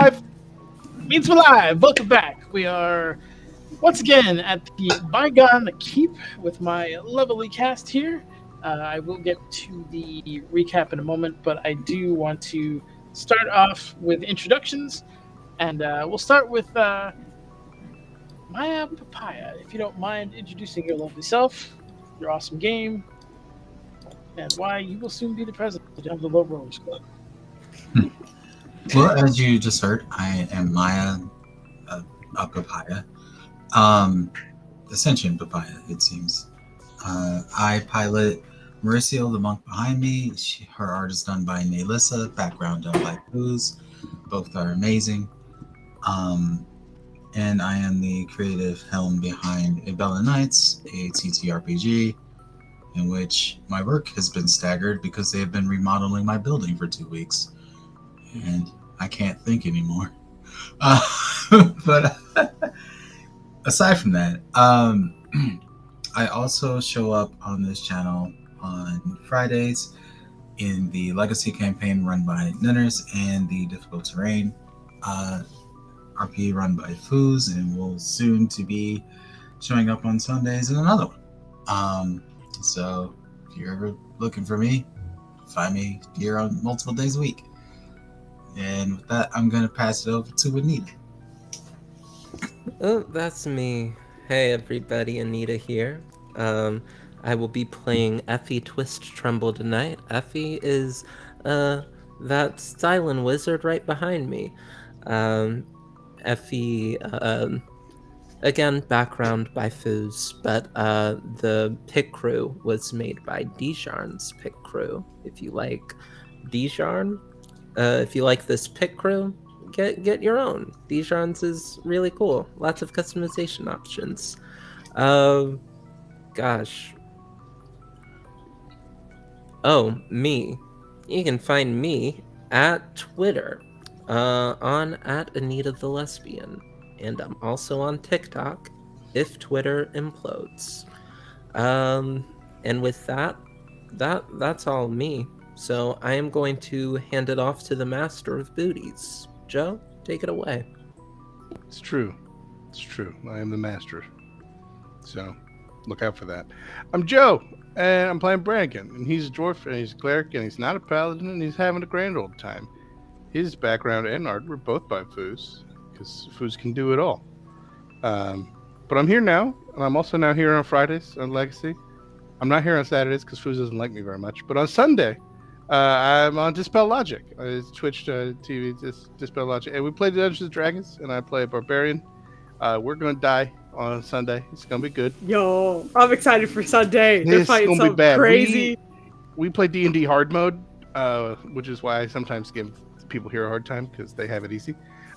live. Means we're live. Welcome back. We are once again at the Bygone Keep with my lovely cast here. I will get to the recap in a moment, but I do want to start off with introductions, and we'll start with Maya Papaya. If you don't mind introducing your lovely self, your awesome game, and why you will soon be the president of the Low Rollers Club. Well, as you just heard, I am Maya, a papaya. Ascension papaya, it seems. I pilot Mauricio, the monk behind me. Her art is done by Naylissa, background done by Foozca. Both are amazing. And I am the creative helm behind Abella Nights, a TTRPG, in which my work has been staggered because they have been remodeling my building for 2 weeks. And I can't think anymore. But aside from that, I also show up on this channel on Fridays in the Legacy campaign run by Ninners and the Difficult Terrain RP run by Foos, and will soon to be showing up on Sundays in another one. So if you're ever looking for me, find me here on multiple days a week. And with that, I'm going to pass it over to Anita. Oh, that's me. Hey everybody, Anita here. I will be playing Effie Twist Tremble tonight. Effie is that Stylen wizard right behind me. Effie, again, background by Foos, but the pick crew was made by Dijarn's pick crew. If you like Dijarn, if you like this pick crew, get your own. Dijon's is really cool. Lots of customization options. Gosh. Oh, me. You can find me at Twitter, on at Anita the Lesbian, and I'm also on TikTok, if Twitter implodes. And with that's all me. So I am going to hand it off to the master of booties. Joe, take it away. It's true. I am the master. So look out for that. I'm Joe, and I'm playing Brannigan, and he's a dwarf, and he's a cleric, and he's not a paladin, and he's having a grand old time. His background and art were both by Foos, because Foos can do it all. But I'm here now, and I'm also now here on Fridays on Legacy. I'm not here on Saturdays because Foos doesn't like me very much, but on Sunday, I'm on Dispel Logic. It's Twitch TV, Dispel Logic. And we play Dungeons and Dragons, and I play a barbarian. We're going to die on Sunday. It's going to be good. Yo, I'm excited for Sunday. They're It's fighting going to be something bad. crazy. We play D&D hard mode, which is why I sometimes give people here a hard time because they have it easy.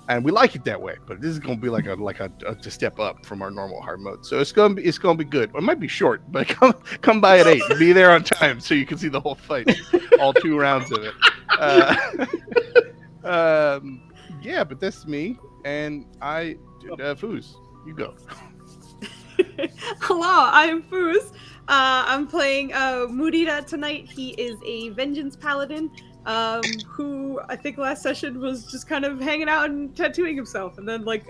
And we like it that way, but this is going to be like a step up from our normal hard mode. So it's going to be good. It might be short, but come by at 8. Be there on time so you can see the whole fight, all 2 rounds of it. Yeah, but that's me, and I Foos. You go. Hello, I'm Foos. I'm playing Mudita tonight. He is a vengeance paladin. Who I think last session was just kind of hanging out and tattooing himself, and then like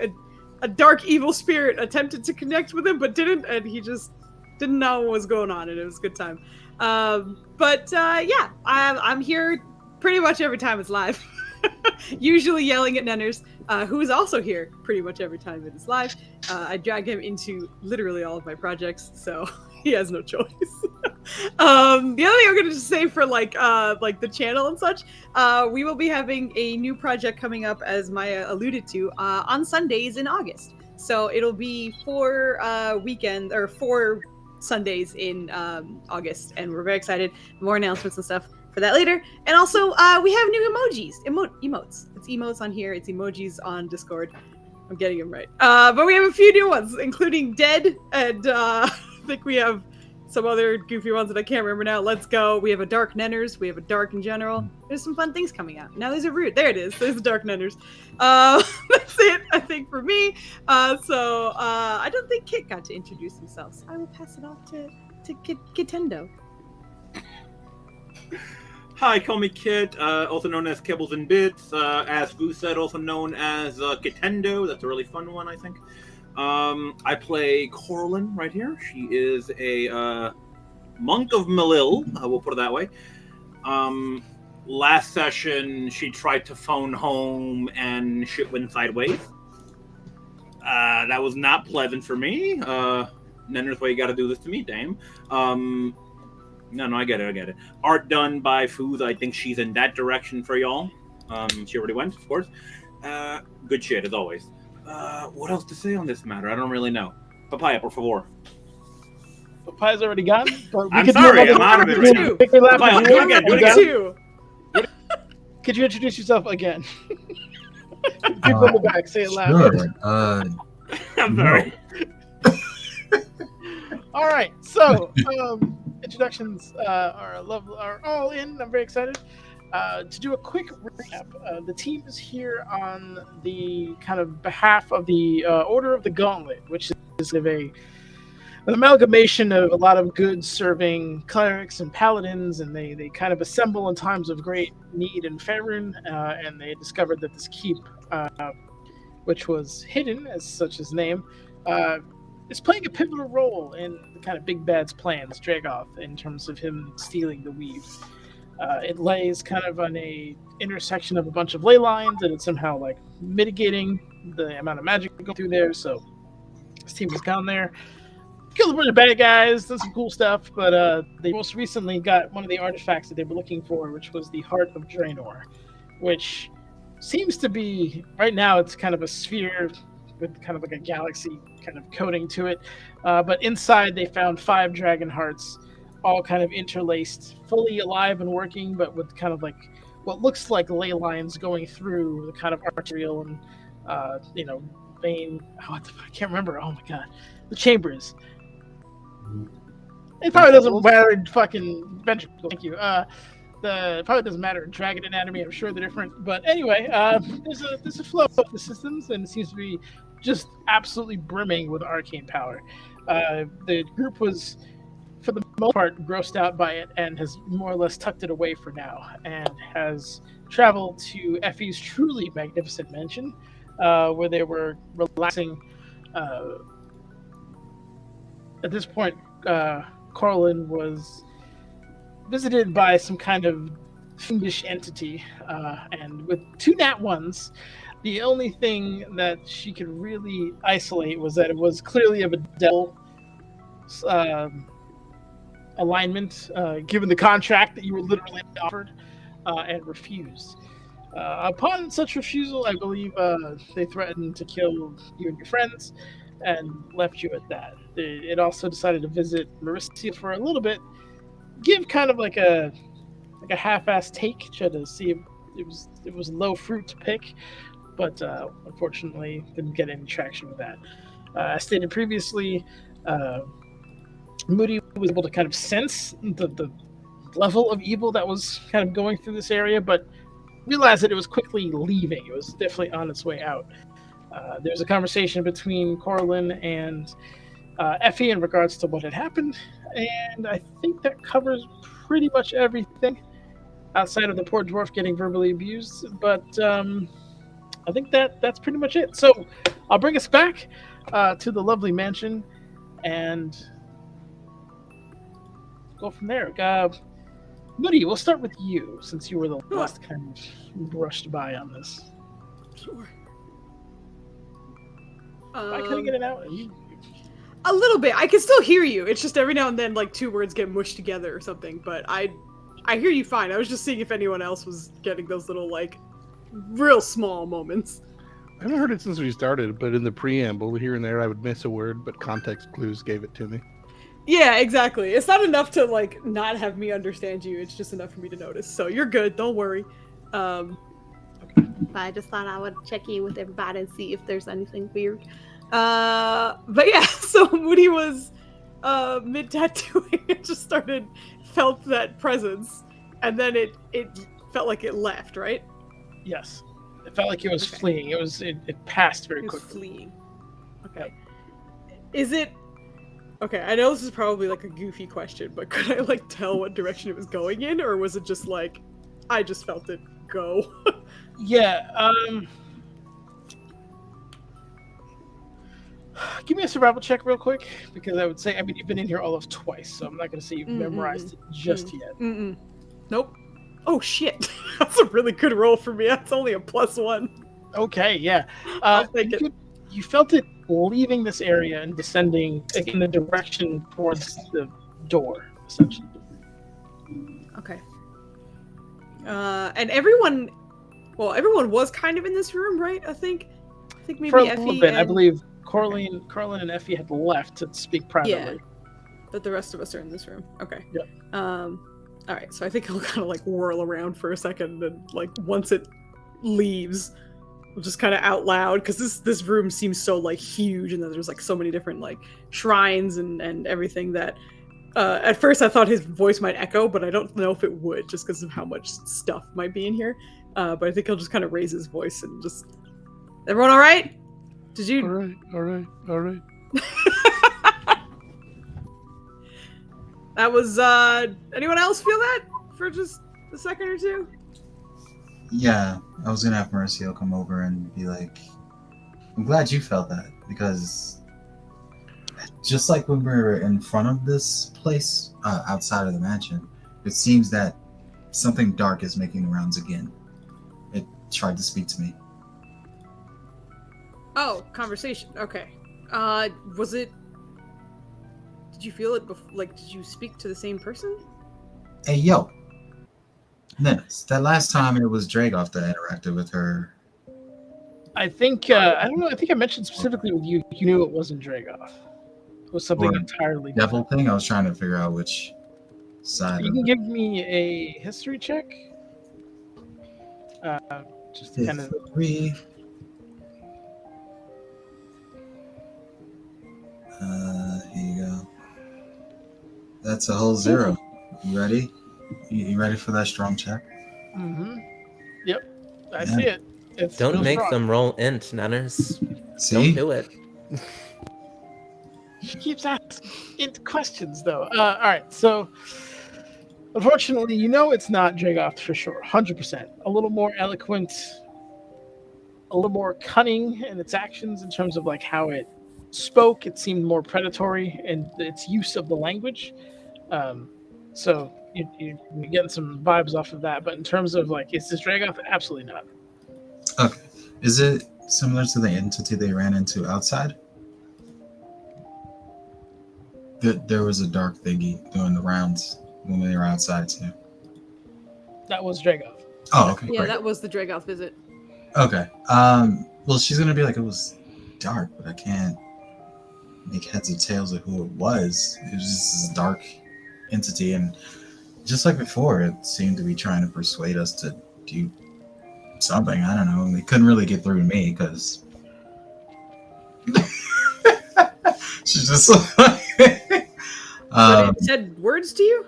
a dark evil spirit attempted to connect with him but didn't, and he just didn't know what was going on, and it was a good time. Yeah, I'm here pretty much every time it's live. Usually yelling at Nenners, who is also here pretty much every time it is live. I drag him into literally all of my projects, so he has no choice. The other thing I'm gonna just say for like the channel and such, we will be having a new project coming up, as Maya alluded to, on Sundays in August. So it'll be 4 Sundays in August, and we're very excited. More announcements and stuff for that later. And also, we have new emojis, emotes. It's emotes on here. It's emojis on Discord. I'm getting them right. But we have a few new ones, including Dead, and I think we have some other goofy ones that I can't remember now. Let's go. We have a Dark Nenners. We have a Dark in general. There's some fun things coming out. Now there's a Root. There it is. There's the Dark Nenners. That's it, I think, for me. I don't think Kit got to introduce himself, so I will pass it off to Kitendo. Hi, call me Kit, also known as Kibbles and Bits, as Goose said, also known as Kitendo. That's a really fun one, I think. I play Corlin right here. She is a monk of Malil, we'll put it that way. Last session, she tried to phone home and shit went sideways. That was not pleasant for me. Nenner's why you gotta do this to me, dame. No, I get it. Art done by Foozca. I think she's in that direction for y'all. She already went, of course. Good shit, as always. What else to say on this matter? I don't really know. Papaya, por favor. Papaya's already gone. But we I'm could sorry, do I'm out of it right now. Papaya, do it again, do it again. Two. Could you introduce yourself again? People in the back, say it loud. Sure. I'm sorry. All right, so introductions are all in. I'm very excited to do a quick recap. The team is here on the kind of behalf of the Order of the Gauntlet, which is an amalgamation of a lot of good serving clerics and paladins, and they kind of assemble in times of great need in Faerun, and they discovered that this keep, which was hidden as such as name, is playing a pivotal role in the kind of big bad's plans, Dragoth, in terms of him stealing the weave. It lays kind of on a intersection of a bunch of ley lines, and it's somehow like mitigating the amount of magic going through there. So this team has gone there, killed a bunch of bad guys, done some cool stuff, but they most recently got one of the artifacts that they were looking for, which was the Heart of Draenor, which seems to be, right now, it's kind of a sphere with kind of like a galaxy kind of coating to it. But inside they found 5 dragon hearts, all kind of interlaced, fully alive and working, but with kind of like what looks like ley lines going through the kind of arterial and, vein. I can't remember. Oh my God. The chambers. It probably doesn't matter in fucking ventricle. Thank you. It probably doesn't matter in dragon anatomy. I'm sure they're different. But anyway, there's a flow of the systems, and it seems to be just absolutely brimming with arcane power. The group was, for the most part, grossed out by it and has more or less tucked it away for now, and has traveled to Effie's truly magnificent mansion, where they were relaxing. At this point, Corlin was visited by some kind of fiendish entity, and with 2 nat ones, the only thing that she could really isolate was that it was clearly of a devil alignment, given the contract that you were literally offered and refused. Upon such refusal, I believe they threatened to kill you and your friends and left you at that. It also decided to visit Marisia for a little bit, give kind of like a half-assed take, try to see if it was low fruit to pick, but unfortunately didn't get any traction with that. As stated previously, Moody was able to kind of sense the level of evil that was kind of going through this area, but realized that it was quickly leaving. It was definitely on its way out. There's a conversation between Corlin and Effie in regards to what had happened, and I think that covers pretty much everything outside of the poor dwarf getting verbally abused, but I think that's pretty much it. So I'll bring us back to the lovely mansion and go from there. Moody, we'll start with you, since you were the last kind of brushed by on this. Sure. Am I cutting it out? A little bit. I can still hear you. It's just every now and then, like, 2 words get mushed together or something. But I hear you fine. I was just seeing if anyone else was getting those little, like, real small moments. I haven't heard it since we started, but in the preamble, here and there, I would miss a word, but context clues gave it to me. Yeah, exactly. It's not enough to, like, not have me understand you. It's just enough for me to notice. So you're good. Don't worry. I just thought I would check in with everybody and see if there's anything weird. But yeah, so Moody was mid-tattooing and just felt that presence, and then it felt like it left, right? Yes. It felt like it was fleeing. It passed very quickly. Fleeing. Okay. Is it... Okay, I know this is probably like a goofy question, but could I like tell what direction it was going in, or was it just like I just felt it go. Yeah. Give me a survival check real quick, because I would say, I mean, you've been in here all of twice, so I'm not going to say you've memorized it just yet. Nope. Oh shit! That's a really good roll for me. That's only a +1. Okay, yeah. I'll take it. You felt it leaving this area and descending in the direction towards the door, essentially. Okay. And everyone was kind of in this room, right? I think maybe For a Effie little bit, and... I believe Corlin and Effie had left to speak privately. Yeah. But the rest of us are in this room. Okay. Yep. All right. So I think I'll kind of like whirl around for a second, and like once it leaves, we'll just kind of out loud, because this room seems so like huge, and then there's like so many different like shrines and everything that. At first I thought his voice might echo, but I don't know if it would, just because of how much stuff might be in here. But I think he'll just kind of raise his voice and just, everyone all right? Did you? All right. That was, anyone else feel that for just a second or two? Yeah, I was gonna have Mercio come over and be like, I'm glad you felt that, because just like when we were in front of this place, outside of the mansion, it seems that something dark is making the rounds again. It tried to speak to me. Oh, conversation. Okay. Was it... Did you feel it like, did you speak to the same person? Hey, yo. Dennis, that last time it was Dragoff that interacted with her. I think, I don't know, I think I mentioned specifically with you, you knew it wasn't Dragoff. It was something Or entirely devil thing? I was trying to figure out which side You of can it. give me a history check. Just to kind of... Three. Here you go. That's a whole 0. You ready? You ready for that strong check? Mm-hmm. Yep. I Yeah. see it. It's Don't real make strong. them roll int, Nanners. See? Don't do it. She keeps asking questions, though. All right, so unfortunately, you know it's not Dragoff for sure, 100%. A little more eloquent, a little more cunning in its actions in terms of like how it spoke. It seemed more predatory in its use of the language. So you're getting some vibes off of that. But in terms of like, is this Dragoff? Absolutely not. Okay. Is it similar to the entity they ran into outside? There was a dark thingy doing the rounds when they were outside too. That was Dragoff. Oh, okay. Yeah, Great. that was the Dragoff visit. Okay. Well, she's gonna be like, it was dark, but I can't make heads or tails of who it was. It was just this dark entity, and just like before, it seemed to be trying to persuade us to do something. I don't know. And they couldn't really get through to me because she's just like. But it said words to you?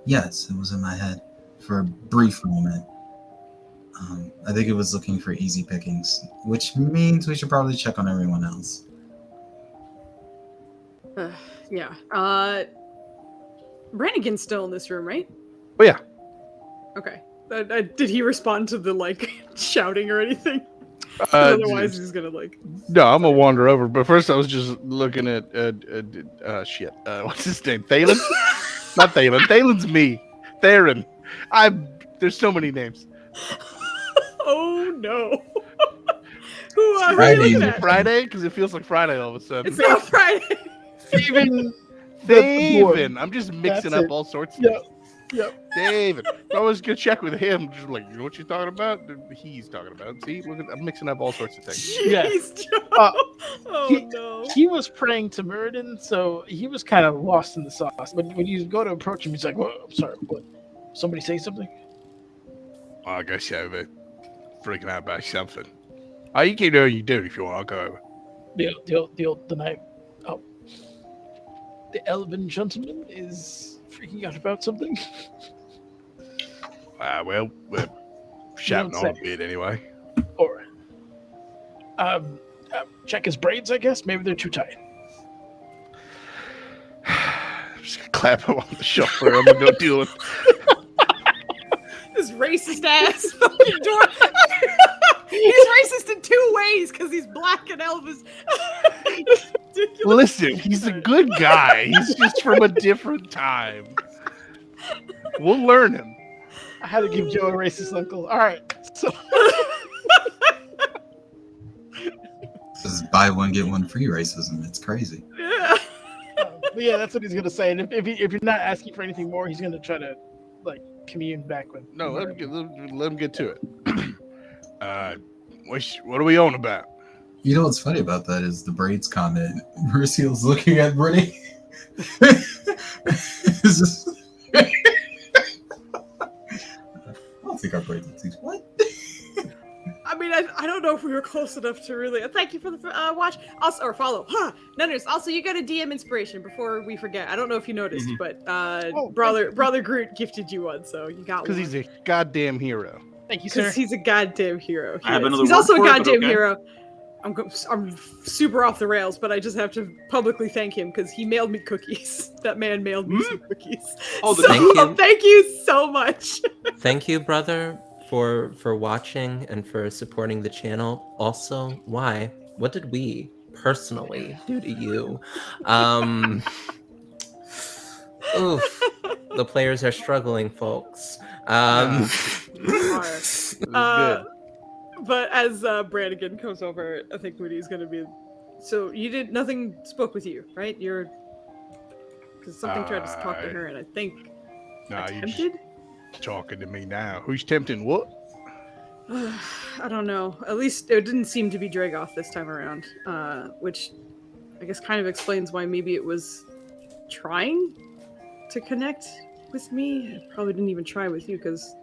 Yes, it was in my head for a brief moment. I think it was looking for easy pickings, which means we should probably check on everyone else. Yeah. Brannigan's still in this room, right? Oh yeah. Okay. Did he respond to the like shouting or anything? Otherwise, he's gonna like. No, I'm gonna wander over. But first, I was just looking at shit. What's his name? Thalen? Not Thalen. Thalen's me. Theron. There's so many names. Oh no. Who are Friday. you looking at? Friday, because it feels like Friday all of a sudden. It's not Friday. Steven. David. I'm just mixing That's up it. all sorts of Yep. things. Yep. David. I was gonna check with him. Just like, you know what you're talking about? He's talking about. See, look at, I'm mixing up all sorts of things. Yeah. Jeez, Joe. He- no. He was praying to Muradin, so he was kind of lost in the sauce. But when you go to approach him, he's like, "Whoa, I'm sorry, what? Somebody say something?" Oh, I guess you're freaking out about something. Oh, you can do what you do if you want. I'll go over. The night. Oh, the elven gentleman is freaking out about something. Well, we're shouting don't on a say. bit anyway. Or, check his braids. I guess maybe they're too tight. I'm just gonna clap him on the shoulder. I'm gonna go deal with. This racist ass fucking dwarf. He's racist in 2 ways because he's black and Elvis. Ridiculous. Listen, he's a good guy. He's just from a different time. We'll learn him. I had to give Joe a racist uncle. All right, so This is buy one get one free racism. It's crazy. Yeah. but yeah, that's what he's gonna say. And if you're not asking for anything more, he's gonna try to like commune back with. No, let him get to it. What are we on about? You know what's funny about that is the braids comment. Merciel's looking at Brittany. It's just... I don't think our braids are too... What? I mean, I don't know if we were close enough to really. Thank you for the watch, also or follow. Nunners. Also, you got a DM inspiration before we forget. I don't know if you noticed, but brother Groot gifted you one, so you got one. Because he's a goddamn hero. Thank you, sir. Because he's a goddamn hero. I have another He's word also a for it, but goddamn okay. hero. I'm super off the rails, but I just have to publicly thank him because he mailed me cookies. That man mailed me some cookies. Oh, so, thank you. Thank you so much. Thank you, brother, for watching and for supporting the channel. Also, why? What did we personally do to you? Oof. The players are struggling, folks. It was good. But as Brannigan comes over, I think Moody's gonna be. So you did nothing. Spoke with you, right? You're because something tried to talk to her, and I think Nah, you attempted. just talking to me now. Who's tempting what? I don't know. At least it didn't seem to be Dragoth this time around, which I guess kind of explains why maybe it was trying to connect with me. It probably didn't even try with you because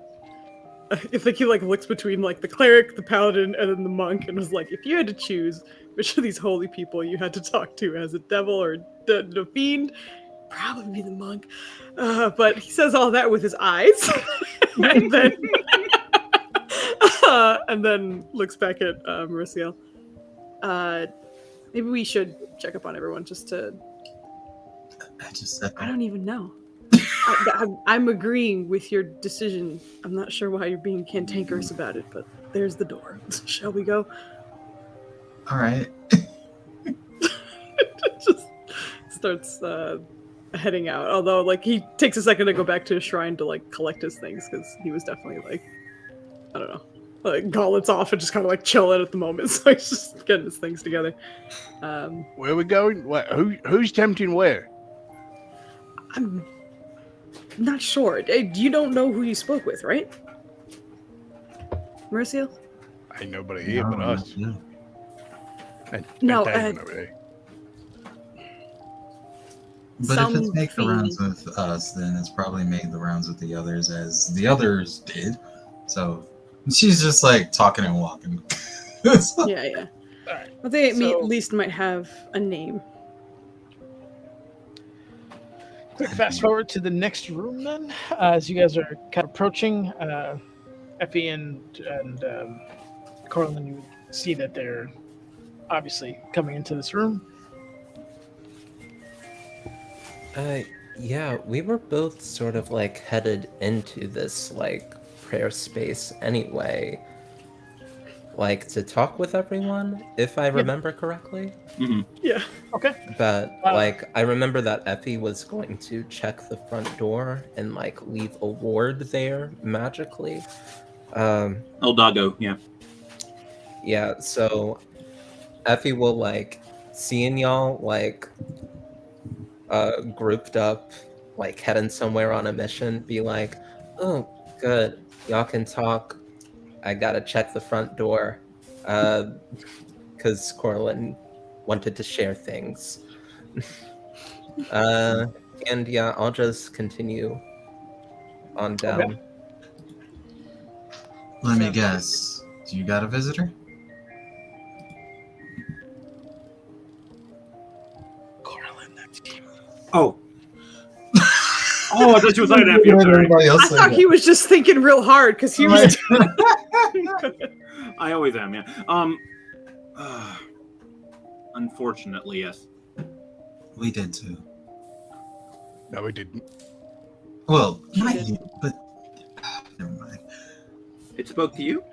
I think he like looks between like the cleric, the paladin, and then the monk, and was like, if you had to choose which of these holy people you had to talk to as a devil or the fiend, probably be the monk. But he says all that with his eyes, and then and then looks back at Merciel. Maybe we should check up on everyone just to. I just said I that. don't even know. I'm agreeing with your decision. I'm not sure why you're being cantankerous about it, but there's the door. Shall we go? All right. Just starts heading out. Although, like, he takes a second to go back to his shrine to like collect his things because he was definitely like, I don't know, like gauntlets off and just kind of like chilling at the moment. So he's just getting his things together. Where are we going? What? Who's tempting where? I'm not sure. You don't know who you spoke with, right? Merciel? Ain't nobody here but us. No. No, But Some if it's made the fiend. rounds with us, then it's probably made the rounds with the others as the others did. So she's just like talking and walking. Yeah. Alright, Well, they so- at least might have a name. quick fast forward to the next room then, as you guys are kind of approaching. Effie and Corlin, you see that they're obviously coming into this room. Yeah, we were both sort of like headed into this like prayer space anyway. Like to talk with everyone, if I remember correctly. Yeah. Okay. But Wow. like I remember that Effie was going to check the front door and like leave a ward there magically. El Doggo, yeah. Yeah, so Effie will like seeing y'all like grouped up, like heading somewhere on a mission, be like, oh good, y'all can talk. I gotta check the front door. Cause Corlin wanted to share things. And yeah, I'll just continue on down. Okay. Let me guess. Do you got a visitor? Corlin, that's you. Oh. Oh, I thought you was like that. I'm sorry. Everybody else I say thought that. he was just thinking real hard because he was. I always am, yeah. Unfortunately, yes. We did too. No, we didn't. Well, She not did. you, but never mind. It spoke to you?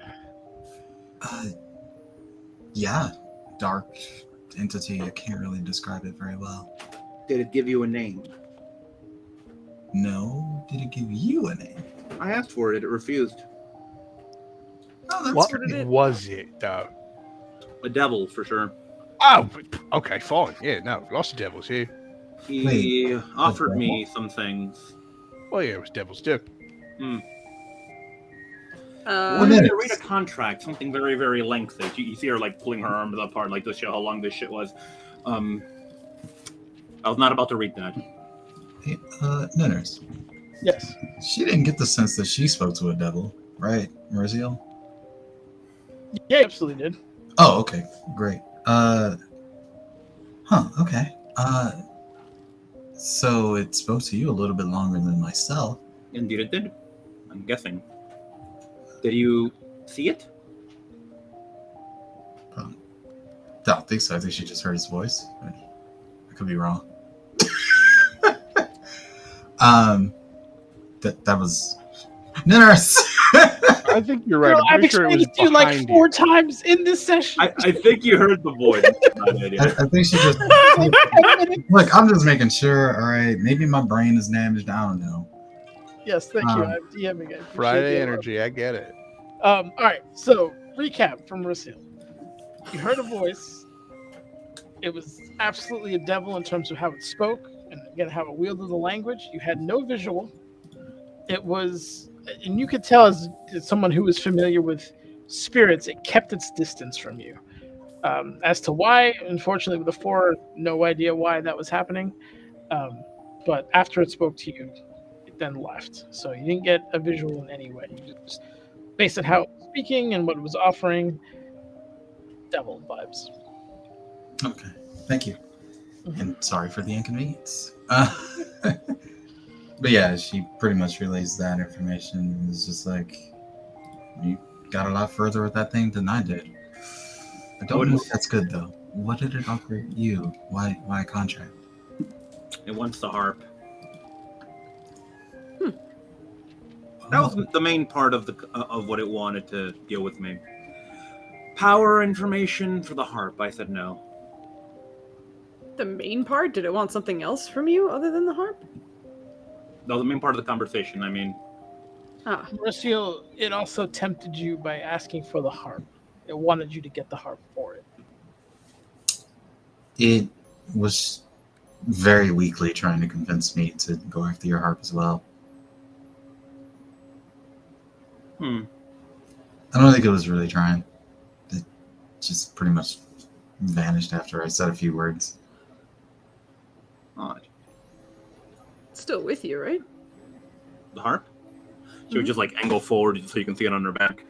Yeah. Dark entity. I can't really describe it very well. Did it give you a name? No. Did it give you a name? I asked for it. It refused. Oh, that's What great. was it, though? A devil, for sure. Oh, okay, fine. Yeah, no, lots of devils here. He offered devil? me some things. Well, yeah, it was devils too. When minute. you read a contract, something very, very lengthy. You see her like pulling her arms apart, like to show how long this shit was. I was not about to read that. Hey, Ninners. Yes. She didn't get the sense that she spoke to a devil, right, Mauricio? Yeah, absolutely did. Oh, okay, great. Okay. So it spoke to you a little bit longer than myself. Indeed, it did. I'm guessing. Did you see it? Don't think so. I think she just heard his voice. I could be wrong. That was Ninners. I think you're right. Girl, I'm I've pretty sure it explained was it to you like behind 4 times in this session. I think you heard the voice. I think she just look. I'm just making sure. All right, maybe my brain is damaged. I don't know. Yes, thank you. I'm DMing it. Friday energy. I get it. All right, so recap from Rasil. You heard a voice. It was absolutely a devil in terms of how it spoke and again how it wielded the language. You had no visual. It was, and you could tell as someone who was familiar with spirits, it kept its distance from you. As to why, unfortunately, with the 4, no idea why that was happening. But after it spoke to you, it then left. So you didn't get a visual in any way. You just, based on how it was speaking and what it was offering, devil vibes. Okay, thank you, and sorry for the inconvenience. But yeah, she pretty much relays that information. It's just like you got a lot further with that thing than I did. I don't know if that's good though. What did it offer you? Why a contract? It wants the harp. That was the main part of what it wanted to deal with me. Power information for the harp. I said no. The main part? Did it want something else from you other than the harp? No, the main part of the conversation. I mean, Mauricio, it also tempted you by asking for the harp. It wanted you to get the harp for it. It was very weakly trying to convince me to go after your harp as well. I don't think it was really trying. It just pretty much vanished after I said a few words. odd. It's still with you, right? The harp? She would just like angle forward so you can see it on her back.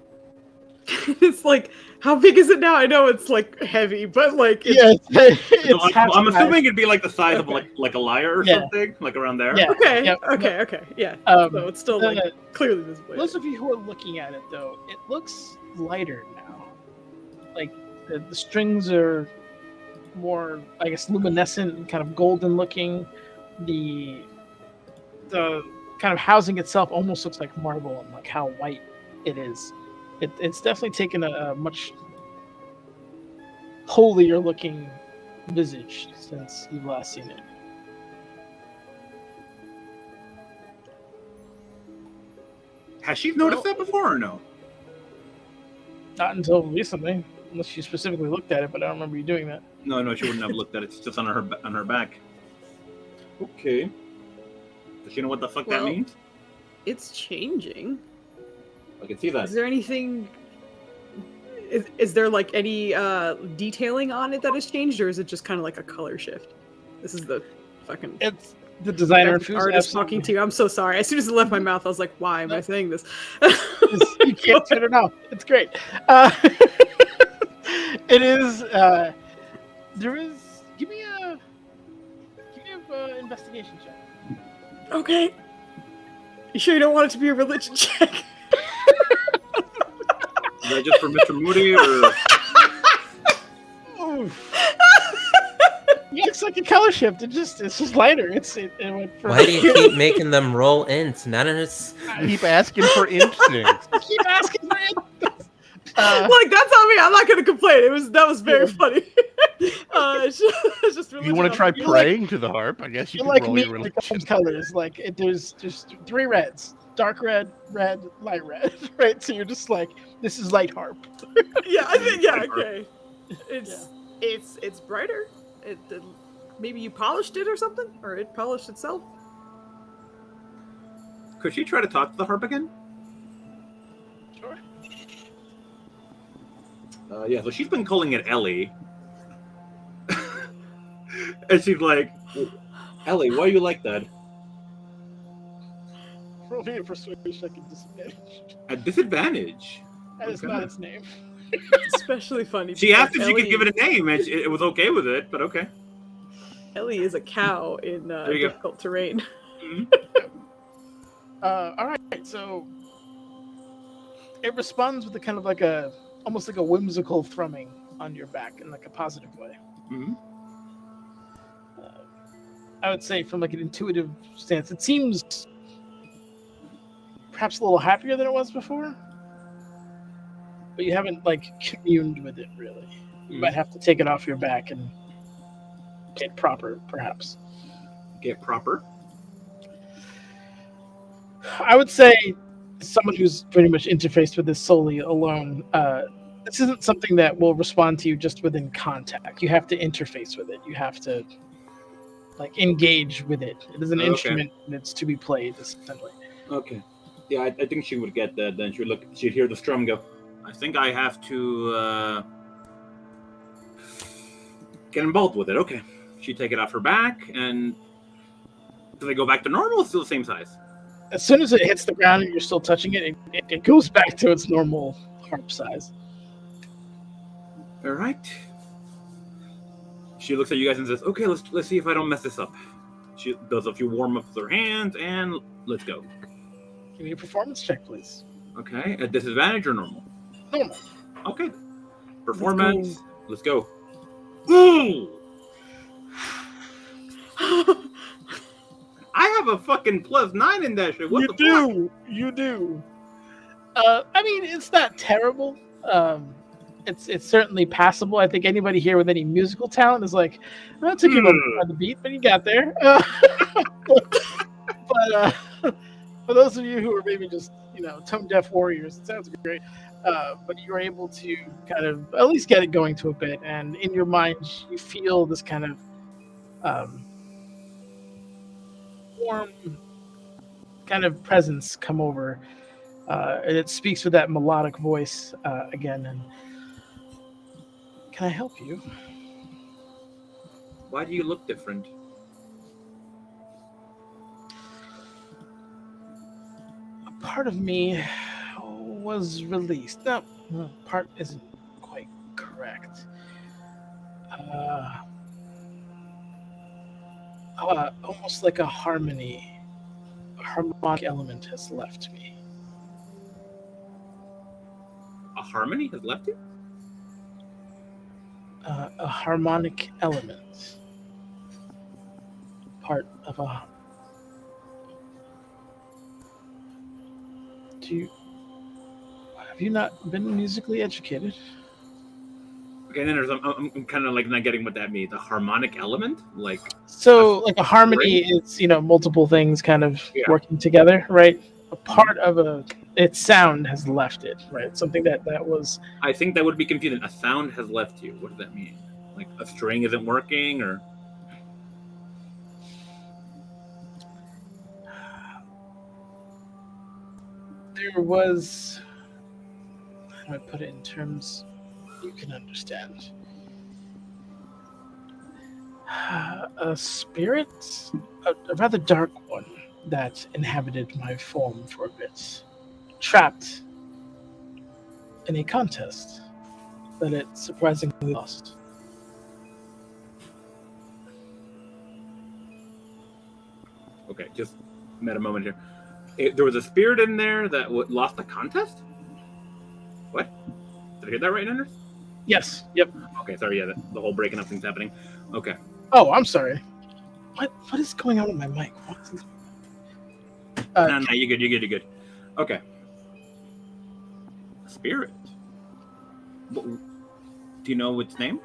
It's like, how big is it now? I know it's like heavy, but like, Yes, I'm assuming it'd be like the size of like a lyre or something, like around there. Yeah. okay, Yep. okay, yeah. So it's still like clearly visible. Those of you who are looking at it, though, it looks lighter now. Like the strings are more, I guess, luminescent and kind of golden looking. The kind of housing itself almost looks like marble and like how white it is. It's definitely taken a much holier looking visage since you've last seen it. Has she noticed that before or no? Not until recently, unless you specifically looked at it, but I don't remember you doing that. No, she wouldn't have looked at it. It's just on her back. Okay. Does she know what the fuck that means? It's changing. I can see that. Is there anything? Is there like any detailing on it that has changed, or is it just kind of like a color shift? This is the fucking. It's the designer artist talking to you. I'm so sorry. As soon as it left my mouth, I was like, "Why am I saying this?" You can't turn it off. It's great. It is. There is. Give me a investigation check. Okay. You sure you don't want it to be a religion check? Is that just for Mr. Moody or? It looks like a color shift. It's just lighter. It went from. Why do you keep making them roll ints? None of this. Keep asking for instincts. keep asking for it? Like that's on me. I'm not gonna complain. That was very funny. It's just If you want to try praying to the harp, I guess you You're can like roll me your with religion. the colors. Like there's just 3 reds: dark red, red, light red. Right. So you're just like, this is light harp. Yeah, I think okay. It's brighter. Maybe you polished it or something, or it polished itself. Could she try to talk to the harp again? Sure. Yeah, so she's been calling it Ellie. And she's like, Ellie, why are you like that? Roll me a persuasion check at disadvantage. At disadvantage? That is not its name. Especially funny. She asked if because she could Ellie- give it a name, and it was okay with it, but okay. Ellie is a cow in you go. difficult terrain. All right, so it responds with a kind of like almost like a whimsical thrumming on your back in like a positive way. Mm-hmm. I would say from like an intuitive stance, it seems perhaps a little happier than it was before, but you haven't like communed with it really. You might have to take it off your back and get proper, perhaps. Get proper? I would say, someone who's pretty much interfaced with this solely alone, this isn't something that will respond to you just within contact. You have to interface with it. You have to like engage with it. It is an instrument and it's to be played, essentially. Okay. Yeah, I think she would get that. Then she'd hear the strum go. I think I have to get involved with it. Okay. She'd take it off her back, and do they go back to normal? It's still the same size. As soon as it hits the ground and you're still touching it, it goes back to its normal harp size. All right. She looks at you guys and says, "Okay, let's see if I don't mess this up." She does a few warm ups with her hands, and let's go. Give me a performance check, please. Okay, at disadvantage or normal? Normal. Okay. Performance. Let's go. Ooh! I have a fucking +9 in that shit. What You the do. You do. I mean, it's not terrible. It's certainly passable. I think anybody here with any musical talent is like, well, it took you a little bit on the beat, but you got there. But for those of you who are maybe just, tone deaf warriors, it sounds great. But you were able to kind of at least get it going to a bit, and in your mind, you feel this kind of warm kind of presence come over, and it speaks with that melodic voice again. And can I help you? Why do you look different? A part of me was released. No, part isn't quite correct. Almost like a harmonic element has left me. A harmony has left you? A harmonic element. Part of a... Have you not been musically educated? Okay, then I'm kind of like not getting what that means. A harmonic element? Like a harmony is, multiple things kind of working together, right? A part of its sound has left it, right? Something that was... I think that would be confusing. A sound has left you. What does that mean? Like a string isn't working, or... There was... How do I put it in terms you can understand? A spirit, a rather dark one, that inhabited my form for a bit, trapped in a contest that it surprisingly lost. Okay, just meta moment here. There was a spirit in there that lost a contest? What? Did I hear that right, Anders? Yes. Yep. Okay, sorry, yeah, the whole breaking up thing's happening. Okay. Oh, I'm sorry. What is going on with my mic? No, you're good. Okay. Spirit. Do you know its name?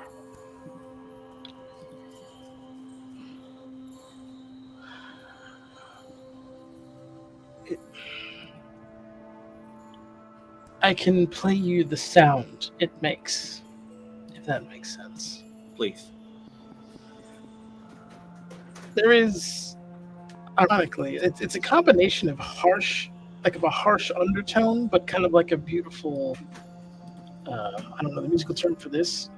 I can play you the sound it makes, if that makes sense. Please. There is, ironically, it's a combination of harsh, like of a harsh undertone, but kind of like a beautiful. I don't know the musical term for this.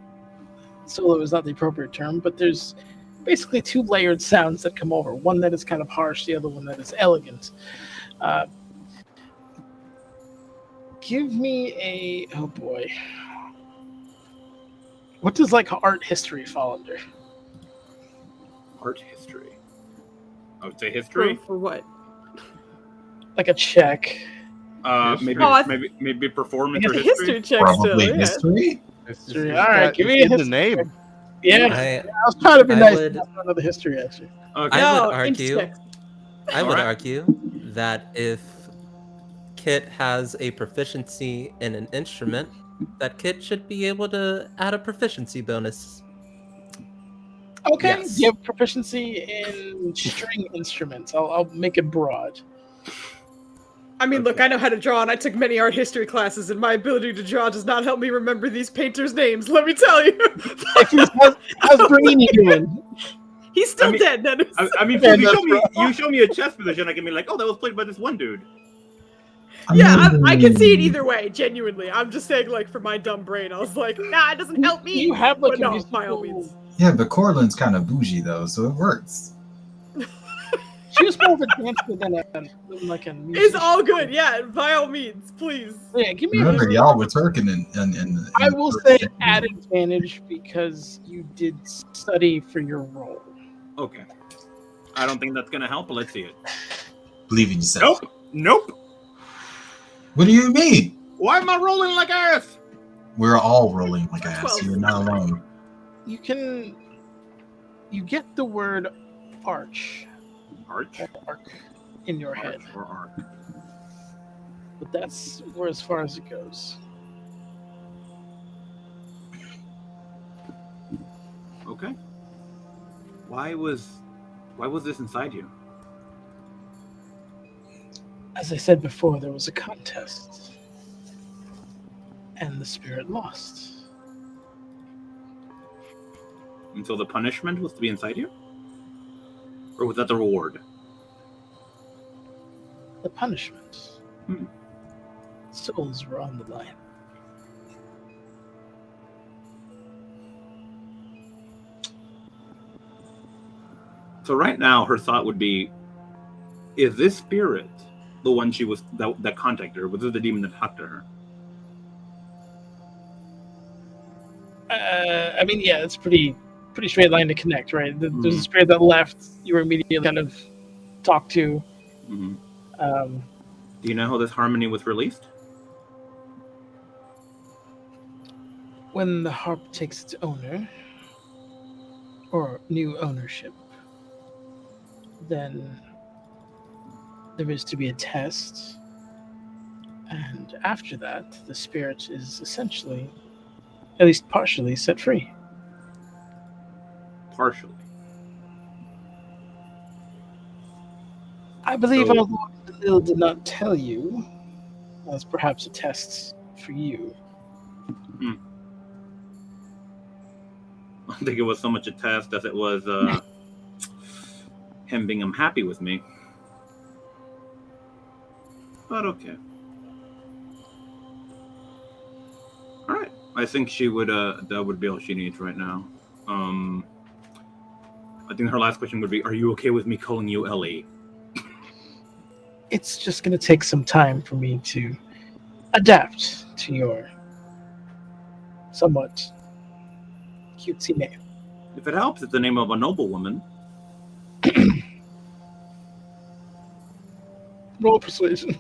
Solo is not the appropriate term, but there's basically two layered sounds that come over. One that is kind of harsh, the other one that is elegant. Give me a oh boy. What does like art history fall under? Art history. I would say history. For what? Like a check. Maybe Oh, maybe performance or It's a history. history check Probably still. Yeah. history. History. All right, give me a in the history name. check. Yeah, I I was trying to be I nice. would- That's another history actually. Okay. I No, would argue. insects. I would Alright. argue that if Kit has a proficiency in an instrument, that Kit should be able to add a proficiency bonus. Okay, Yes. do you have proficiency in string instruments? I'll make it broad. I mean, look, I know how to draw, and I took many art history classes, and my ability to draw does not help me remember these painters' names. Let me tell you. How's Brini doing? He's still I mean- dead. Dennis. I mean, Yeah, if that's you show me a chess position, I can be like, oh, that was played by this one dude. Yeah, I can see it either way. Genuinely, I'm just saying, like, for my dumb brain, I was like, nah, it doesn't help me. You have like But a no, musical... by all means. Yeah, but Corlin's kind of bougie though, so it works. She was more of a dancer than like a musician. It's all good. Yeah, by all means, please. Yeah, give me Remember, a y'all were Turking in I will say add advantage because you did study for your role. Okay. I don't think that's gonna help, but let's see it. Believe in yourself. Nope. What do you mean? Why am I rolling like ass? We're all rolling like ass. 12. You're not alone. You get the word arch Arch or arc in your head, or arc. but that's where as far as it goes. Okay. Why was this inside you? As I said before, there was a contest, and the spirit lost. And so the punishment was to be inside you? Or was that the reward? The punishment. Hmm. Souls were on the line. So right now her thought would be, is this spirit the one she was that contacted her? Was this the demon that talked to her? I mean, yeah, it's pretty straight line to connect, right? There's a spirit that left. You were immediately kind of talked to. Mm-hmm. Um, Do you know how this harmony was released? when the harp takes its owner, or new ownership, then there is to be a test. And after that, the spirit is essentially, at least partially, set free. Partially. I believe So- although Lil did not tell you, as perhaps a test for you. I don't think it was so much a test as it was him being unhappy with me. But okay. Alright. I think she would that would be all she needs right now. I think her last question would be, are you okay with me calling you Ellie? It's just going to take some time for me to adapt to your somewhat cutesy name. If it helps, it's the name of a noblewoman. Roll persuasion.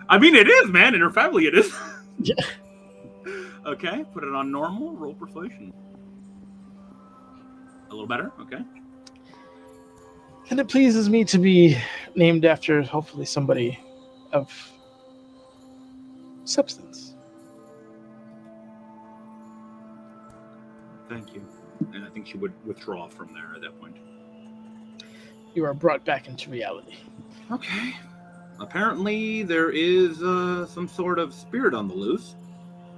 I mean, it is, man. In her family, it is. Yeah. Okay, put it on normal. Roll persuasion. A little better? Okay. And it pleases me to be named after hopefully somebody of substance. Thank you. And I think she would withdraw from there at that point. You are brought back into reality. Okay. Apparently, there is some sort of spirit on the loose.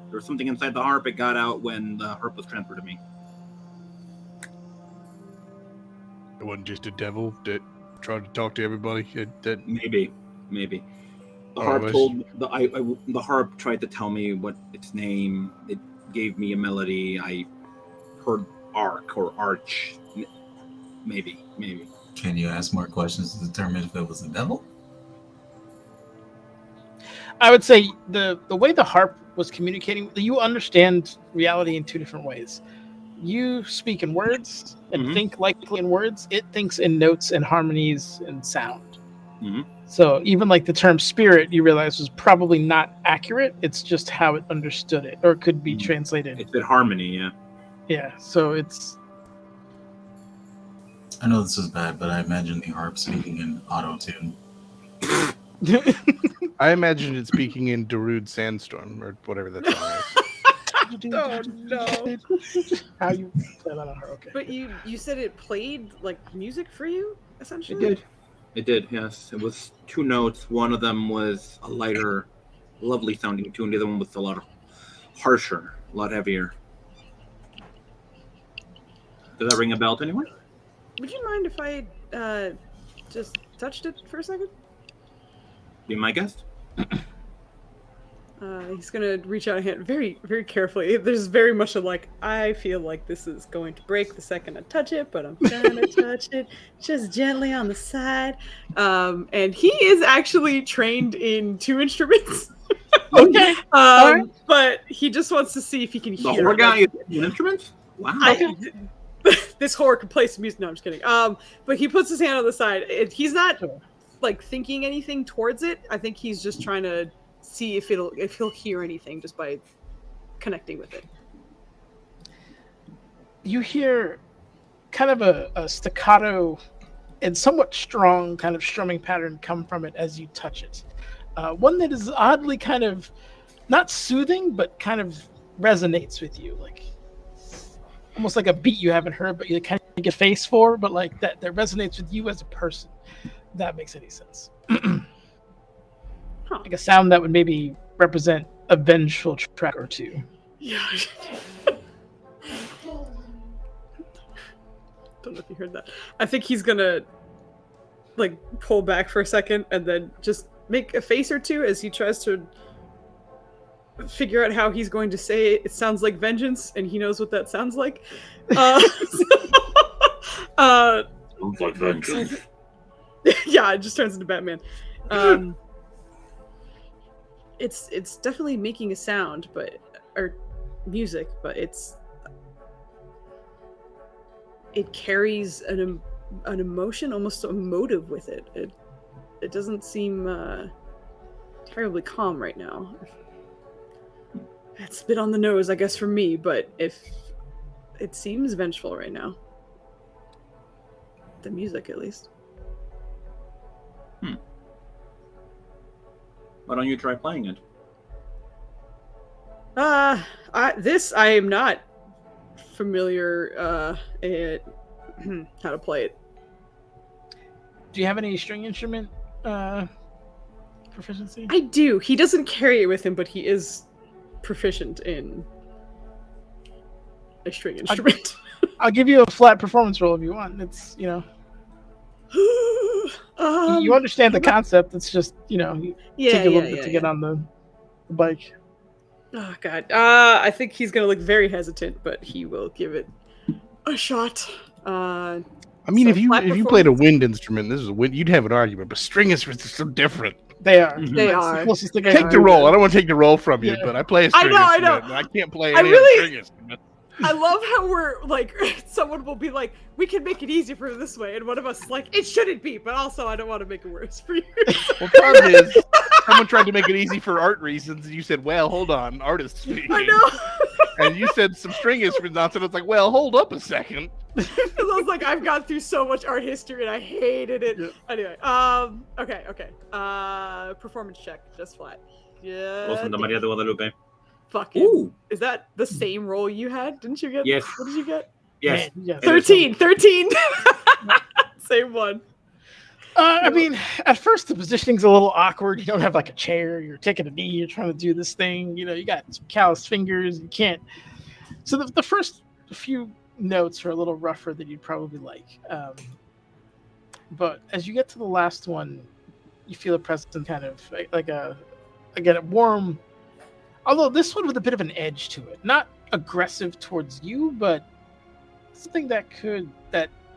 There was something inside the harp. It got out when the harp was transferred to me. It wasn't just a devil that tried to talk to everybody. Maybe. The Oh, harp it was- told the harp tried to tell me what its name. It gave me a melody. I heard arc or arch. Maybe. Can you ask more questions to determine if it was the devil? I would say the way the harp was communicating, you understand reality in two different ways. You speak in words and Mhm. think likely in words. It thinks in notes and harmonies and sound. Mhm. So even like the term spirit, you realize was probably not accurate. It's just how it understood it, or could be Mhm. translated. It's in harmony, yeah. Yeah. So it's I know this is bad, but I imagine the harp speaking in auto-tune. I imagined it speaking in Darude Sandstorm or whatever that song is. Oh no! how you play that on her? Okay. But you said it played like music for you, essentially. It did, yes. It was two notes. One of them was a lighter, lovely sounding tune. The other one was a lot harsher, a lot heavier. Does that ring a bell to anyone? Would you mind if I just touched it for a second? Be my guest. He's gonna reach out a hand very, very carefully. There's very much a like, I feel like this is going to break the second I touch it, but I'm gonna touch it just gently on the side. And he is actually trained in 2 instruments. Okay. Alright. But he just wants to see if he can The hear. horror guy is an instrument? Wow. This horror can play some music. No, I'm just kidding. But he puts his hand on the side. He's not like thinking anything towards it. I think he's just trying to see if he'll hear anything just by connecting with it. You hear kind of a staccato and somewhat strong kind of strumming pattern come from it as you touch it. One that is oddly kind of not soothing, but kind of resonates with you, like almost like a beat you haven't heard, but you kind of get face for, but like that resonates with you as a person. If that makes any sense. Like a sound that would maybe represent a vengeful track or two. Yeah. Don't know if you heard that. I think he's gonna like pull back for a second and then just make a face or two as he tries to figure out how he's going to say it. It sounds like vengeance, and he knows what that sounds like. Sounds like vengeance. Yeah, it just turns into Batman. It's definitely making a sound, or music, but it carries an emotion, almost a motive with it. It doesn't seem terribly calm right now. It's a bit on the nose, I guess, for me, but if it seems vengeful right now. The music, at least. Why don't you try playing it? I am not familiar how to play it. Do you have any string instrument proficiency? I do. He doesn't carry it with him, but he is proficient in a string instrument. I'll give you a flat performance roll if you want. It's, you understand the concept. It's just, take a little bit to get on the bike. Oh god. I think he's gonna look very hesitant, but he will give it a shot. I mean, So if you flat played a performance? wind instrument, this is a wind, you'd have an argument. But string instruments are so different. They are. Mhm. They That's the are. closest thing I Take can the do. roll. I don't want to take the roll from you, Yeah. but I play a I string know, I instrument. know. And I can't play I any really- other string instrument. I love how we're like, someone will be like, we can make it easier for this way, and one of us is like, it shouldn't be, but also I don't want to make it worse for you. Well, part is someone tried to make it easy for art reasons, and you said, "Well, hold on, artist speaking." I know. And you said some string instruments nonsense. I was like, well, hold up a second. Because I was like, I've gone through so much art history and I hated it. Yeah. Anyway, okay. Performance check, just flat. Yeah. Lo Santa Maria de Guadalupe. Fucking. Ooh. Is that the same roll you had? Didn't you get? Yes. What did you get? Yes. Man, yes. 13. Same one. I mean, at first the positioning's a little awkward. You don't have like a chair. You're taking a knee. You're trying to do this thing. You know, you got some calloused fingers. You can't. So the first few notes are a little rougher than you'd probably like. But as you get to the last one, you feel a presence, kind of like a warm. Although this one with a bit of an edge to it, not aggressive towards you, but something that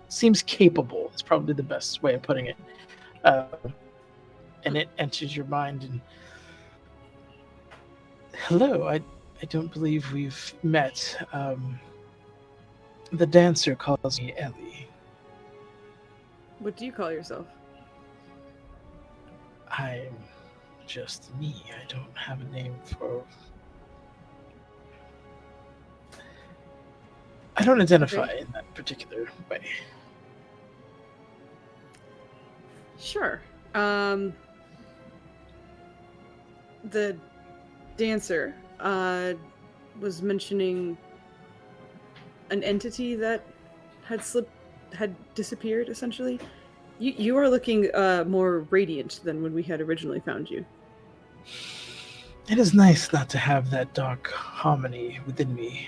seems capable is probably the best way of putting it. And it enters your mind and hello, I don't believe we've met. The dancer calls me Ellie. What do you call yourself? I'm just me. I don't have a name for. I don't identify in that particular way. Sure. The dancer was mentioning an entity that had disappeared, essentially. You are looking more radiant than when we had originally found you. It is nice not to have that dark harmony within me.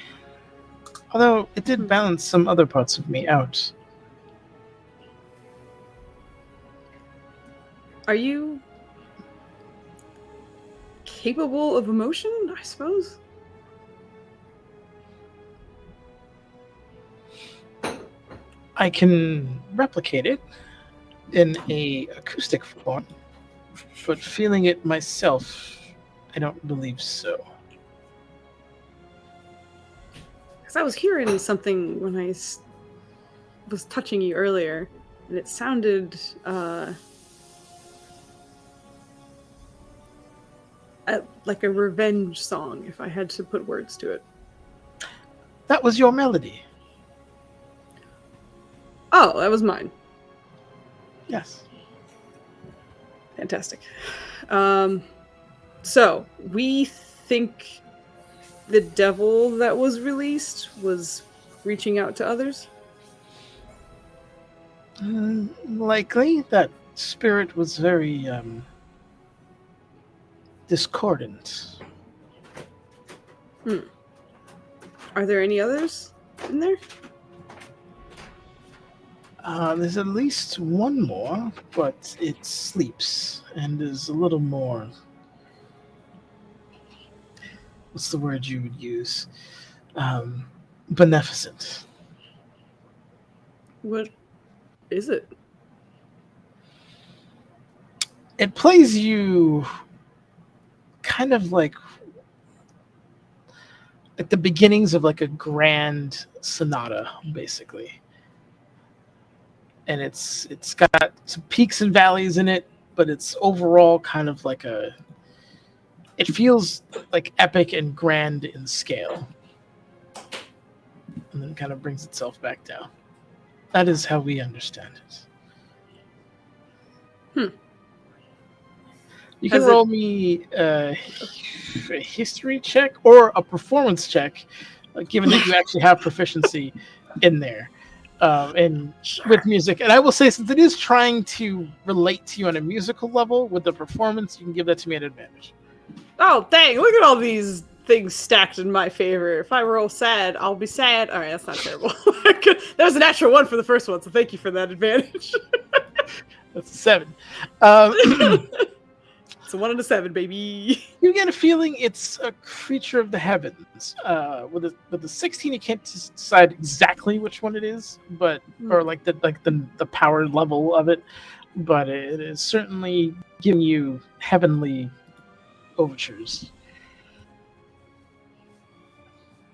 Although it did balance some other parts of me out. Are you capable of emotion, I suppose? I can replicate it in a acoustic form, but feeling it myself, I don't believe so. Because I was hearing something when I was touching you earlier, and it sounded like a revenge song, if I had to put words to it. That was your melody. Oh, that was mine. Yes. Fantastic. So, we think the devil that was released was reaching out to others? Likely. That spirit was very discordant. Are there any others in there? There's at least one more, but it sleeps and is a little more. What's the word you would use? Beneficent. What is it? It plays you kind of like the beginnings of like a grand sonata, basically. And it's got some peaks and valleys in it, but it's overall kind of like it feels like epic and grand in scale. And then kind of brings itself back down. That is how we understand it. You can roll me a history check or a performance check, given that you actually have proficiency in there. With music, and I will say, since it is trying to relate to you on a musical level with the performance, you can give that to me at advantage. Oh, dang, look at all these things stacked in my favor. If I roll sad, I'll be sad. All right, that's not terrible. That was a natural one for the first one, so thank you for that advantage. That's a 7. It's a 1 and a 7, baby. You get a feeling it's a creature of the heavens. With the 16, you can't decide exactly which one it is, but or like the power level of it, but it is certainly giving you heavenly overtures.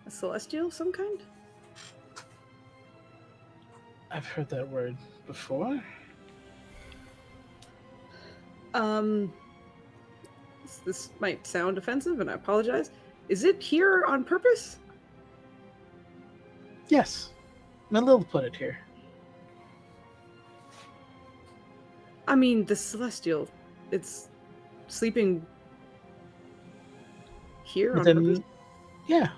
A celestial of some kind? I've heard that word before. This might sound offensive, and I apologize. Is it here on purpose? Yes, Melil put it here. I mean, the Celestial, it's sleeping here on purpose? Then, yeah,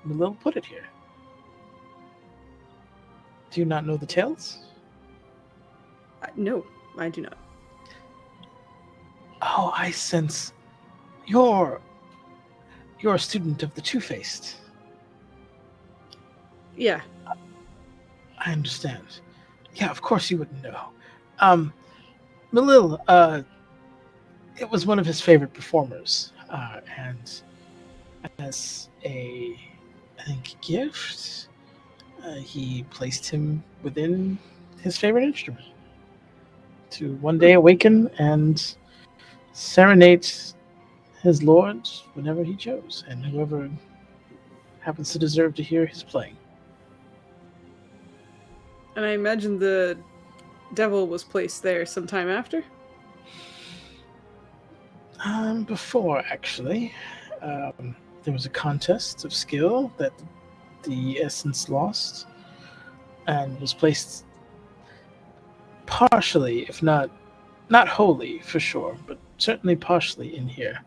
Melil put it here. Do you not know the tales? No, I do not. Oh, I sense you're a student of the Two-Faced. Yeah. I understand. Yeah, of course you wouldn't know. Melil, it was one of his favorite performers, and as a, I think, gift, he placed him within his favorite instrument to one day awaken and serenade his lord whenever he chose, and whoever happens to deserve to hear his playing. And I imagine the devil was placed there sometime after? Before, actually. There was a contest of skill that the essence lost and was placed partially, if not wholly for sure, but certainly partially in here.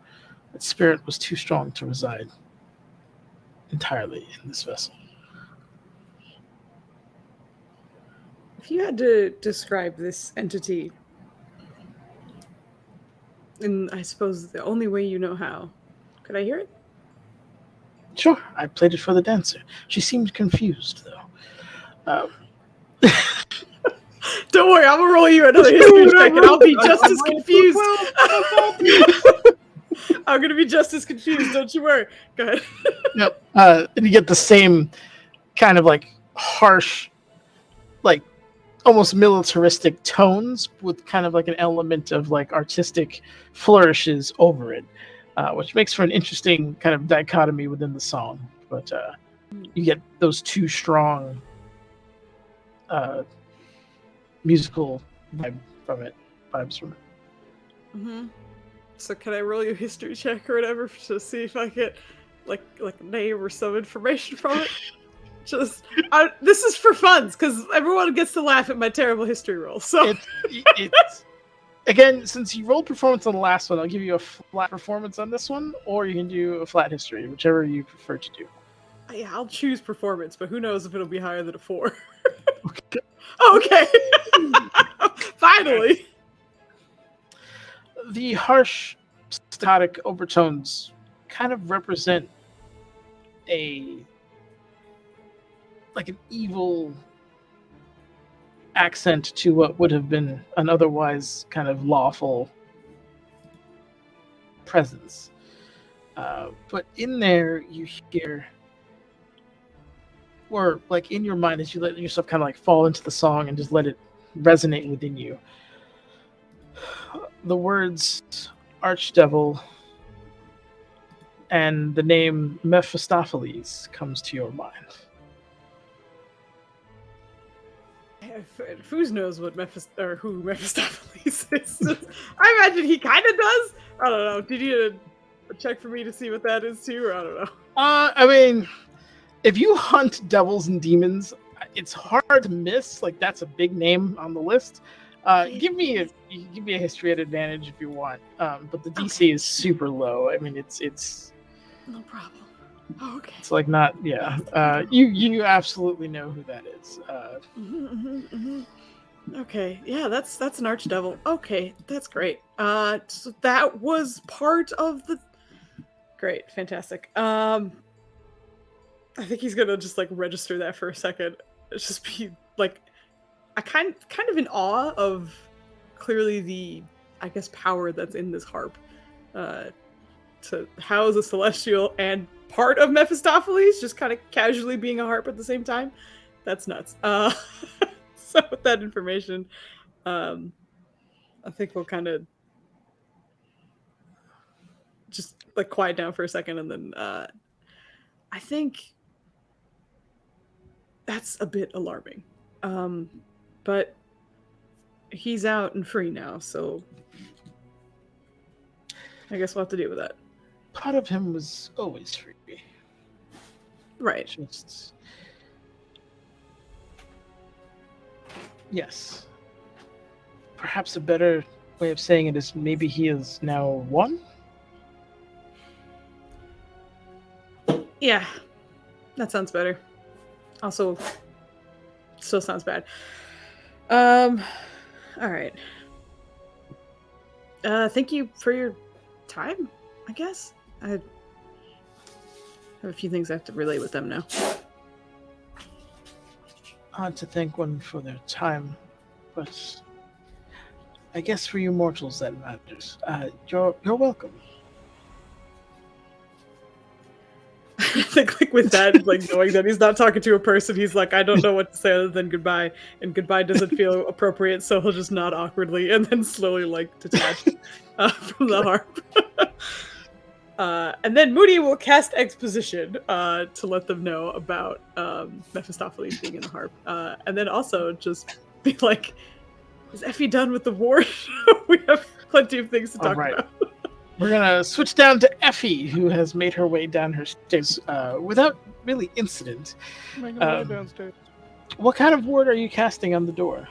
Its spirit was too strong to reside entirely in this vessel. If you had to describe this entity, in I suppose the only way you know how, could I hear it? Sure, I played it for the dancer. She seemed confused, though. Don't worry, I'm gonna roll you another history check and I'll be just as confused. I'm gonna be just as confused, don't you worry. Go ahead. Yep. And you get the same kind of like harsh, like almost militaristic tones with kind of like an element of like artistic flourishes over it, which makes for an interesting kind of dichotomy within the song. But you get those two strong musical vibes from it. Mm-hmm. So can I roll your history check or whatever to see if I get like a name or some information from it? This is for funs because everyone gets to laugh at my terrible history roll. So it's again, since you rolled performance on the last one, I'll give you a flat performance on this one, or you can do a flat history, whichever you prefer to do. yeah, I'll choose performance, but who knows if it'll be higher than a 4. Okay. Okay. Finally. The harsh, static overtones kind of represent an evil accent to what would have been an otherwise kind of lawful presence. But in there, you hear, or like in your mind, as you let yourself kind of like fall into the song and just let it resonate within you, the words Archdevil and the name Mephistopheles comes to your mind. Foos knows what who Mephistopheles is. I imagine he kind of does. I don't know. Did you check for me to see what that is too, or I don't know? I mean, if you hunt devils and demons, it's hard to miss. Like that's a big name on the list. Give me a history at advantage if you want. But the DC is super low. I mean, it's no problem. Oh, okay. It's like not, yeah. You absolutely know who that is. Okay, yeah, that's an archdevil. Okay, that's great. So that was part of the. Great, fantastic. I think he's gonna just like register that for a second. It's just be like, I kind of in awe of clearly the, I guess, power that's in this harp. To house a celestial and part of Mephistopheles just kind of casually being a harp at the same time. That's nuts. So with that information, I think we'll kind of just like quiet down for a second and then I think that's a bit alarming. But he's out and free now, so I guess we'll have to deal with that. Part of him was always free. Right. Just Yes. Perhaps a better way of saying it is maybe he is now one? Yeah, that sounds better. Also, still sounds bad. All right. Thank you for your time, I guess. I have a few things I have to relay with them now. Odd to thank one for their time, but I guess for you mortals that matters. You're welcome. I think like with that, like knowing that he's not talking to a person, he's like, I don't know what to say other than goodbye, and goodbye doesn't feel appropriate, so he'll just nod awkwardly and then slowly like detach from the harp. And then Moody will cast exposition to let them know about Mephistopheles being in the harp, and then also just be like, "Is Effie done with the ward? We have plenty of things to talk about." We're gonna switch down to Effie, who has made her way down her stairs without really incident. Make my way downstairs. What kind of ward are you casting on the door?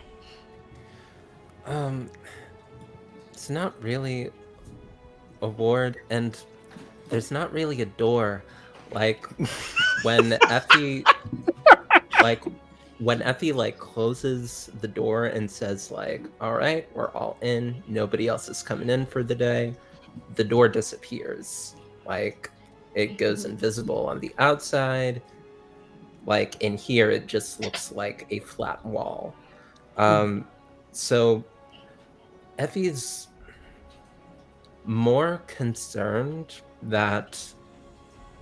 It's not really a ward, and there's not really a door. Like when Effie, like closes the door and says like, "All right, we're all in. Nobody else is coming in for the day." The door disappears. Like it goes invisible on the outside. Like in here, it just looks like a flat wall. So Effie's more concerned that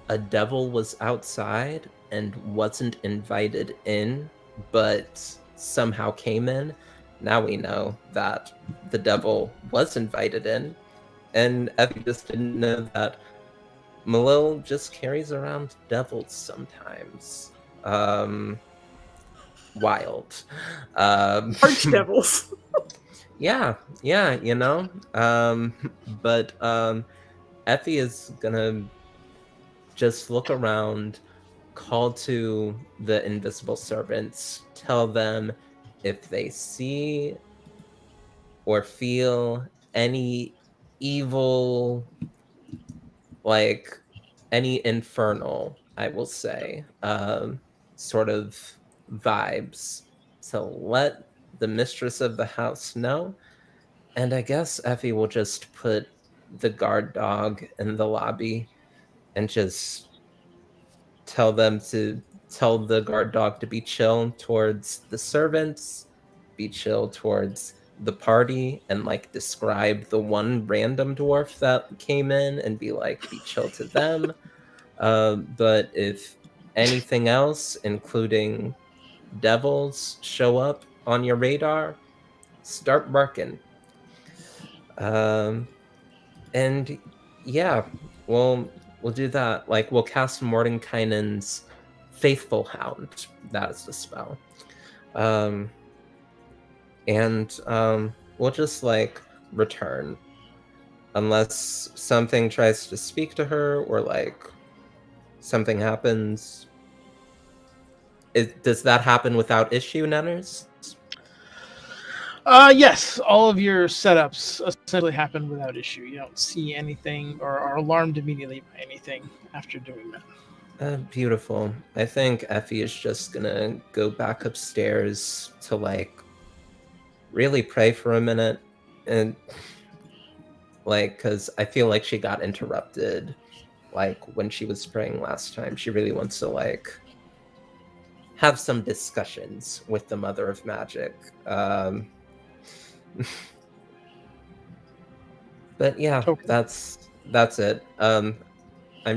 a devil was outside and wasn't invited in, but somehow came in. Now we know that the devil was invited in, and Effie just didn't know that Malil just carries around devils sometimes. Wild. Archdevils. Yeah, you know. But Effie is gonna just look around, call to the invisible servants, tell them if they see or feel any evil, like any infernal, I will say, sort of vibes. So let the mistress of the house know. And I guess Effie will just put the guard dog in the lobby and just tell the guard dog to be chill towards the servants, be chill towards the party, and like describe the one random dwarf that came in and be like, be chill to them. But if anything else, including devils, show up on your radar, start barking. And yeah, we'll do that. Like we'll cast Mordenkainen's Faithful Hound. That is the spell. And we'll just like return. Unless something tries to speak to her or like something happens. Does that happen without issue, Nenners? Yes, all of your setups essentially happen without issue. You don't see anything or are alarmed immediately by anything after doing that. Beautiful. I think Effie is just gonna go back upstairs to like really pray for a minute, and like because I feel like she got interrupted like when she was praying last time. She really wants to like have some discussions with the Mother of Magic. But yeah, Okay. that's it. I'm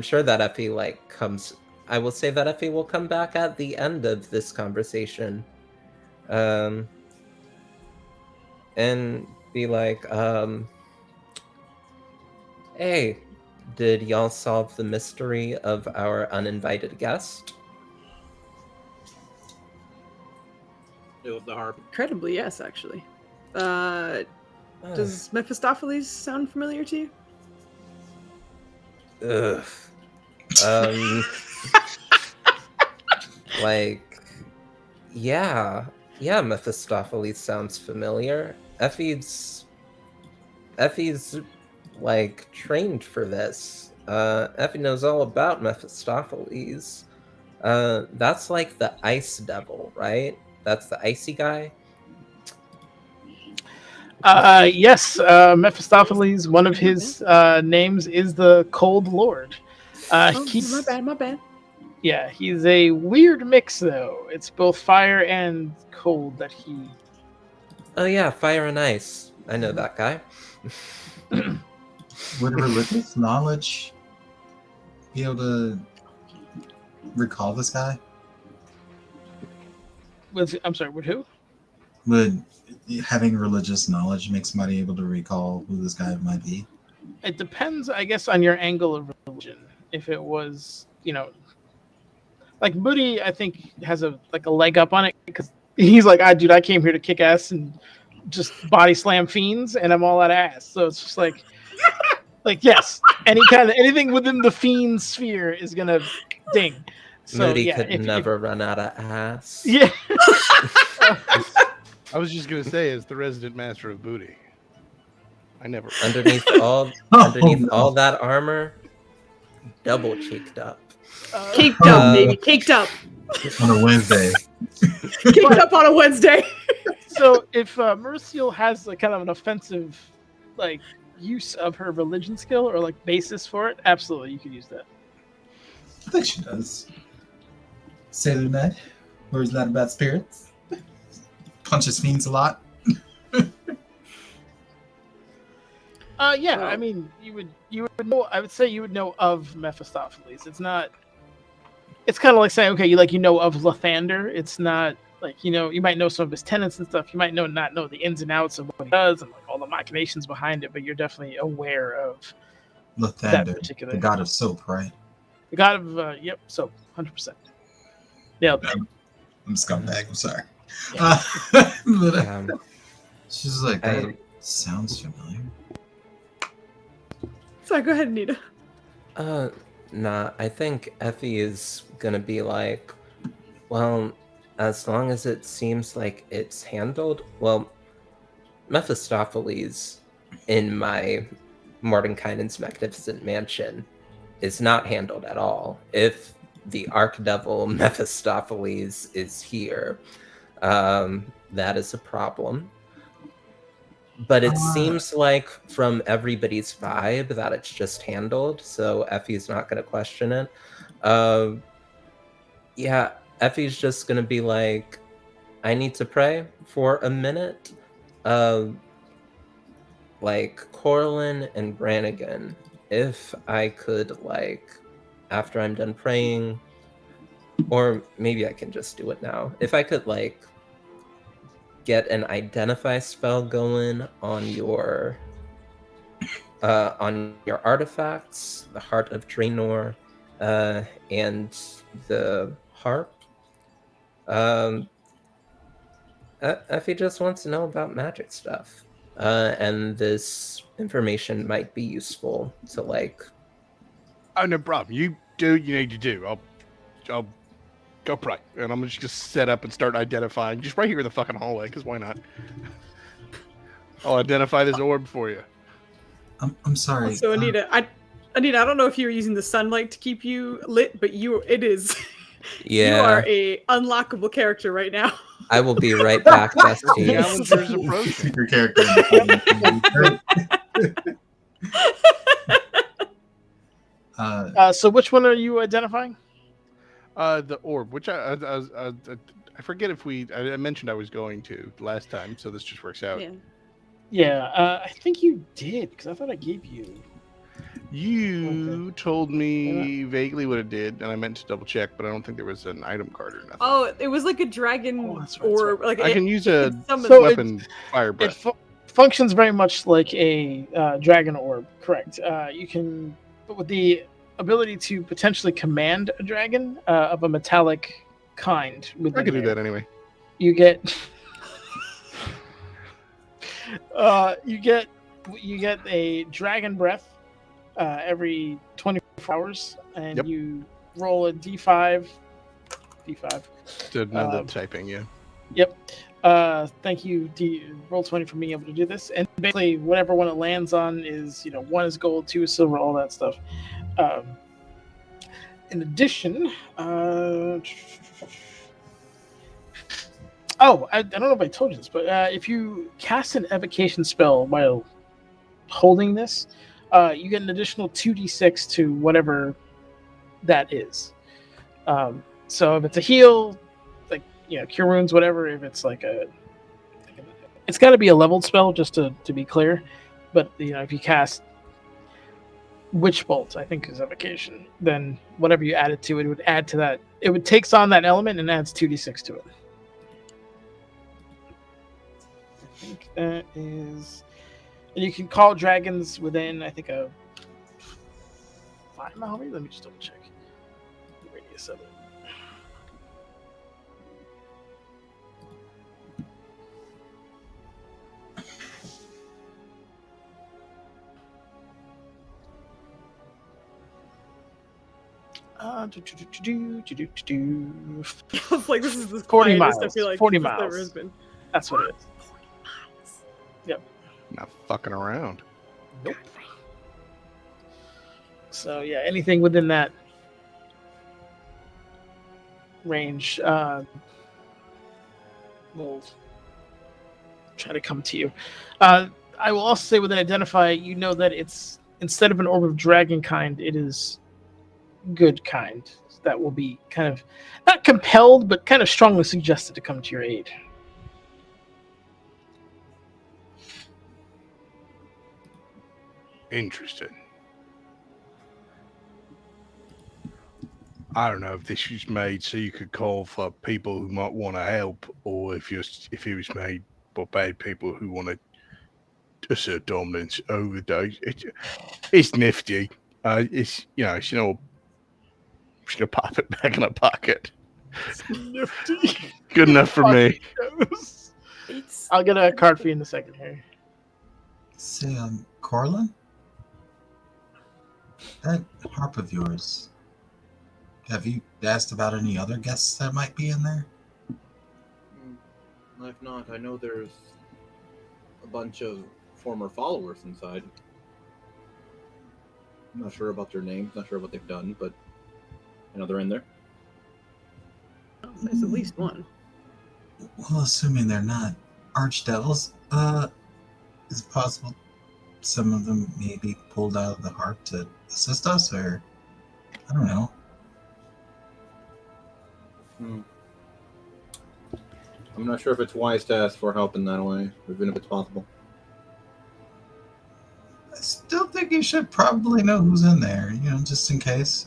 sure that Effie like comes. I will say that Effie will come back at the end of this conversation, and be like, "Hey, did y'all solve the mystery of our uninvited guest?" It was the harp. Incredibly, yes, actually. Does Mephistopheles sound familiar to you? Ugh. Like, yeah, Yeah, Mephistopheles sounds familiar. Effie's like trained for this. Effie knows all about Mephistopheles. That's like the ice devil, right? That's the icy guy. Yes, Mephistopheles. One of his names is the Cold Lord. Oh, He's my bad, my bad. Yeah, he's a weird mix though. It's both fire and cold that he. Oh yeah, fire and ice. I know that guy. Would religious knowledge be able to recall this guy? I'm sorry. With who? Would having religious knowledge make somebody able to recall who this guy might be? It depends, I guess, on your angle of religion. If it was, like Moody, I think has a leg up on it because he's like, dude, I came here to kick ass and just body slam fiends, and I'm all out of ass. So it's just like yes, anything within the fiend sphere is gonna ding. So Moody yeah, could never run out of ass. yeah. I was just gonna say, as the resident master of booty, I never. Underneath all that armor, double cheeked up. Caked up, baby. Caked up. On a Wednesday. Caked up on a Wednesday. So if Mercial has a kind of an offensive, use of her religion skill or basis for it, absolutely you could use that. I think she does. Sailor Ned, worries not about spirits. Punches fiends a lot. Yeah, I mean, you would know. I would say you would know of Mephistopheles. It's not. It's kind of like saying, okay, you know of Lathander. It's not like you might know some of his tenets and stuff. You might not know the ins and outs of what he does and all the machinations behind it, but you're definitely aware of that Lathander, particular. the god of soap, right? The god of soap, 100%. Yeah. I'm scumbag. I'm sorry. Yeah. She's like, that sounds familiar. Sorry, go ahead, Anita. Nah, I think Effie is gonna be like, well, as long as it seems like it's handled, well, Mephistopheles in my Mordenkainen's magnificent mansion is not handled at all. If the Archdevil Mephistopheles is here, that is a problem. But it seems like from everybody's vibe that it's just handled, so Effie's not going to question it. Yeah, Effie's just going to be like, I need to pray for a minute. Like, Corlin and Brannigan, if I could, after I'm done praying, or maybe I can just do it now. If I could, get an identify spell going on your artifacts, the Heart of Draenor, and the harp. Effie just wants to know about magic stuff, and this information might be useful to Oh, no problem. You do what you need to do. I'll go pray, and I'm just gonna set up and start identifying, just right here in the fucking hallway, because why not? I'll identify this orb for you. I'm sorry. So Anita, I don't know if you were using the sunlight to keep you lit, but it is. Yeah. You are a unlockable character right now. I will be right back, besties. Challenger's approaching. Secret character. So which one are you identifying? The orb, which I forget if I mentioned I was going to last time, so this just works out. Yeah, I think you did because I thought I gave you. You told me vaguely what it did, and I meant to double check, but I don't think there was an item card or nothing. Oh, it was like a dragon that's right, orb. I can use a So weapon, fire breath. It functions very much like a dragon orb, correct? You can, but with the ability to potentially command a dragon of a metallic kind. I could do that anyway. You get, you get a dragon breath every 24 hours, and you roll a d5. To know the typing, yeah. Yep. Thank you, Roll20, for being able to do this. And basically, whatever one it lands on is, 1 is gold, 2 is silver, all that stuff. In addition, I don't know if I told you this, but if you cast an evocation spell while holding this, you get an additional 2d6 to whatever that is. So if it's a heal, like cure wounds, whatever. If it's like it's got to be a leveled spell, just to be clear. But if you cast Witch Bolt, I think is evocation, then whatever you added to it, it would add to that. It would takes on that element and adds 2d6 to it. I think that is, and you can call dragons within, I think, a 5-mile radius. Let me just double check the radius of it. I was like, this is the 40 quietest miles. I feel like 40 this ever miles. has been. That's what it is. Not fucking around. Nope. So yeah, anything within that range will try to come to you. I will also say within identify, you know that it's, instead of an orb of dragon kind, it is good kind. That will be kind of not compelled, but kind of strongly suggested to come to your aid. Interesting. I don't know if this was made so you could call for people who might want to help, or if it was made for bad people who want to assert dominance over those. It's nifty. It's she'll pop it back in her pocket. Nifty. Good enough for me. I'll get a card for you in a second here. Say, Corlin? That harp of yours, have you asked about any other guests that might be in there? If not, I know there's a bunch of former followers inside. I'm not sure about their names, not sure what they've done, but I know they're in there. There's at least one. Well, assuming they're not archdevils, is it possible some of them may be pulled out of the harp to assist us, or I don't know. I'm not sure if it's wise to ask for help in that way, even if it's possible. I still think you should probably know who's in there, just in case.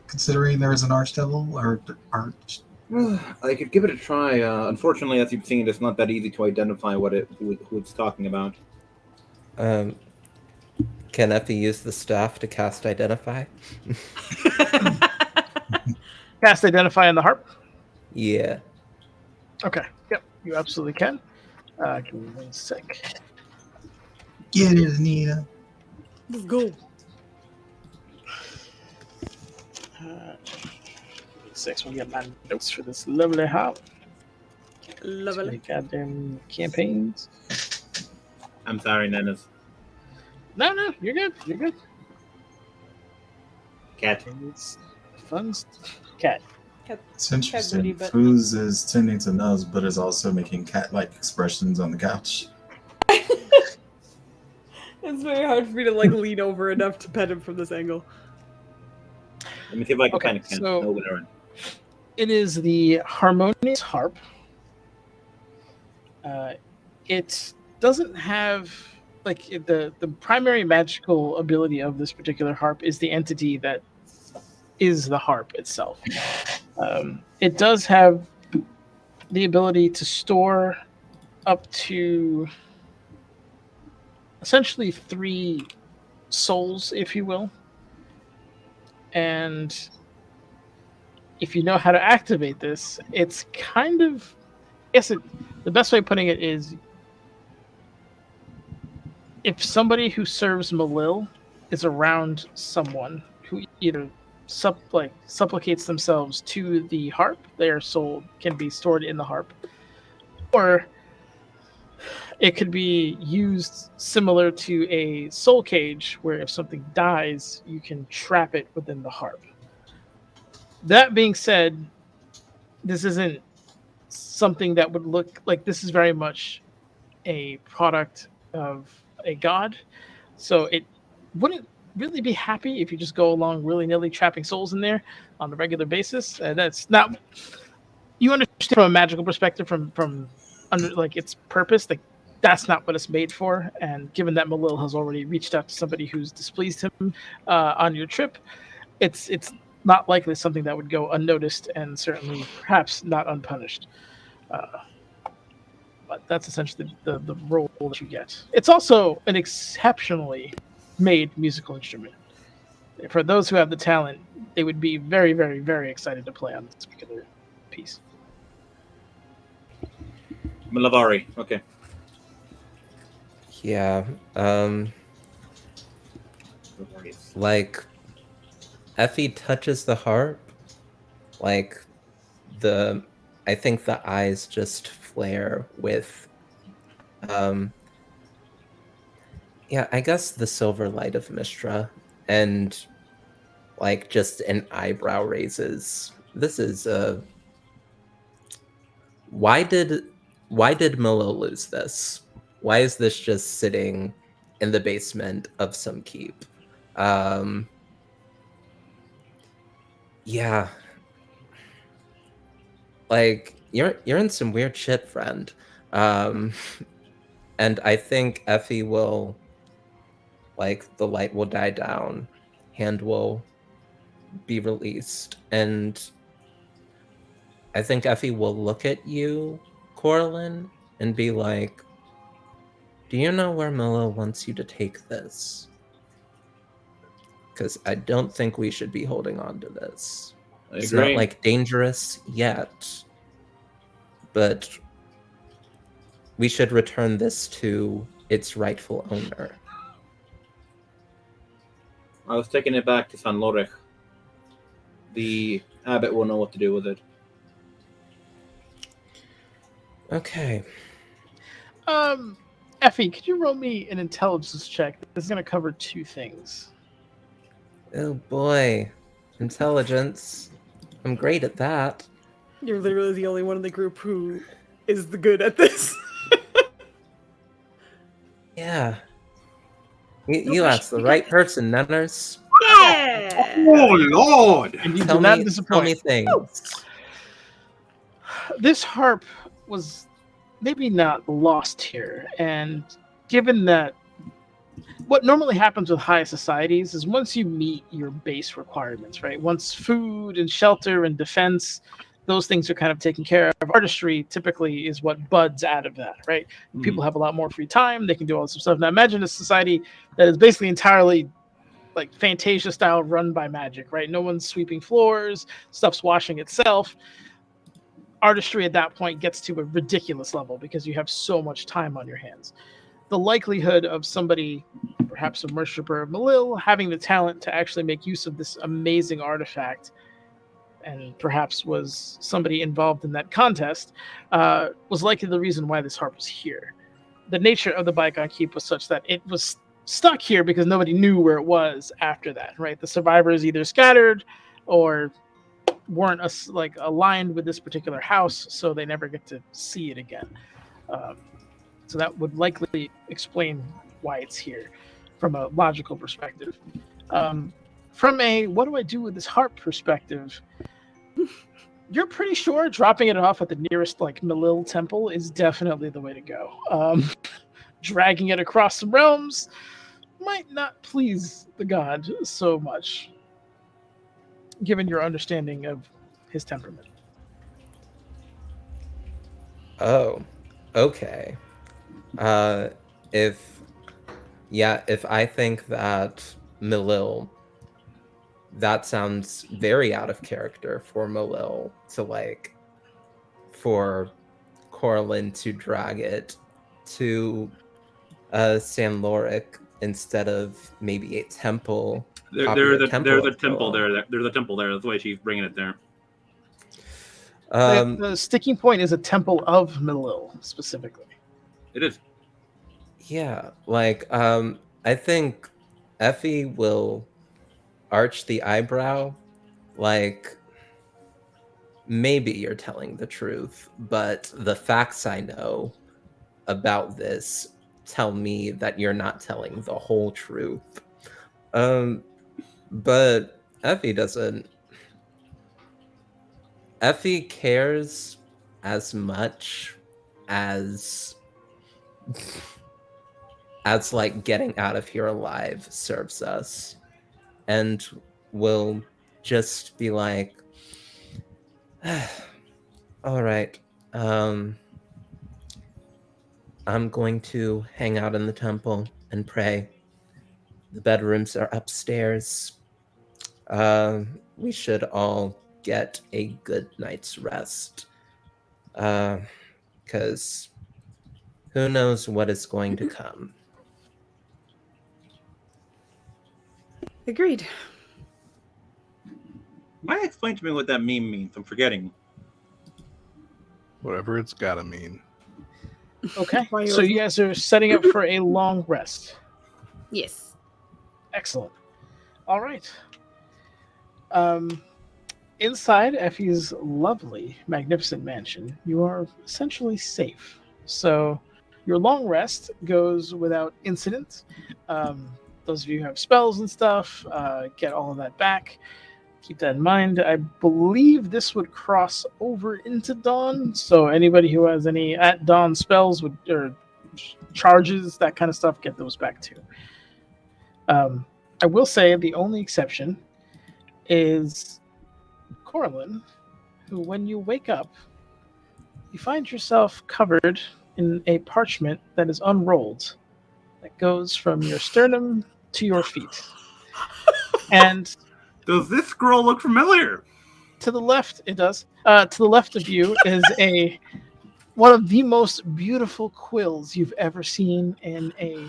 Considering there is an archdevil or arch. I could give it a try. Unfortunately, as you've seen, it's not that easy to identify who it's talking about. Can Effie use the staff to cast Identify? Cast Identify on the harp? Yeah. Okay. Yep, you absolutely can. Give me 1 sec. Get it, Anita. Let's go. 6. We'll get my notes for this lovely harp. Lovely. Goddamn campaigns. I'm sorry, Nennis. No, you're good. You're good. Cat. It's fun. Cat. It's interesting. booty, but- Foos is tending to nose, but is also making cat-like expressions on the couch. It's very hard for me to lean over enough to pet him from this angle. Let me see if I can Okay, kind of so- know what they're in. It is the Harmonious Harp. It doesn't have the primary magical ability of this particular harp is the entity that is the harp itself. It does have the ability to store up to essentially 3 souls, if you will. And if you know how to activate this, it's kind of, the best way of putting it is, if somebody who serves Malil is around someone who either supplicates themselves to the harp. Their soul can be stored in the harp, or it could be used similar to a soul cage, where if something dies, you can trap it within the harp. That being said, this isn't something that would look like this is very much a product of a god. So it wouldn't really be happy if you just go along willy-nilly trapping souls in there on a regular basis. That's not, you understand from a magical perspective, from under like its purpose, like that's not what it's made for. And given that Malil has already reached out to somebody who's displeased him on your trip, it's not likely something that would go unnoticed, and certainly perhaps not unpunished. Uh, but that's essentially the role that you get. It's also an exceptionally made musical instrument. For those who have the talent, they would be very, very, very excited to play on this particular piece. Malavari. Okay. Yeah. Like Effie touches the harp, like I think the eyes just flare with yeah, I guess the silver light of Mistra, and like just an eyebrow raises. This is why did Milo lose this? Why is this just sitting in the basement of some keep? Yeah. Like you're in some weird shit, friend. And I think Effie will, like, the light will die down, hand will be released, and I think Effie will look at you, Coraline, and be like, do you know where Milo wants you to take this? Because I don't think we should be holding on to this. It's not, like, dangerous yet, but we should return this to its rightful owner. I was taking it back to San Lorech. The abbot will know what to do with it. Okay. Effie, could you roll me an intelligence check? This is going to cover two things. Oh boy. Intelligence. I'm great at that. You're literally the only one in the group who is the good at this. Yeah. You asked the right person, Nenners. Yeah. Oh Lord! And you Tell did not me disappoint. things. This harp was maybe not lost here, and given that what normally happens with high societies is once you meet your base requirements, right? Once food and shelter and defense, those things are kind of taken care of. Artistry typically is what buds out of that, right? Mm-hmm. People have a lot more free time. They can do all this stuff. Now imagine a society that is basically entirely like Fantasia style, run by magic, right? No one's sweeping floors, stuff's washing itself. Artistry at that point gets to a ridiculous level because you have so much time on your hands. The likelihood of somebody, perhaps a worshiper of Malil, having the talent to actually make use of this amazing artifact, and perhaps was somebody involved in that contest, was likely the reason why this harp was here. The nature of the Bygone Keep was such that it was stuck here because nobody knew where it was after that, right? The survivors either scattered or weren't aligned with this particular house, so they never get to see it again. So that would likely explain why it's here from a logical perspective. From a what do I do with this harp perspective, you're pretty sure dropping it off at the nearest Malil temple is definitely the way to go. Dragging it across the realms might not please the god so much, given your understanding of his temperament. Oh, okay. If I think that Malil, that sounds very out of character for Malil to for Coraline to drag it to San Loric. instead of maybe a temple. There's popular a temple temple of there. There's a temple there. That's why she's bringing it there. The sticking point is a temple of Melil specifically. It is. Yeah, like I think Effie will arch the eyebrow, like maybe you're telling the truth, but the facts I know about this tell me that you're not telling the whole truth. But Effie doesn't. Effie cares as much as like getting out of here alive serves us, and will just be like, all right, I'm going to hang out in the temple and pray. The bedrooms are upstairs. We should all get a good night's rest, because who knows what is going to come. Agreed. Might explain to me what that meme means. I'm forgetting. Whatever it's gotta mean. Okay, Why so you- you guys are setting up for a long rest. Yes. Excellent. All right. Inside Effie's lovely, magnificent mansion, you are essentially safe. So your long rest goes without incident. Those of you who have spells and stuff, get all of that back. Keep that in mind. I believe this would cross over into dawn. So anybody who has any at dawn spells would or charges, that kind of stuff, get those back too. I will say the only exception is Corlin, who, when you wake up, you find yourself covered in a parchment that is unrolled, that goes from your sternum to your feet. And Does this scroll look familiar? to the left, it does. To the left of you is one of the most beautiful quills you've ever seen in a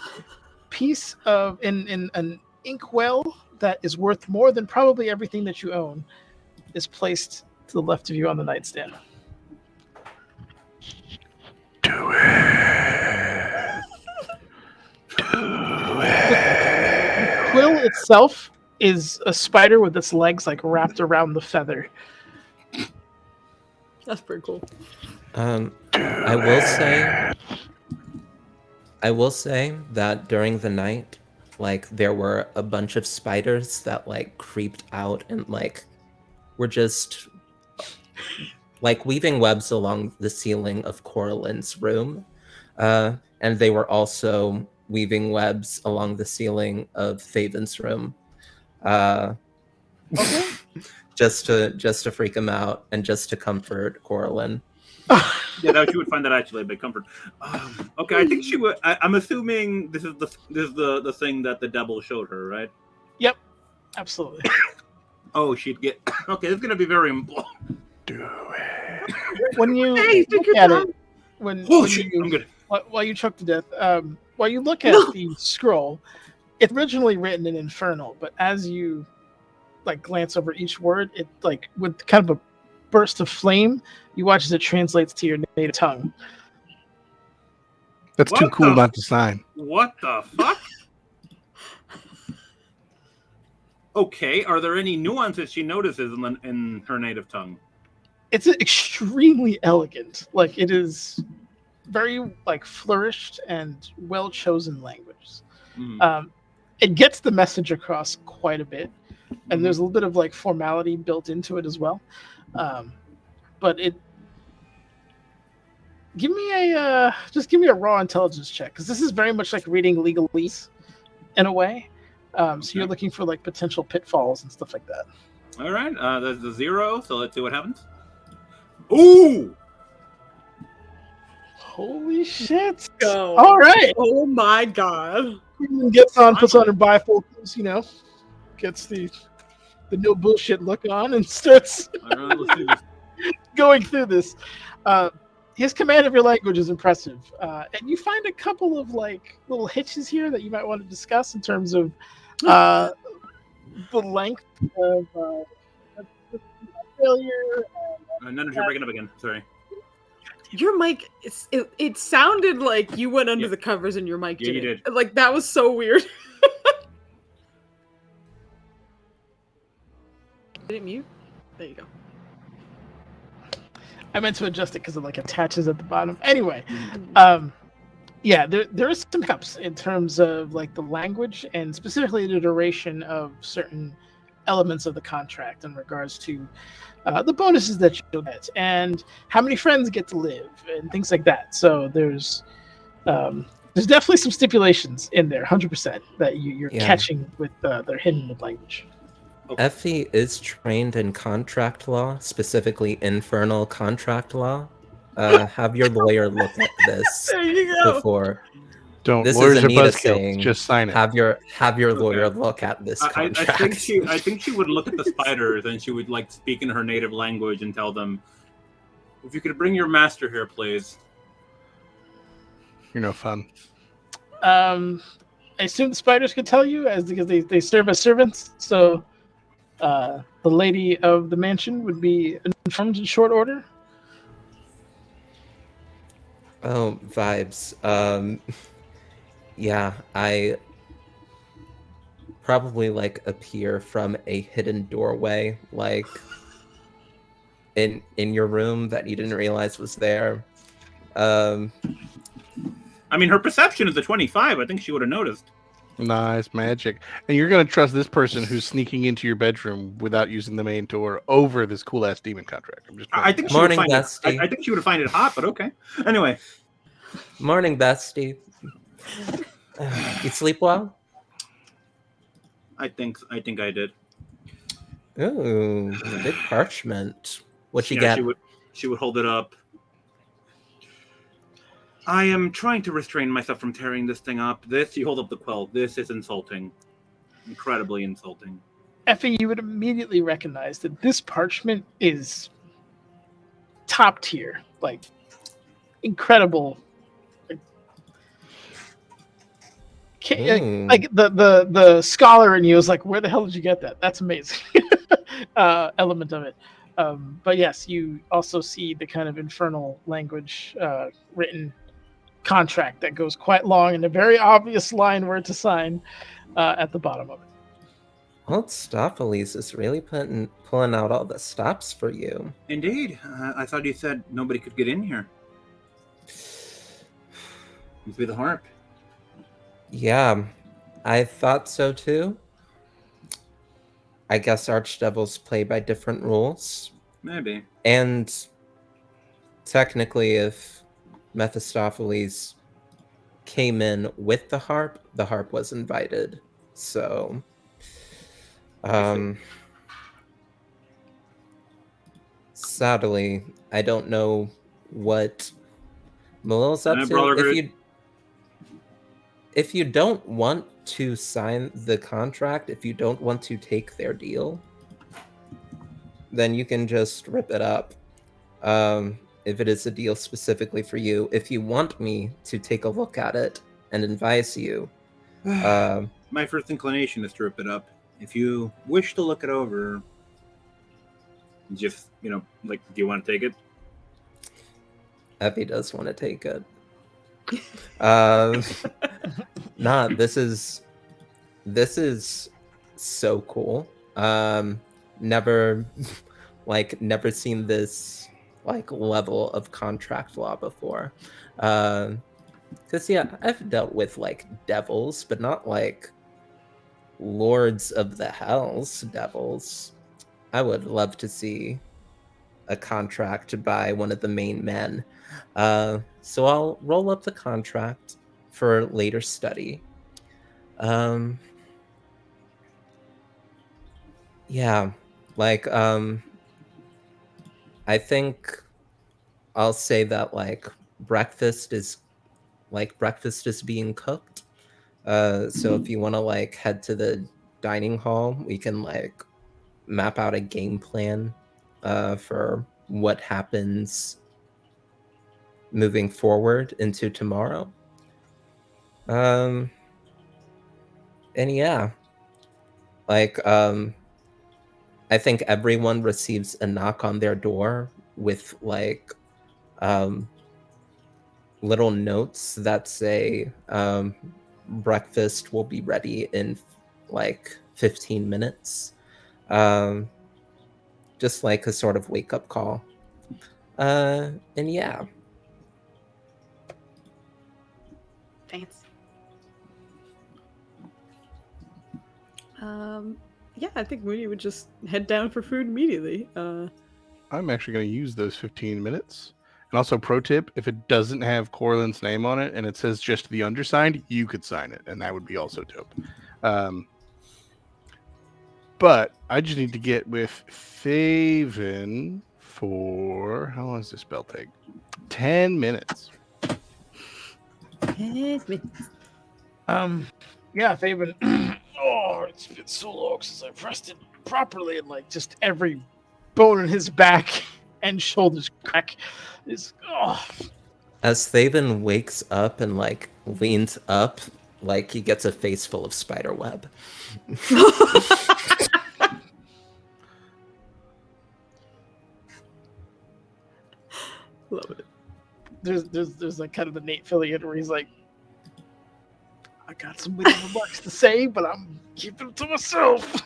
piece of in an inkwell that is worth more than probably everything that you own, is placed to the left of you on the nightstand. Do it. Do it. The quill itself is a spider with its legs like wrapped around the feather. That's pretty cool. I will say that during the night, like, there were a bunch of spiders that like creeped out and like were just like weaving webs along the ceiling of Coralyn's room, and they were also weaving webs along the ceiling of Thaven's room, Okay. just to freak him out and just to comfort Coralyn. Yeah, that she would find that actually a big comfort. Okay, I think she would. I'm assuming this is the thing that the devil showed her, right? Yep, absolutely. Oh, she'd get. Okay, this is gonna be very important. Do it. When you Hey, take look your at time. it, when Shit, I'm you good. while you choke to death, while you look at the scroll, it's originally written in Infernal, but as you like glance over each word, it like with kind of a burst of flame, you watch as it translates to your native tongue. That's too What cool the- not to sign. What the fuck? Okay, are there any nuances she notices in her native tongue? It's extremely elegant. Like, it is very like flourished and well chosen language. Mhm. It gets the message across quite a bit, and there's a little bit of like formality built into it as well. But it give me a raw intelligence check, because this is very much like reading legalese in a way. So you're looking for like potential pitfalls and stuff like that. All right, there's the 0, so let's see what happens. Ooh! Holy shit! Go. All right, Oh my god. gets on, puts on her bifocals, you know, gets the no bullshit look on, and starts All right, let's do this. going through this. his command of your language is impressive, and you find a couple of like little hitches here that you might want to discuss in terms of the length of failure. None of you're breaking up again. Sorry. Your mic, it sounded like you went under the covers and your mic Yeah, you didn't. did. Like, that was so weird. Did it mute? There you go. I meant to adjust it because it like attaches at the bottom. Anyway, yeah, there is some hiccups in terms of like the language and specifically the duration of certain elements of the contract in regards to the bonuses that you'll get and how many friends get to live and things like that. So there's definitely some stipulations in there, 100% that you're catching with their hidden with language. Effie is trained in contract law, specifically infernal contract law. Have your lawyer look at this There you go. before. Don't. This Lawyers is are Anita buzzkills. saying, Just sign it. Have your lawyer look at this contract. I think she would look at the spiders and she would like speak in her native language and tell them, "If you could bring your master here, please." You're no fun. I assume the spiders could tell you because they serve as servants. So the lady of the mansion would be informed in short order. Oh, vibes. Yeah, I probably like appear from a hidden doorway, like in your room that you didn't realize was there. I mean, her perception is a 25. I think she would have noticed. Nice magic. And you're going to trust this person who's sneaking into your bedroom without using the main door over this cool ass demon contract. I'm just. I think she would find it. I think she would find it hot, but okay. Anyway. Morning, bestie. You sleep well? I think I did. Ooh, big parchment. What you got? She would hold it up. I am trying to restrain myself from tearing this thing up. You hold up the quill. This is insulting. Incredibly insulting. Effie, you would immediately recognize that this parchment is top tier. Like, incredible. Like the scholar in you is like, where the hell did you get that? That's amazing. Element of it. But yes, you also see the kind of infernal language written contract that goes quite long and a very obvious line where to sign at the bottom of it. Mephistopheles is really pulling out all the stops for you. Indeed. I thought you said nobody could get in here. Must be the harp. Yeah, I thought so too. I guess archdevils play by different rules. Maybe. And technically, if Mephistopheles came in with the harp was invited. So, sadly, I don't know what Malil's up to. If you don't want to sign the contract, if you don't want to take their deal, then you can just rip it up. If it is a deal specifically for you, if you want me to take a look at it and advise you, my first inclination is to rip it up. If you wish to look it over, just do you want to take it? Effie does want to take it. Nah, this is so cool. Never seen this level of contract law before. Because I've dealt with devils, but not lords of the hells devils. I would love to see a contract by one of the main men. So I'll roll up the contract for later study. I think I'll say that breakfast is being cooked. So if you want to head to the dining hall, we can map out a game plan for what happens moving forward into tomorrow. And yeah, like I think everyone receives a knock on their door with like little notes that say breakfast will be ready in like 15 minutes. Just like a sort of wake up call. And yeah. Thanks. Yeah, I think Moody would just head down for food immediately. I'm actually going to use those 15 minutes. And also, pro tip: if it doesn't have Corlin's name on it and it says just the undersigned, you could sign it, and that would be also dope. But I just need to get with Faven for how long does this spell take? 10 minutes. Yeah, Faven. Oh, it's been so long since I've rested properly, and like just every bone in his back and shoulders crack. As Thaven wakes up and like leans up, like he gets a face full of spider web. Love it. There's like kind of the Nate Fillion where he's like, I got some witty remarks to say, but I'm keeping it to myself.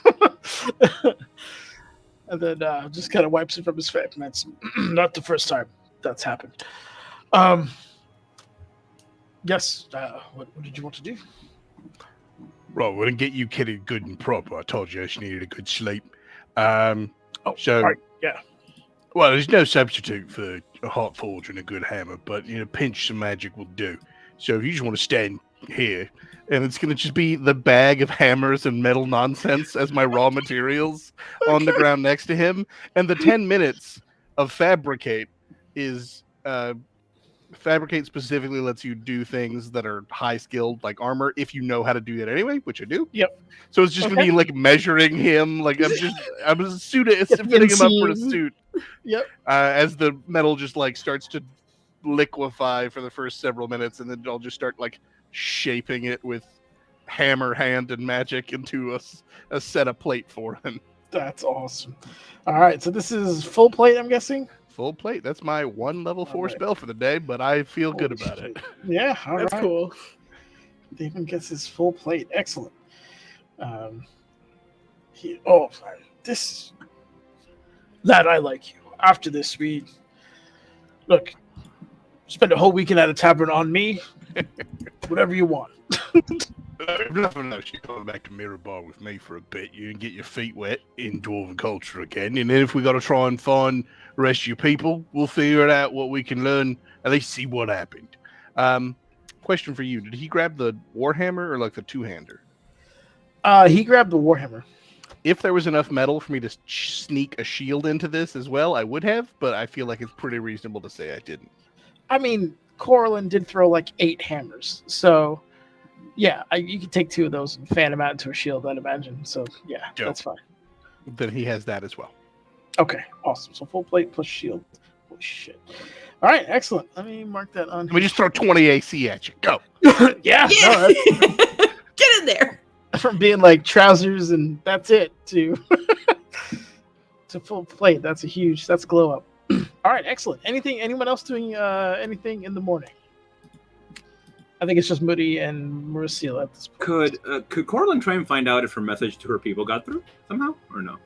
And then just kind of wipes it from his face. And that's not the first time that's happened. Yes. What did you want to do? Well, we're going to get you kitted good and proper. I told you she needed a good sleep. Oh, so, right, yeah. Well, there's no substitute for a hot forge and a good hammer, but a pinch some magic will do. So if you just want to stand here, and it's going to just be the bag of hammers and metal nonsense as my raw materials on the ground next to him, and the 10 minutes of fabricate is fabricate specifically lets you do things that are high skilled, like armor, if you know how to do that anyway, which I do. Yep. So it's just gonna be like measuring him, like I'm a suit, fitting him up for a suit. Yep. As the metal just like starts to liquefy for the first several minutes, and then I'll just start like shaping it with hammer hand and magic into a set of plate for him. That's awesome. All right, so this is full plate, I'm guessing. Full plate. That's my one level 4 spell for the day, but I feel good about it. Yeah, all That's right. cool. David gets his full plate. Excellent. Lad, I like you. After this, we look. Spend a whole weekend at a tavern on me. Whatever you want. If nothing else, you're coming back to Mirror Bar with me for a bit. You can get your feet wet in Dwarven culture again. And then if we got to try and find the rest of your people, we'll figure it out what we can learn, at least see what happened. Question for you. Did he grab the Warhammer or like the two-hander? He grabbed the Warhammer. If there was enough metal for me to sneak a shield into this as well, I would have, but I feel like it's pretty reasonable to say I didn't. I mean, Corlin did throw like 8 hammers. So... yeah, you could take 2 of those and fan them out into a shield, I'd imagine. So, yeah, Dope. That's fine. Then he has that as well. Okay, awesome. So, full plate plus shield. Holy shit. All right, excellent. Let me mark that on. Let me just throw 20 AC at you. Go. Yeah. Yeah. No, Get in there. from being like trousers and that's it to to full plate. That's a glow up. All right, excellent. Anyone else doing anything in the morning? I think it's just Moody and Maricela at this point. Could Corlin try and find out if her message to her people got through somehow, or no?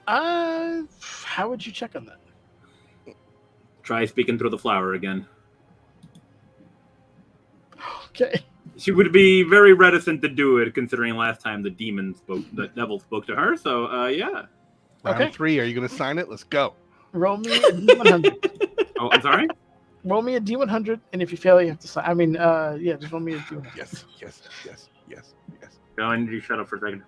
How would you check on that? Try speaking through the flower again. Okay. She would be very reticent to do it, considering last time the devil spoke to her. So, yeah. Round 3. Are you going to sign it? Let's go. Roll me a D100. Oh, I'm sorry? Roll me a D100, and if you fail, you have to sign. I mean, just roll me a D100. Yes. No, I need you to shut up for a second.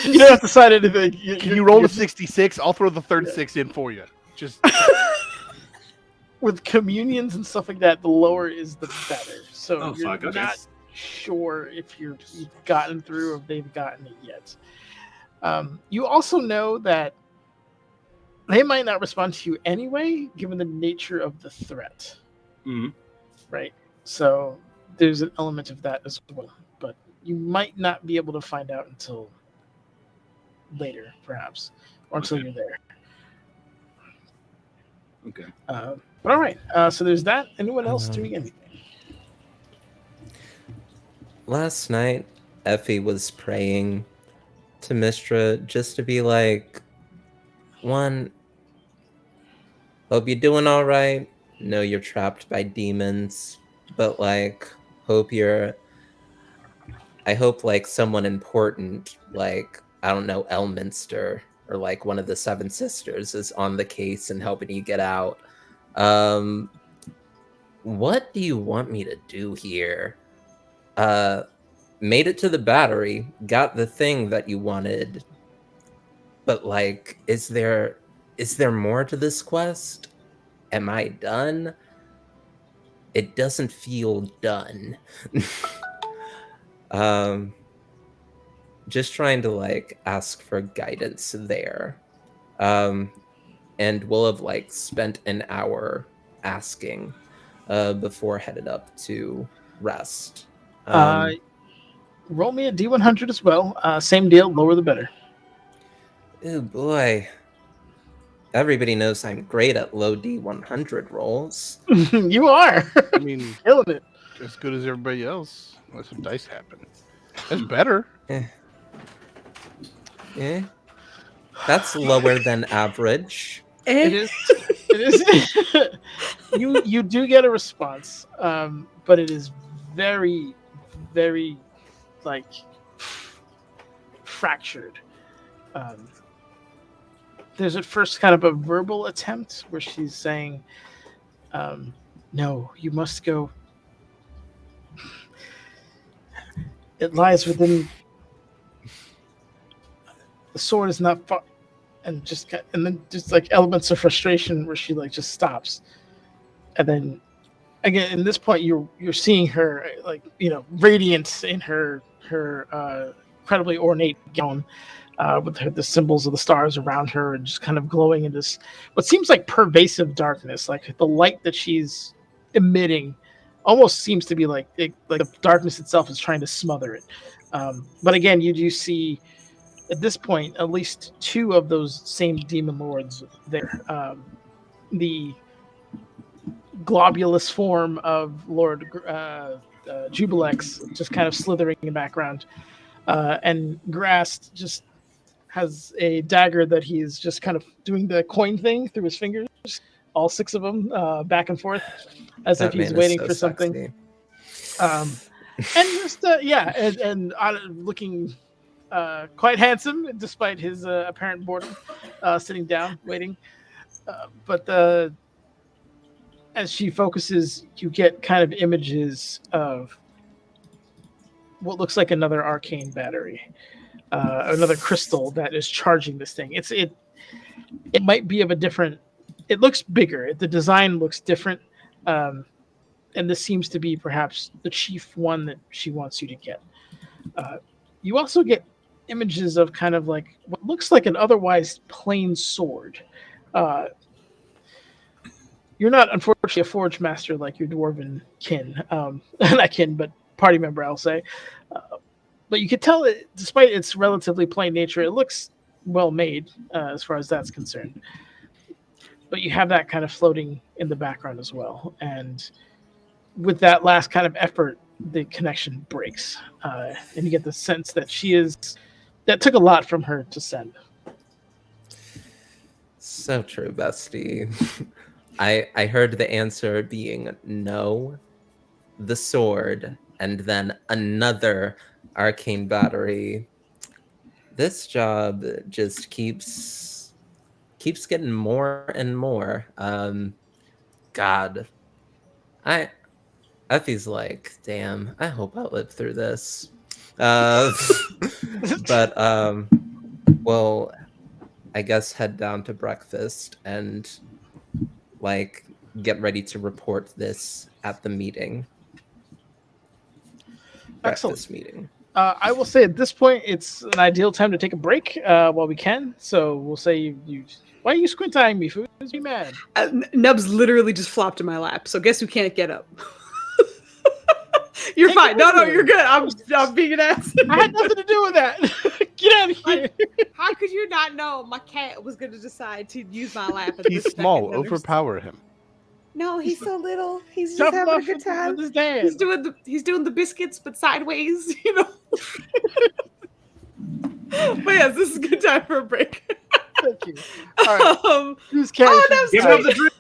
You don't have to sign anything. Can you roll a 66? I'll throw the third 6 in for you. Just with communions and stuff like that, the lower is the better. So you're okay. not sure if you've gotten through or if they've gotten it yet. You also know that they might not respond to you anyway, given the nature of the threat. Mhm. Right. So there's an element of that as well, but you might not be able to find out until later, perhaps, or until Okay. you're there. Okay. But all right. So there's that. Anyone else Um, doing anything? Last night, Effie was praying to Mistra just to be like, one, hope you're doing all right. Know you're trapped by demons, but like, hope you're. I hope like someone important, like I don't know, Elminster or like one of the Seven Sisters, is on the case and helping you get out. Um, what do you want me to do here? Made it to the battery, got the thing that you wanted, but like, is there more to this quest? Am I done? It doesn't feel done. um, just trying to like ask for guidance there. Um, and we'll have like spent an hour asking before headed up to rest. Uh, roll me a D100 as well. Same deal. Lower the better. Oh boy. Everybody knows I'm great at low D100 rolls. You are. I mean, Killing it. as good as everybody else, unless some dice happen. That's better. Eh. Eh. That's lower than average. It is. It is. You do get a response, but it is very, very like fractured. There's at first kind of a verbal attempt where she's saying, "No, you must go. It lies within. The sword is not far." And then just like elements of frustration where she like just stops, and then again in this point you're seeing her like radiant in her incredibly ornate gown, with the symbols of the stars around her and just kind of glowing in this what seems like pervasive darkness. Like the light that she's emitting almost seems to be like the darkness itself is trying to smother it. But again, you do see at this point at least two of those same demon lords there. The globulous form of Lord Jubilex just kind of slithering in the background, and Grast just has a dagger that he's just kind of doing the coin thing through his fingers, all six of them, back and forth, as if That he's man is waiting so for something. sexy. And just looking quite handsome despite his apparent boredom, sitting down waiting. But as she focuses, you get kind of images of what looks like another arcane battery, another crystal that is charging this thing. It might be of a different. It looks bigger. The design looks different, and this seems to be perhaps the chief one that she wants you to get. You also get images of kind of like what looks like an otherwise plain sword. Uh, you're not, unfortunately, a forge master like your dwarven kin, not kin, but party member, I'll say. But you could tell it, despite its relatively plain nature, it looks well made as far as that's concerned. But you have that kind of floating in the background as well, and with that last kind of effort, the connection breaks, and you get the sense that that took a lot from her to send. So true, bestie. I heard the answer being no, the sword, and then another arcane battery. This job just keeps getting more and more. God, I Effie's like, damn, I hope I live through this. But well, I guess head down to breakfast and like get ready to report this at the meeting. Excellent. Breakfast meeting. I will say at this point it's an ideal time to take a break while we can. So we'll say you why are you squint eyeing me, Food? Be mad. Nubs literally just flopped in my lap, so guess who can't get up? You're Take fine. it No, with you. you're good. I'm being an ass. I had nothing to do with that. Get out of here. How could you not know my cat was going to decide to use my lap? At He's this small. second? Overpower him. No, he's so little. He's Tough just having a love good with time. his dad. He's doing the biscuits, but sideways. You know. But yes, this is a good time for a break. Thank you. All right. Who's carrying? Oh, no, Give up the drink.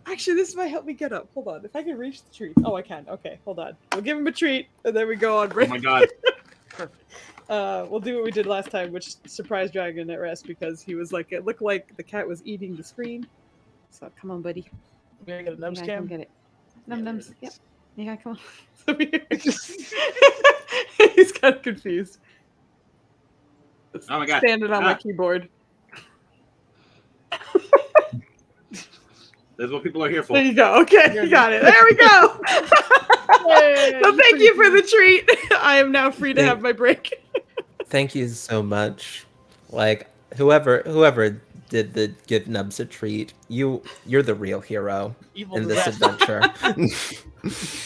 Actually, this might help me get up. Hold on. If I can reach the treat. Oh, I can. Okay, hold on. We'll give him a treat, and then we go on Oh break. my god. We'll do what we did last time, which surprised Dragon at rest because he was like, it looked like the cat was eating the screen. So come on, buddy. We gotta get a nub You gotta come scam. get it. Nums. Yep. You gotta come on. So he's kind of confused. Oh my god. Standing on my Ah. keyboard. That's what people are here for. There you go. Okay, you got it. There we go. Yay, Well, thank you for the treat. I am now free to have my break. Thank you so much. Like whoever did the give Nubs a treat, you're the real hero Evil in this disaster. adventure.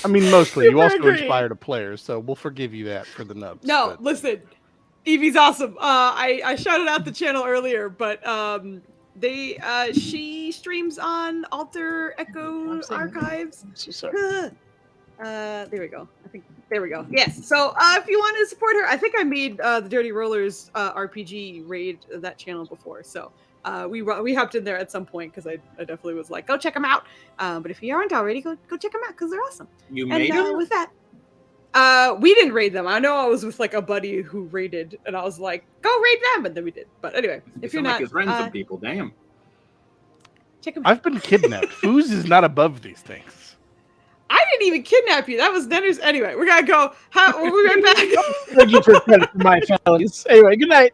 I mean, mostly. You Super also agree. inspired a player, so we'll forgive you that for the nubs. No, but- listen. Evie's awesome. I shouted out the channel earlier, but she streams on Alter Echo I'm saying- Archives. I'm so sorry. There we go. There we go. Yes. So if you want to support her, I think I made the Dirty Rollers RPG raid that channel before. So we hopped in there at some point because I definitely was like, go check them out. But if you aren't already, go check them out because they're awesome. You And made it? with that, we didn't raid them. I know I was with like a buddy who raided, and I was like, go raid them, and then we did. But anyway, if you're Sound like not, his friends some people. Damn. check them out. I've been kidnapped. Foos is not above these things. I didn't even kidnap you. That was Nenner's. Anyway, we're gonna go. We'll be right back. Thank you for credit for my felonies. Anyway, good night.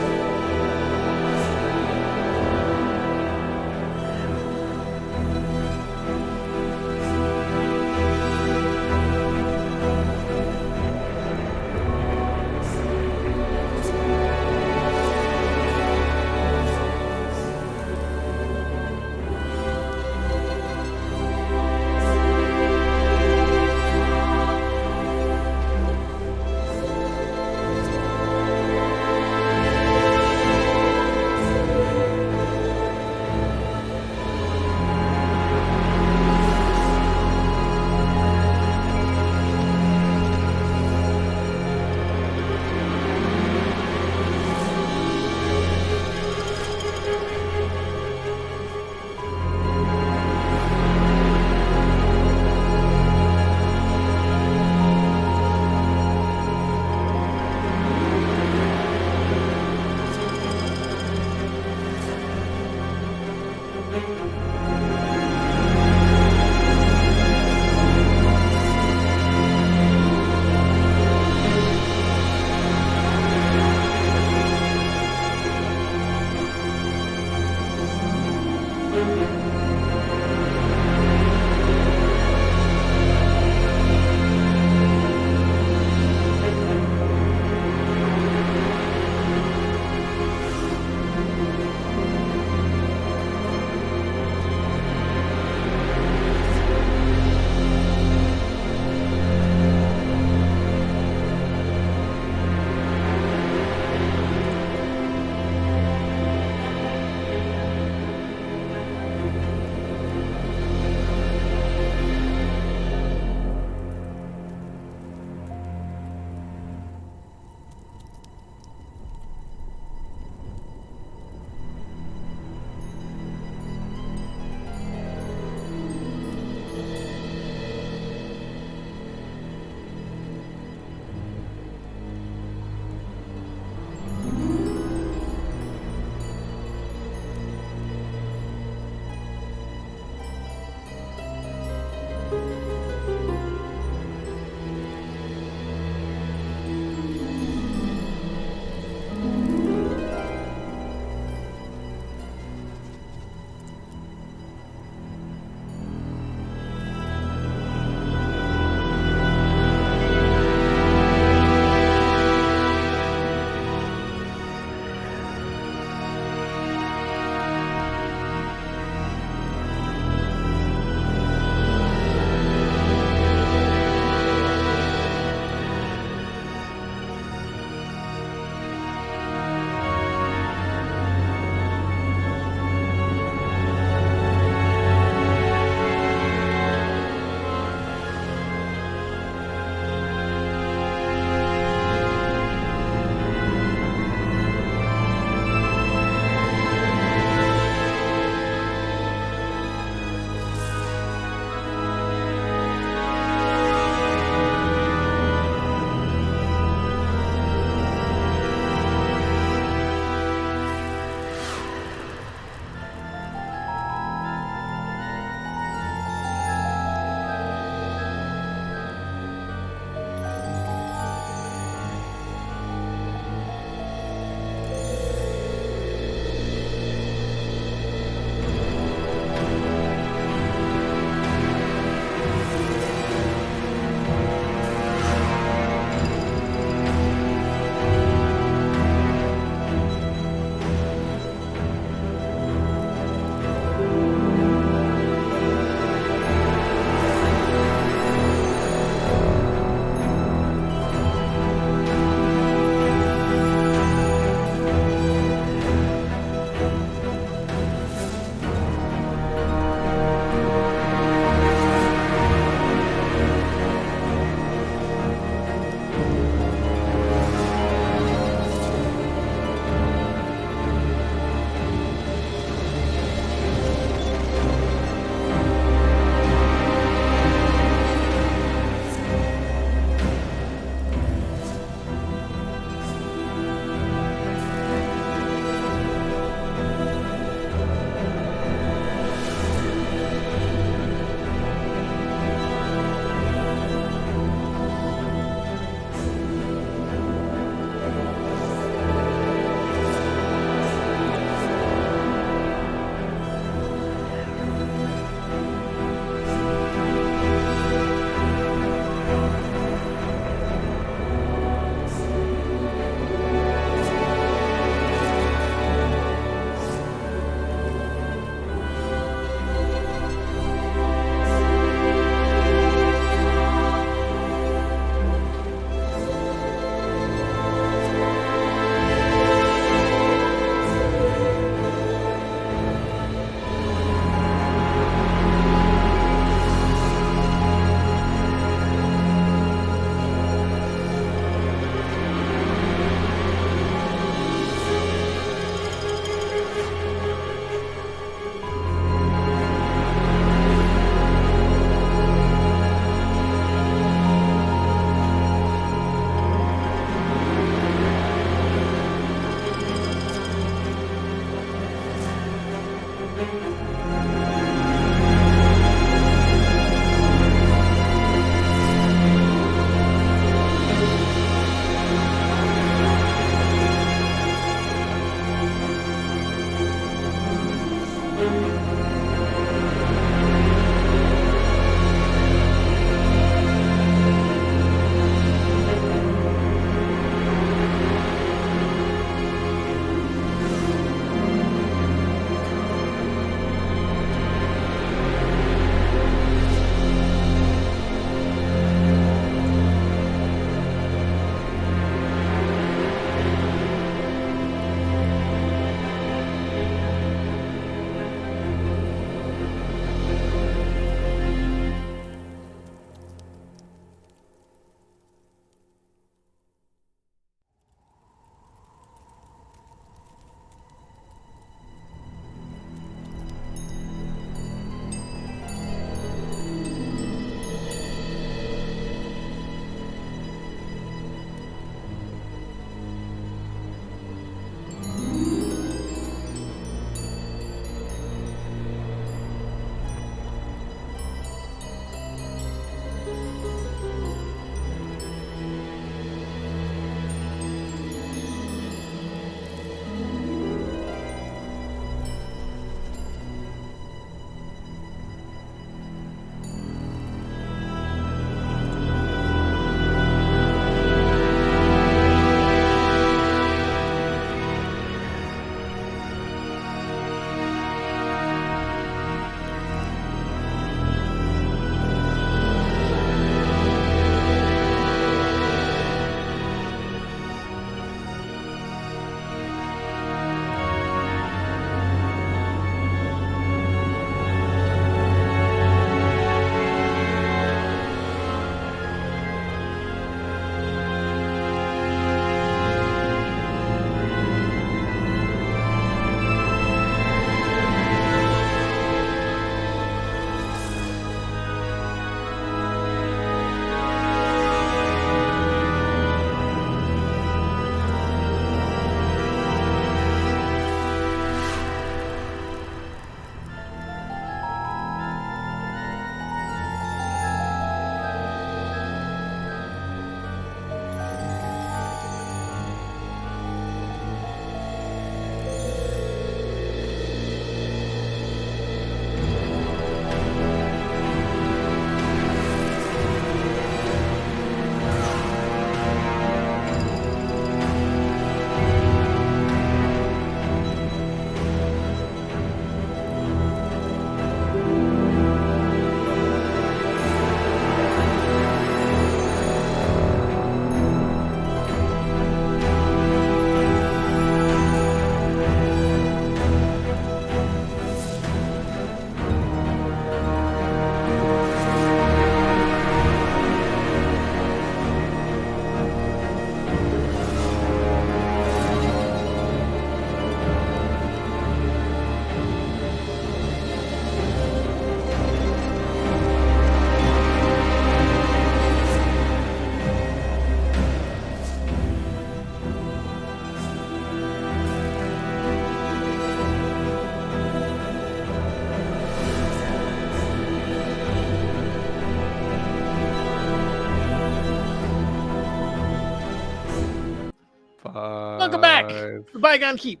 Welcome back to Bygone Keep,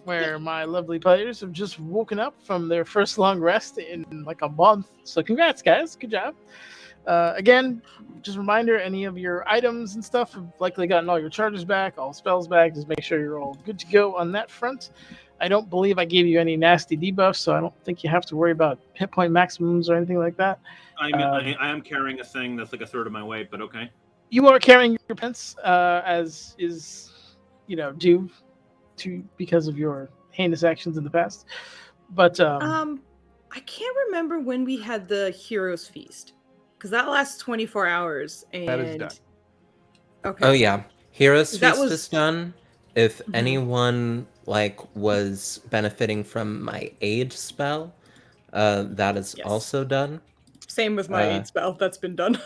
where my lovely players have just woken up from their first long rest in like a month. So congrats, guys. Good job. Again, just a reminder, any of your items and stuff have likely gotten all your charges back, all spells back. Just make sure you're all good to go on that front. I don't believe I gave you any nasty debuffs, so I don't think you have to worry about hit point maximums or anything like that. I mean, I am carrying a thing that's like a third of my weight, but okay. You are carrying your pence, as is, due to because of your heinous actions in the past. But I can't remember when we had the Heroes Feast, because that lasts 24 hours. And That is done. Okay. Oh yeah, Heroes That Feast was- is done. If Mhm. anyone was benefiting from my aid spell, that is Yes. also done. Same with my aid spell. That's been done.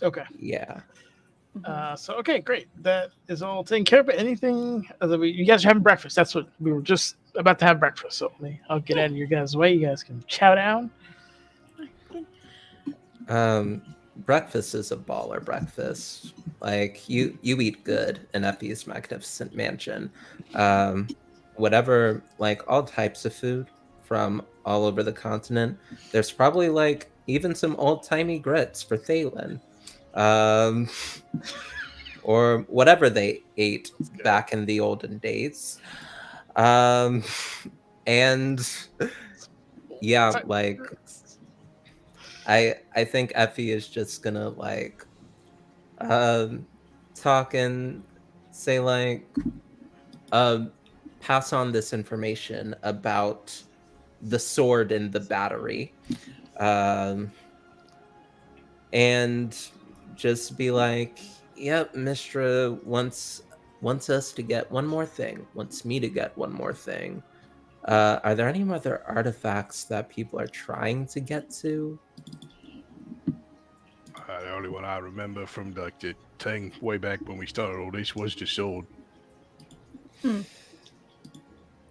okay. Yeah. So okay, great. That is all taken care of. But anything other? You guys are having breakfast. That's what we were just about to have breakfast. So I'll get out of your guys' way. You guys can chow down. Breakfast is a baller breakfast. Like you eat good in Effie's magnificent mansion. Whatever, like all types of food from all over the continent. There's probably like even some old-timey grits for Thalen. Or whatever they ate back in the olden days. And yeah, like I think Effie is just gonna talk and say pass on this information about the sword in the battery, and just be like, yep, Mistra wants us to get one more thing, wants me to get one more thing. Are there any other artifacts that people are trying to get to? The only one I remember from like the thing way back when we started all this was the sword.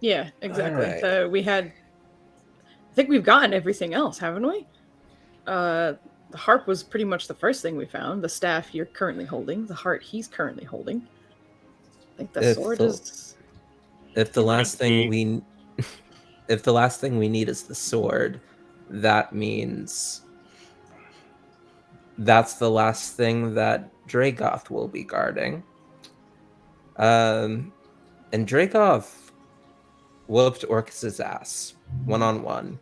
Yeah, exactly. Alright. So we had. I think we've gotten everything else, haven't we? The harp was pretty much the first thing we found. The staff you're currently holding. The heart he's currently holding. I think the sword is. If the last thing we need is the sword, that means that's the last thing that Dragoth will be guarding. And Dragoth whooped Orcus's ass 1-on-1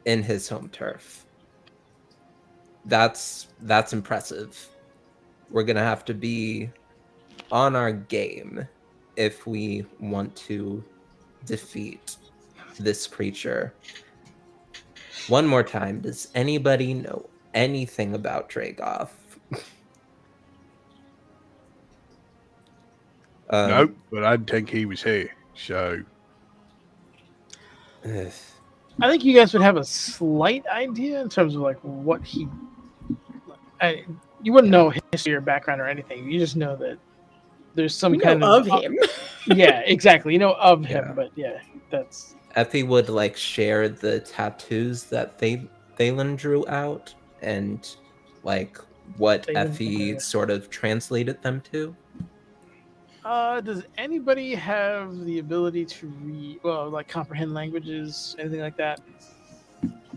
in his home turf. That's impressive. We're gonna have to be on our game if we want to defeat this creature. One more time, does anybody know anything about Dragoth? Nope, but I didn't think he was here. So I think you guys would have a slight idea in terms of like what he. You wouldn't know history or background or anything. You just know that there's some kind of him. Yeah, exactly. You know of him, but yeah, that's. Effie would share the tattoos that Thalen drew out and what Effie sort of translated them to. Does anybody have the ability to read, comprehend languages, anything like that?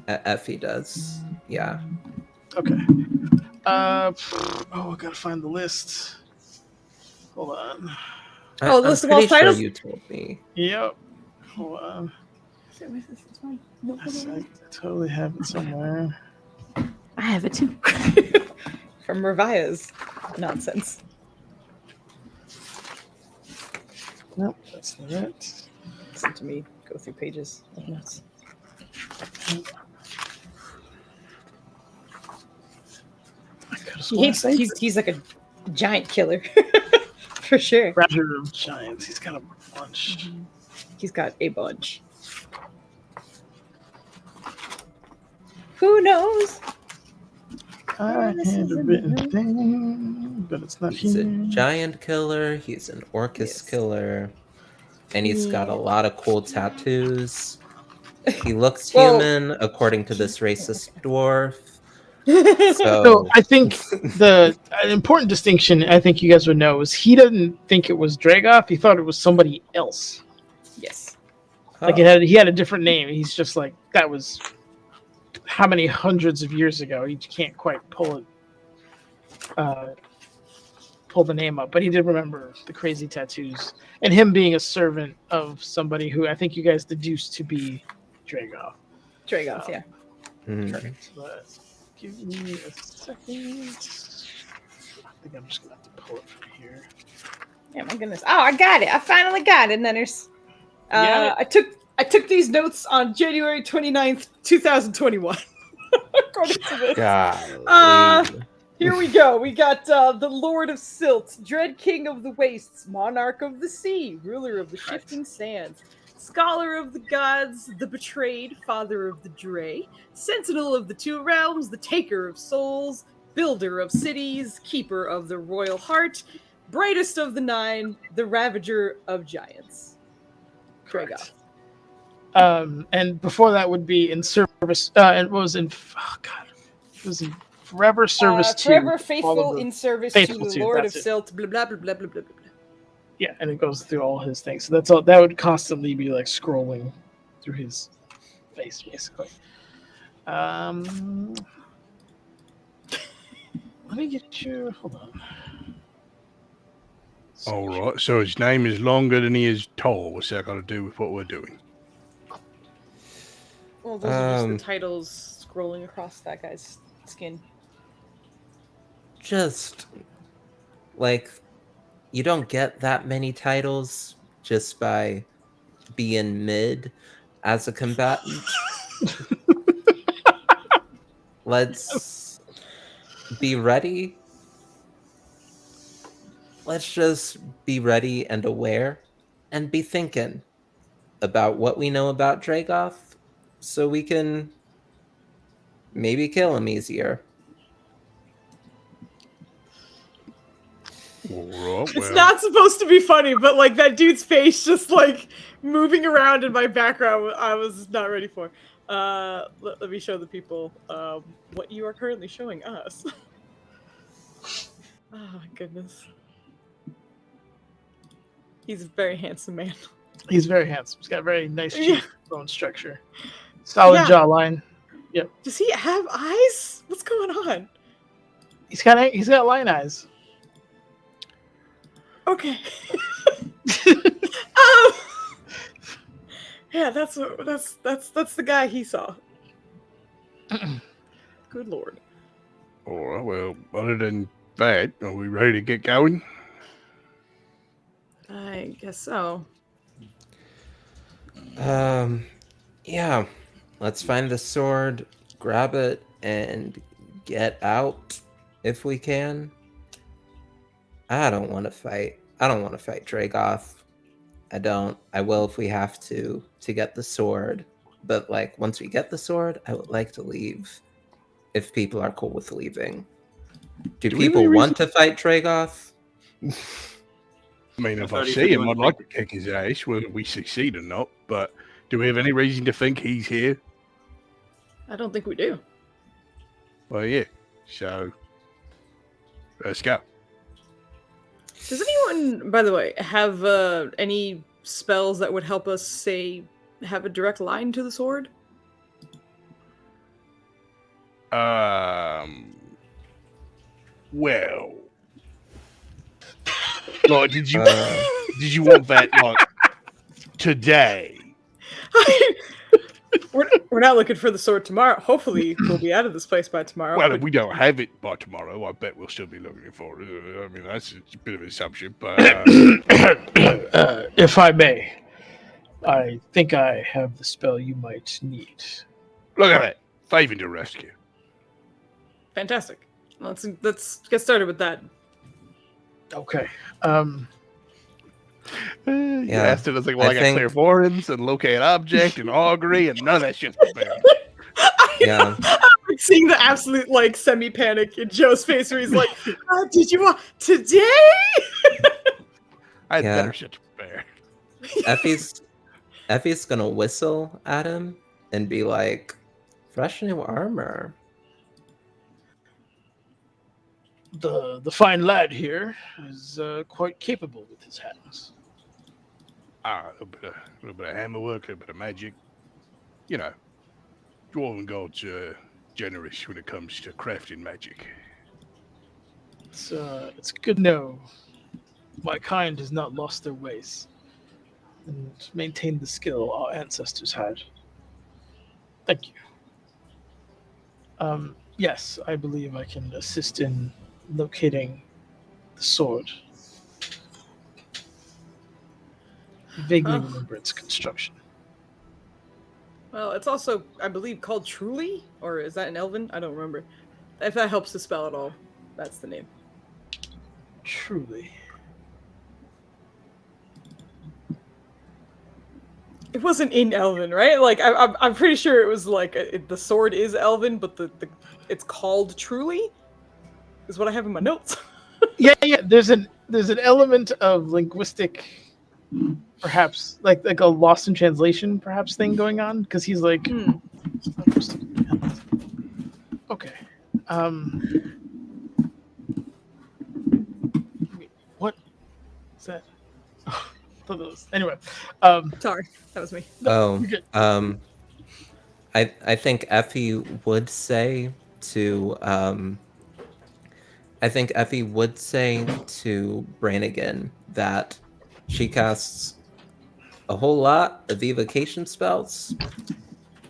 Effie does, yeah. Okay. I gotta find the list. Hold on. The list of all titles? You told me. Yep. Hold on. I totally have it somewhere. I have it too. From Revia's nonsense. Nope, that's not it. Listen to me go through pages of notes. He's like a giant killer. For sure. Raptor of Giants. He's got a bunch. Mm-hmm. He's got a bunch. Who knows? I had a written thing, but it's not He's here. a giant killer. He's an Orcus killer. And he's got a lot of cool tattoos. He looks human, according to this racist dwarf. So I think an important distinction I think you guys would know is he doesn't think it was Dragoth. He thought it was somebody else. Yes. Like he had a different name. He's just like that was how many hundreds of years ago. He can't quite pull the name up, but he did remember the crazy tattoos and him being a servant of somebody who I think you guys deduced to be Dragoth. Dragoth, yeah. Perfect. But give me a second. I think I'm just gonna have to pull it from here. Yeah, my goodness. Oh, I got it. I finally got it, Nunners. I took these notes on January 29th, 2021. According to this. Golly. Here we go. We got the Lord of Silt, Dread King of the Wastes, Monarch of the Sea, Ruler of the Shifting Sands, Scholar of the Gods, the Betrayed, Father of the Dray, Sentinel of the Two Realms, the Taker of Souls, Builder of Cities, Keeper of the Royal Heart, Brightest of the Nine, the Ravager of Giants. Dragoth. And before that would be in service. It was in. Oh God, it was in forever service to. Forever faithful in service to the Lord of it. Silt. Blah blah blah blah blah blah blah. Yeah, and it goes through all his things. So that's all. That would constantly be like scrolling through his face, basically. Let me get you. Hold on. All right. So his name is longer than he is tall. What's that got to do with what we're doing? Well, those are just the titles scrolling across that guy's skin. Just like you don't get that many titles just by being mid as a combatant. Let's be ready. Let's just be ready and aware and be thinking about what we know about Dragoth so we can maybe kill him easier. Well, It's not supposed to be funny, but like that dude's face just like moving around in my background, I was not ready for. Let me show the people what you are currently showing us. Oh my goodness. He's a very handsome man. He's very handsome. He's got a very nice cheekbone structure. Solid jawline. Yep. Does he have eyes? What's going on? He's got lion eyes. Okay. Yeah, that's the guy he saw. Good lord. All right. Well, other than that, are we ready to get going? I guess so. Yeah. Let's find the sword, grab it, and get out if we can. I don't want to fight. I don't want to fight Dragoth. I don't. I will if we have to get the sword. But like once we get the sword, I would like to leave. If people are cool with leaving. Do people want to fight Dragoth? I mean, if I see him, I'd like to kick his ass, whether we succeed or not. But do we have any reason to think he's here? I don't think we do. Well, yeah. So, let's go. Does anyone, by the way, have any spells that would help us, say, have a direct line to the sword? Well, like, did you want that like today? We're not looking for the sword tomorrow. Hopefully, we'll be out of this place by tomorrow. Well, if we don't have it by tomorrow, I bet we'll still be looking for it. I mean, that's a bit of an assumption, but if I may, I think I have the spell you might need. Look at that, Favor to rescue. Fantastic. Let's get started with that. Okay. You asked it. I was like, well, I got clairvoyance and locate object and augury, and none of that shit's prepared. Yeah. I'm seeing the absolute like semi-panic in Joe's face where he's like, "Did you want today?" I had better shit to prepare. Effie's gonna whistle at him and be like, "Fresh new armor." The fine lad here is quite capable with his hands. A little bit of hammer work, a little bit of magic. You know, dwarven gods are generous when it comes to crafting magic. It's good to know my kind has not lost their ways and maintained the skill our ancestors had. Thank you. Yes, I believe I can assist in locating the sword. Vaguely Oh. remember its construction. Well, it's also, I believe, called Truly? Or is that an Elven? I don't remember. If that helps to spell it all, that's the name. Truly. It wasn't in Elven, right? Like, I'm pretty sure it was like, the sword is Elven, but it's called Truly? Is what I have in my notes. Yeah. There's an element of linguistic, perhaps like a lost in translation, perhaps thing going on because he's like, okay, wait, what is that? Anyway, Sorry, that was me. Oh, you're good. I think Effie would say to Brannigan that she casts a whole lot of evocation spells.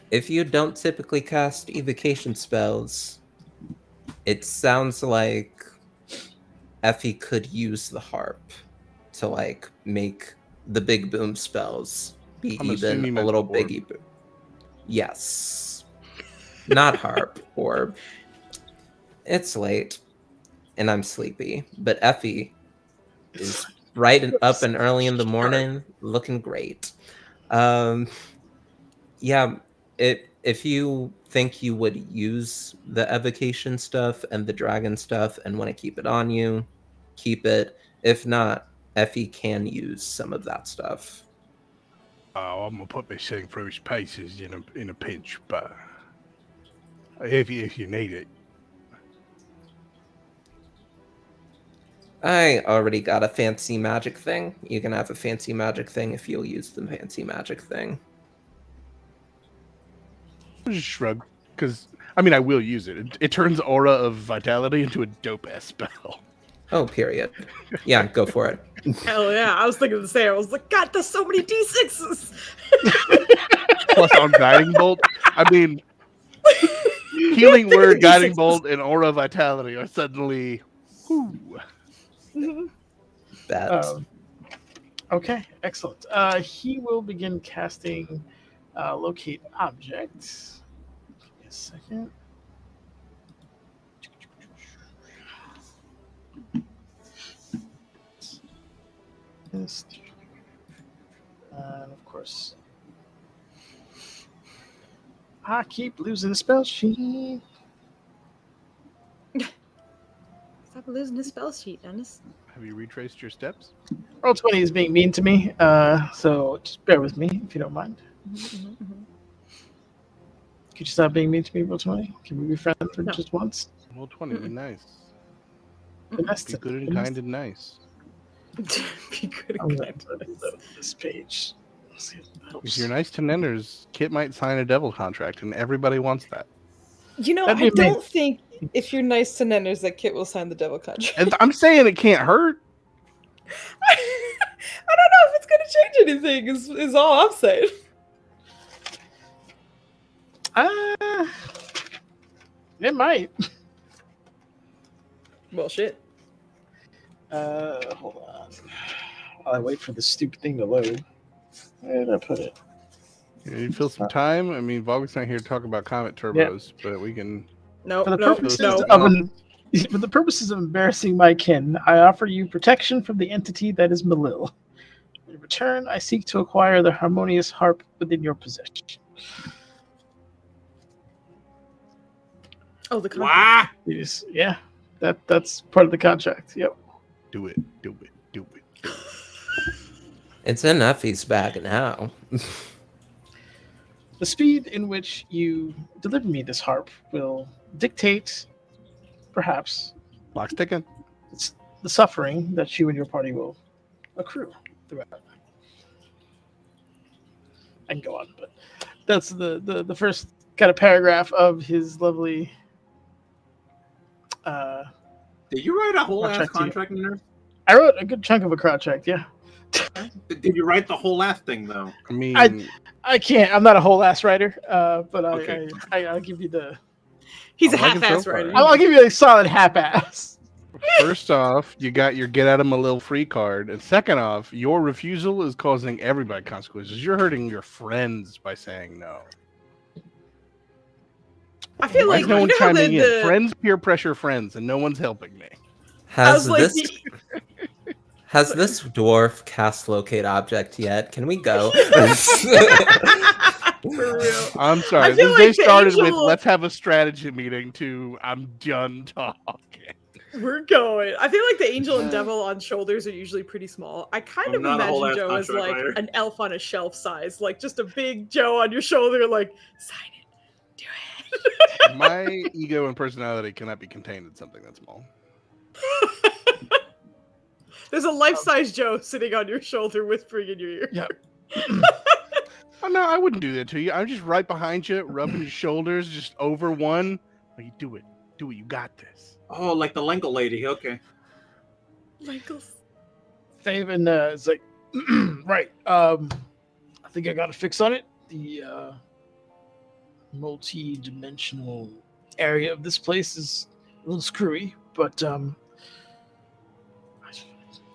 If you don't typically cast evocation spells, it sounds like Effie could use the harp to like make the big boom spells be I'm even assuming you a meant little the orb. biggie. Yes. Not harp or it's late and I'm sleepy, but Effie is bright and up and early in the morning, looking great. Yeah, if you think you would use the evocation stuff and the dragon stuff and want to keep it on you, keep it. If not, Effie can use some of that stuff. Oh, I'm gonna put this thing through its paces in a pinch, but if you need it, I already got a fancy magic thing. You can have a fancy magic thing if you'll use the fancy magic thing. I'll just shrug. Because I will use it. It turns aura of vitality into a dope ass spell. Oh, period. Yeah, go for it. Hell yeah, I was thinking the same. I was like, God, there's so many D6s! Plus on guiding bolt. Healing word, guiding bolt, and aura vitality are suddenly. Whoo. Bet. Okay, excellent. He will begin casting locate objects. Give me a second. This, and of course, I keep losing the spell sheet. Stop losing his spell sheet, Dennis. Have you retraced your steps? Roll 20 is being mean to me, so just bear with me if you don't mind. Could you stop being mean to me, Roll 20? Can we be friends for just once? Roll 20, be nice. Be Domestic. good and kind and nice. Be good I'm and going kind. to load this page. Let's see if that helps. If you're nice to Nenners, Kit might sign a devil contract, and everybody wants that. You know, That'd I be amazing. don't think if you're nice to Nenners that Kit will sign the devil contract. And I'm saying it can't hurt. I don't know if it's going to change anything, is all I'm saying. It might. Well, shit. Hold on. While I wait for the stupid thing to load. Where did I put it? You feel some time? Vog's not here to talk about comet turbos, but we can. No, For the no, purposes no. for the purposes of embarrassing my kin, I offer you protection from the entity that is Malil. In return, I seek to acquire the harmonious harp within your possession. Oh, the contract. Wow. Yeah, that's part of the contract. Yep. Do it. It's in Effie's bag now. The speed in which you deliver me this harp will dictate, perhaps, Clock's ticking. It's the suffering that you and your party will accrue throughout. I can go on, but that's the first kind of paragraph of his lovely. Did you write a whole ass Contract to you. contract in there? I wrote a good chunk of a contract. Yeah, Did you write the whole ass thing though? I mean, I can't. I'm not a whole ass writer, but Okay. I'll give you the. He's a I like it so half-ass far. writer. I'll give you a solid half ass. first off, you got your get out of my little free card, and second off, your refusal is causing everybody consequences. You're hurting your friends by saying no. I feel Why like is no you one know how chiming in? the Friends peer pressure friends, and no one's helping me. Has like, this has this dwarf cast locate object yet? Can we go? for real. I'm sorry. I feel This like day the started with angel- let's have a strategy meeting to I'm done talking. We're going. I feel like the angel and devil on shoulders are usually pretty small. I kind I'm of not a whole imagine ass Joe as contract like writer. an elf on a shelf size, like just a big Joe on your shoulder, like sign it, do it. My ego and personality cannot be contained in something that small. There's a life-size Joe sitting on your shoulder, whispering in your ear. Yeah. Oh no, I wouldn't do that to you. I'm just right behind you, rubbing your shoulders, just over one. Like, you do it. Do it. You got this. Oh, like the Lenkel lady. Okay. Michael's. Thaven is like, right. I think I got a fix on it. The multi-dimensional area of this place is a little screwy, but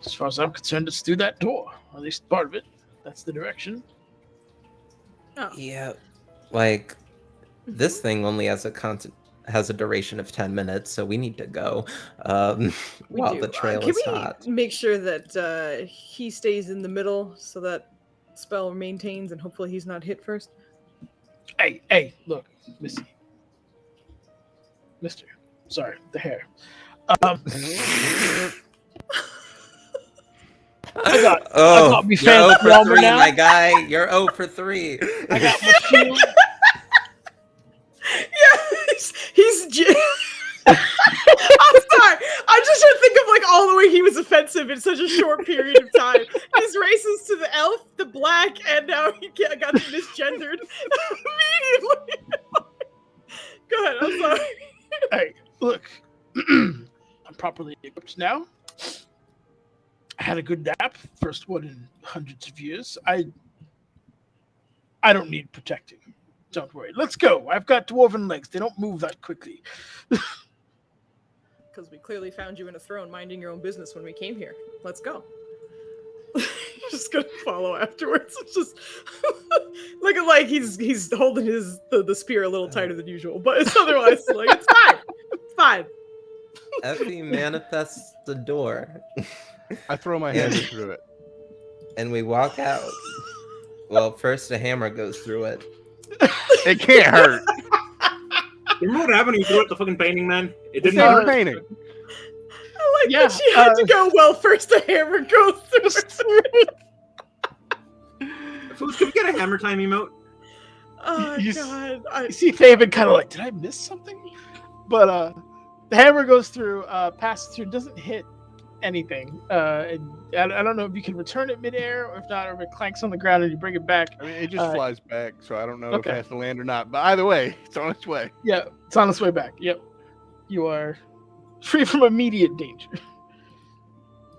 as far as I'm concerned, it's through that door. Or at least part of it. That's the direction. Oh. Yeah, like this thing only has a duration of 10 minutes, so we need to go We while do. the trail Can is we hot. make sure that he stays in the middle so that spell maintains and hopefully he's not hit first? Hey, look, Missy. Mister. Sorry, the hair. I got me you're fancy 0 for armor 3, now. my guy. You're 0 for 3. I got my shield. Yes, I'm sorry. I just had to think of like all the way he was offensive in such a short period of time. His races to the elf, the black, and now he got misgendered immediately. Go ahead. I'm sorry. Hey, look, I'm properly equipped now. I had a good nap, first one in hundreds of years. I don't need protecting. Don't worry. Let's go. I've got dwarven legs. They don't move that quickly. Because we clearly found you in a throne minding your own business when we came here. Let's go. Just gonna follow afterwards. It's just looking like he's holding the spear a little tighter than usual, but it's otherwise like it's fine. It's fine. Effie manifests the door, I throw my hand through it. and we walk out. Well, first a hammer goes through it. It can't hurt. Remember what happened when you threw at the fucking painting, man? It didn't It's not hurt. a painting. I like Yeah, that she had to go well first. The hammer goes through. Foos, can we get a hammer time emote? Oh You god. You see Thaven kind of like, did I miss something? But the hammer goes through, passes through, doesn't hit anything. And I don't know if you can return it midair, or if not, or if it clanks on the ground and you bring it back. I mean, it just flies back, so I don't know if okay. it has to land or not. But either way, it's on its way. Yeah, it's on its way back. Yep. You are free from immediate danger.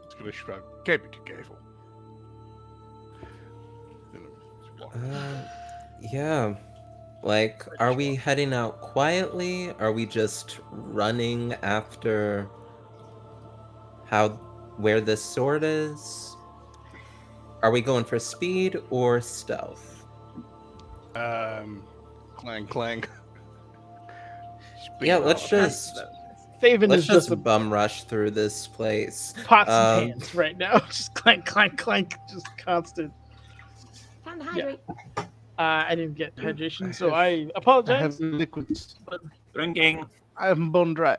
It's gonna shrug. Can't be too careful. Yeah. Like, are we heading out quietly? Are we just running after where this sword is? Are we going for speed or stealth? Clang, clang. Yeah, let's just Thaven let's is just just bum rush through this place. pots and pans right now. Just clank, clank, clank, just constant. Time to hydrate. I didn't get hydration, so I apologize. I have liquids. Drinking. I haven't bone dry.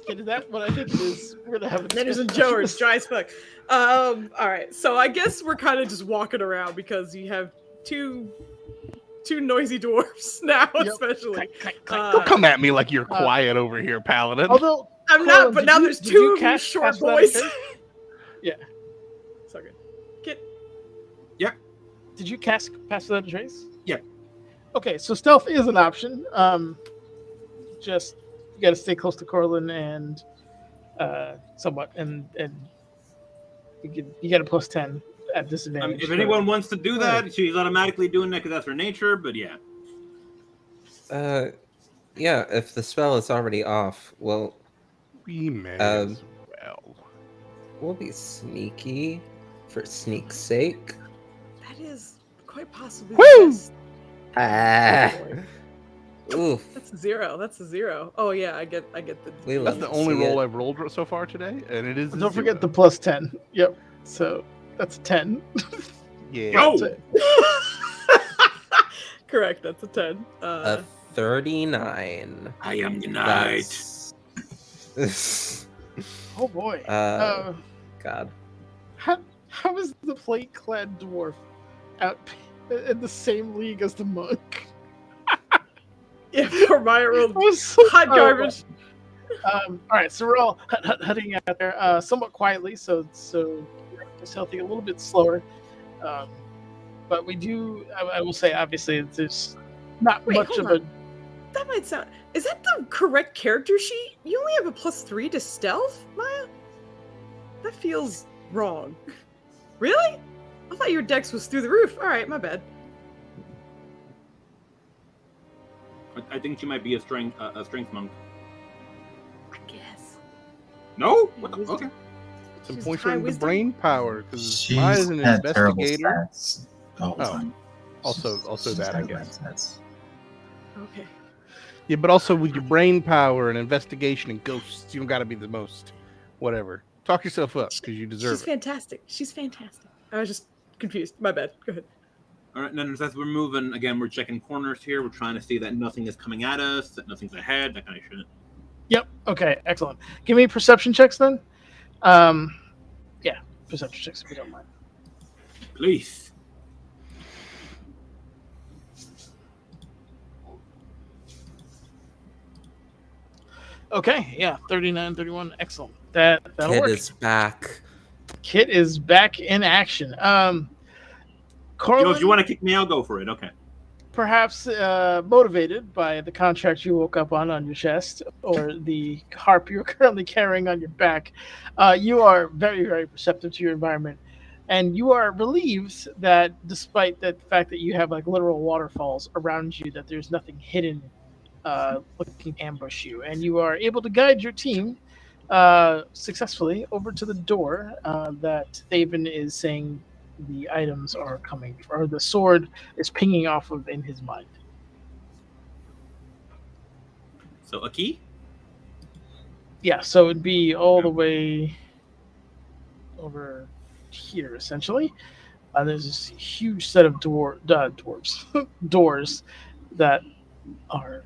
Is that what I did? Is we're gonna have a Nanners and Joe are dry as fuck. All right, so I guess we're kind of just walking around because you have two two noisy dwarfs now, Yep. especially. Clank, clank, clank. Don't come at me like you're quiet over here, Paladin. Although I'm Corlin, not, but did now you- there's did two you of you cast short Pass Without a boys. Trace? Yeah. So good. Get Did you cast Pass Without a Trace? Yeah. Okay, so stealth is an option. Just you got to stay close to Corlin and somewhat, and you get a +10 at disadvantage. If anyone wants to do that, she's automatically doing that because that's her nature. But yeah, Yeah, if the spell is already off, well, We may as well. we'll be sneaky for sneak's sake. that is quite possibly Woo! the best. Ah. Oh, boy. Oof. That's a 0. That's a 0. Oh yeah, I get the. We That's love the to only see roll it. I've rolled so far today, and it is. A Don't forget the zero. +10. Yep. So that's a 10. Yeah. Go! That's it. Correct. That's a 10. A 39. I am the That's... Oh boy. God. How is the plate-clad dwarf out in the same league as the monk? Yeah, poor Maya rolled That was so hot garbage. All right, so we're all heading out there somewhat quietly, so it's healthy a little bit slower. But we do, I will say, obviously, there's not Wait, much hold of on. a. That might sound. Is that the correct character sheet? You only have a +3 to stealth, Maya? That feels wrong. Really? I thought your dex was through the roof. All right, my bad. I think she might be a strength monk. I guess. No? Yeah, What the? wisdom. Okay. Some She's points high for the wisdom. brain power because She's Maya's an had terrible investigator. stats all the Oh, time. also She's that, I had bad guess. stats. Okay. Yeah, but also with your brain power and investigation and ghosts, you don't got to be the most whatever. Talk yourself up because you deserve She's it. fantastic. She's fantastic. I was just confused. My bad. Go ahead. All right, then as we're moving, again, we're checking corners here. We're trying to see that nothing is coming at us, that nothing's ahead, that kind of shit. Yep. Okay. Excellent. Give me perception checks then. Yeah, perception checks if you don't mind. Please. Okay. Yeah. 39, 31. Excellent. That'll Kid work. is back. Kit is back in action. If Corlin, you want to kick me, I'll go for it. Okay. perhaps motivated by the contract you woke up on your chest or the harp you're currently carrying on your back, you are very, very perceptive to your environment. And you are relieved that despite the fact that you have like literal waterfalls around you, that there's nothing hidden looking to ambush you. And you are able to guide your team successfully over to the door that Thaven is saying the items are coming, or the sword is pinging off of in his mind. So, a key? Yeah, so it'd be all the way over here, essentially. There's this huge set of dwarves, doors that are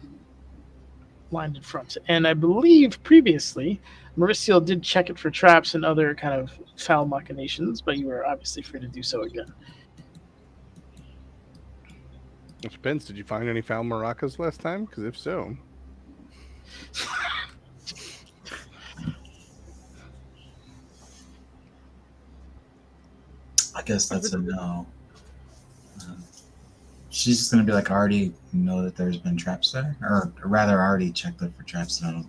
lined in front. And I believe previously, Mauricio did check it for traps and other kind of foul machinations, but you were obviously free to do so again. It depends. Did you find any foul maracas last time? Because if so, I guess that's a no. She's just gonna be like, I already know that there's been traps there, or rather, I already checked up for traps. And I don't.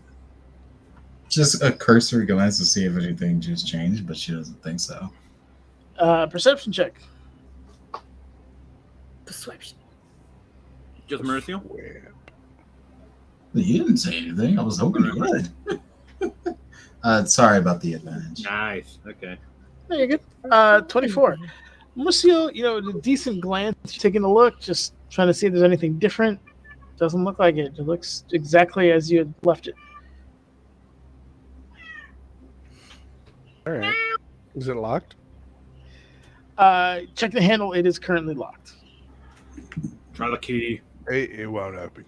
Just a cursory glance to see if anything just changed, but she doesn't think so. Perception check. Perception. Just Mauricio? You didn't say anything. I was hoping you would. Sorry about the advantage. Nice. Okay. There you go. 24. Mauricio, a decent glance, taking a look, just trying to see if there's anything different. Doesn't look like it. It looks exactly as you had left it. all right. Is it locked? Check the handle. It is currently locked. Try the key. It won't open.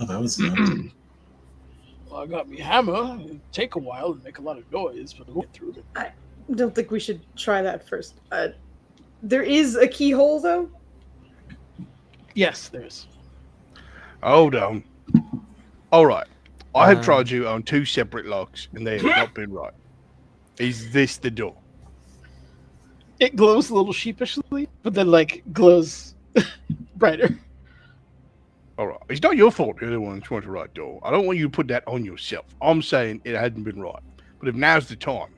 Oh, that was good. Well, I got me hammer. It'd take a while and make a lot of noise, but we'll get through it. Don't think we should try that first. There is a keyhole though. Yes, there is. Hold on. All right. I have Um, tried you on 2 separate locks, and they have not been right. Is this the door? It glows a little sheepishly, but then like glows brighter. All right. It's not your fault you're the one who's trying to right door. I don't want you to put that on yourself. I'm saying it hadn't been right. But if now's the time,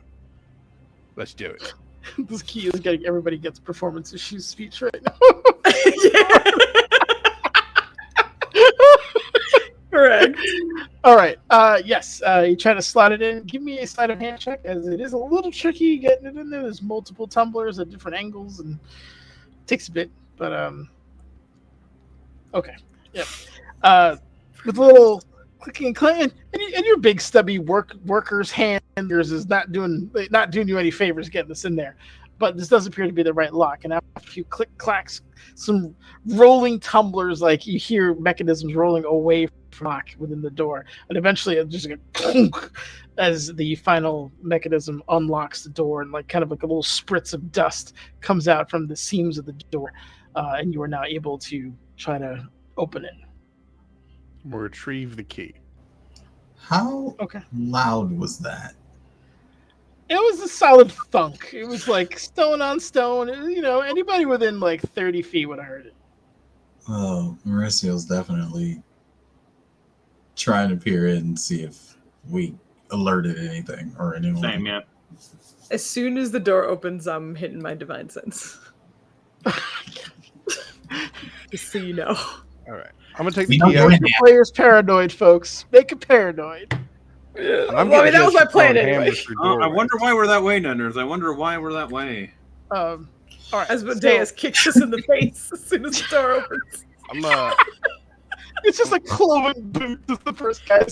let's do it. This key is getting everybody gets performance issues speech right now. Correct. All right. Yes. You try to slide it in. Give me a sleight of hand check, as it is a little tricky getting it in there. There's multiple tumblers at different angles, and it takes a bit. But okay. Yep. With a little clicking and clicking, and your big stubby worker's hand, yours is not doing you any favors getting this in there. But this does appear to be the right lock. And after a few clacks, some rolling tumblers, like you hear mechanisms rolling away from lock within the door, and eventually it just like a clunk as the final mechanism unlocks the door, and like kind of like a little spritz of dust comes out from the seams of the door, and you are now able to try to open it. We'll retrieve the key. How Okay. loud was that? It was a solid thunk. It was like stone on stone. You know, anybody within like 30 feet would have heard it. Oh, Mauricio's definitely trying to peer in and see if we alerted anything or anyone. Same, yeah. As soon as the door opens, I'm hitting my divine sense. Just so you know. All right. I'm going to take the You know key out. what? The player's paranoid, folks. Make it paranoid. Yeah, I'm well, I mean, getting that was my just plan throwing anyway. hammers through I doorways. wonder why we're that way, Nunners. I wonder why we're that way. All right. Asmodeus kicks us in the face as soon as the door opens. I'm It's just like cloven boots as the first guy.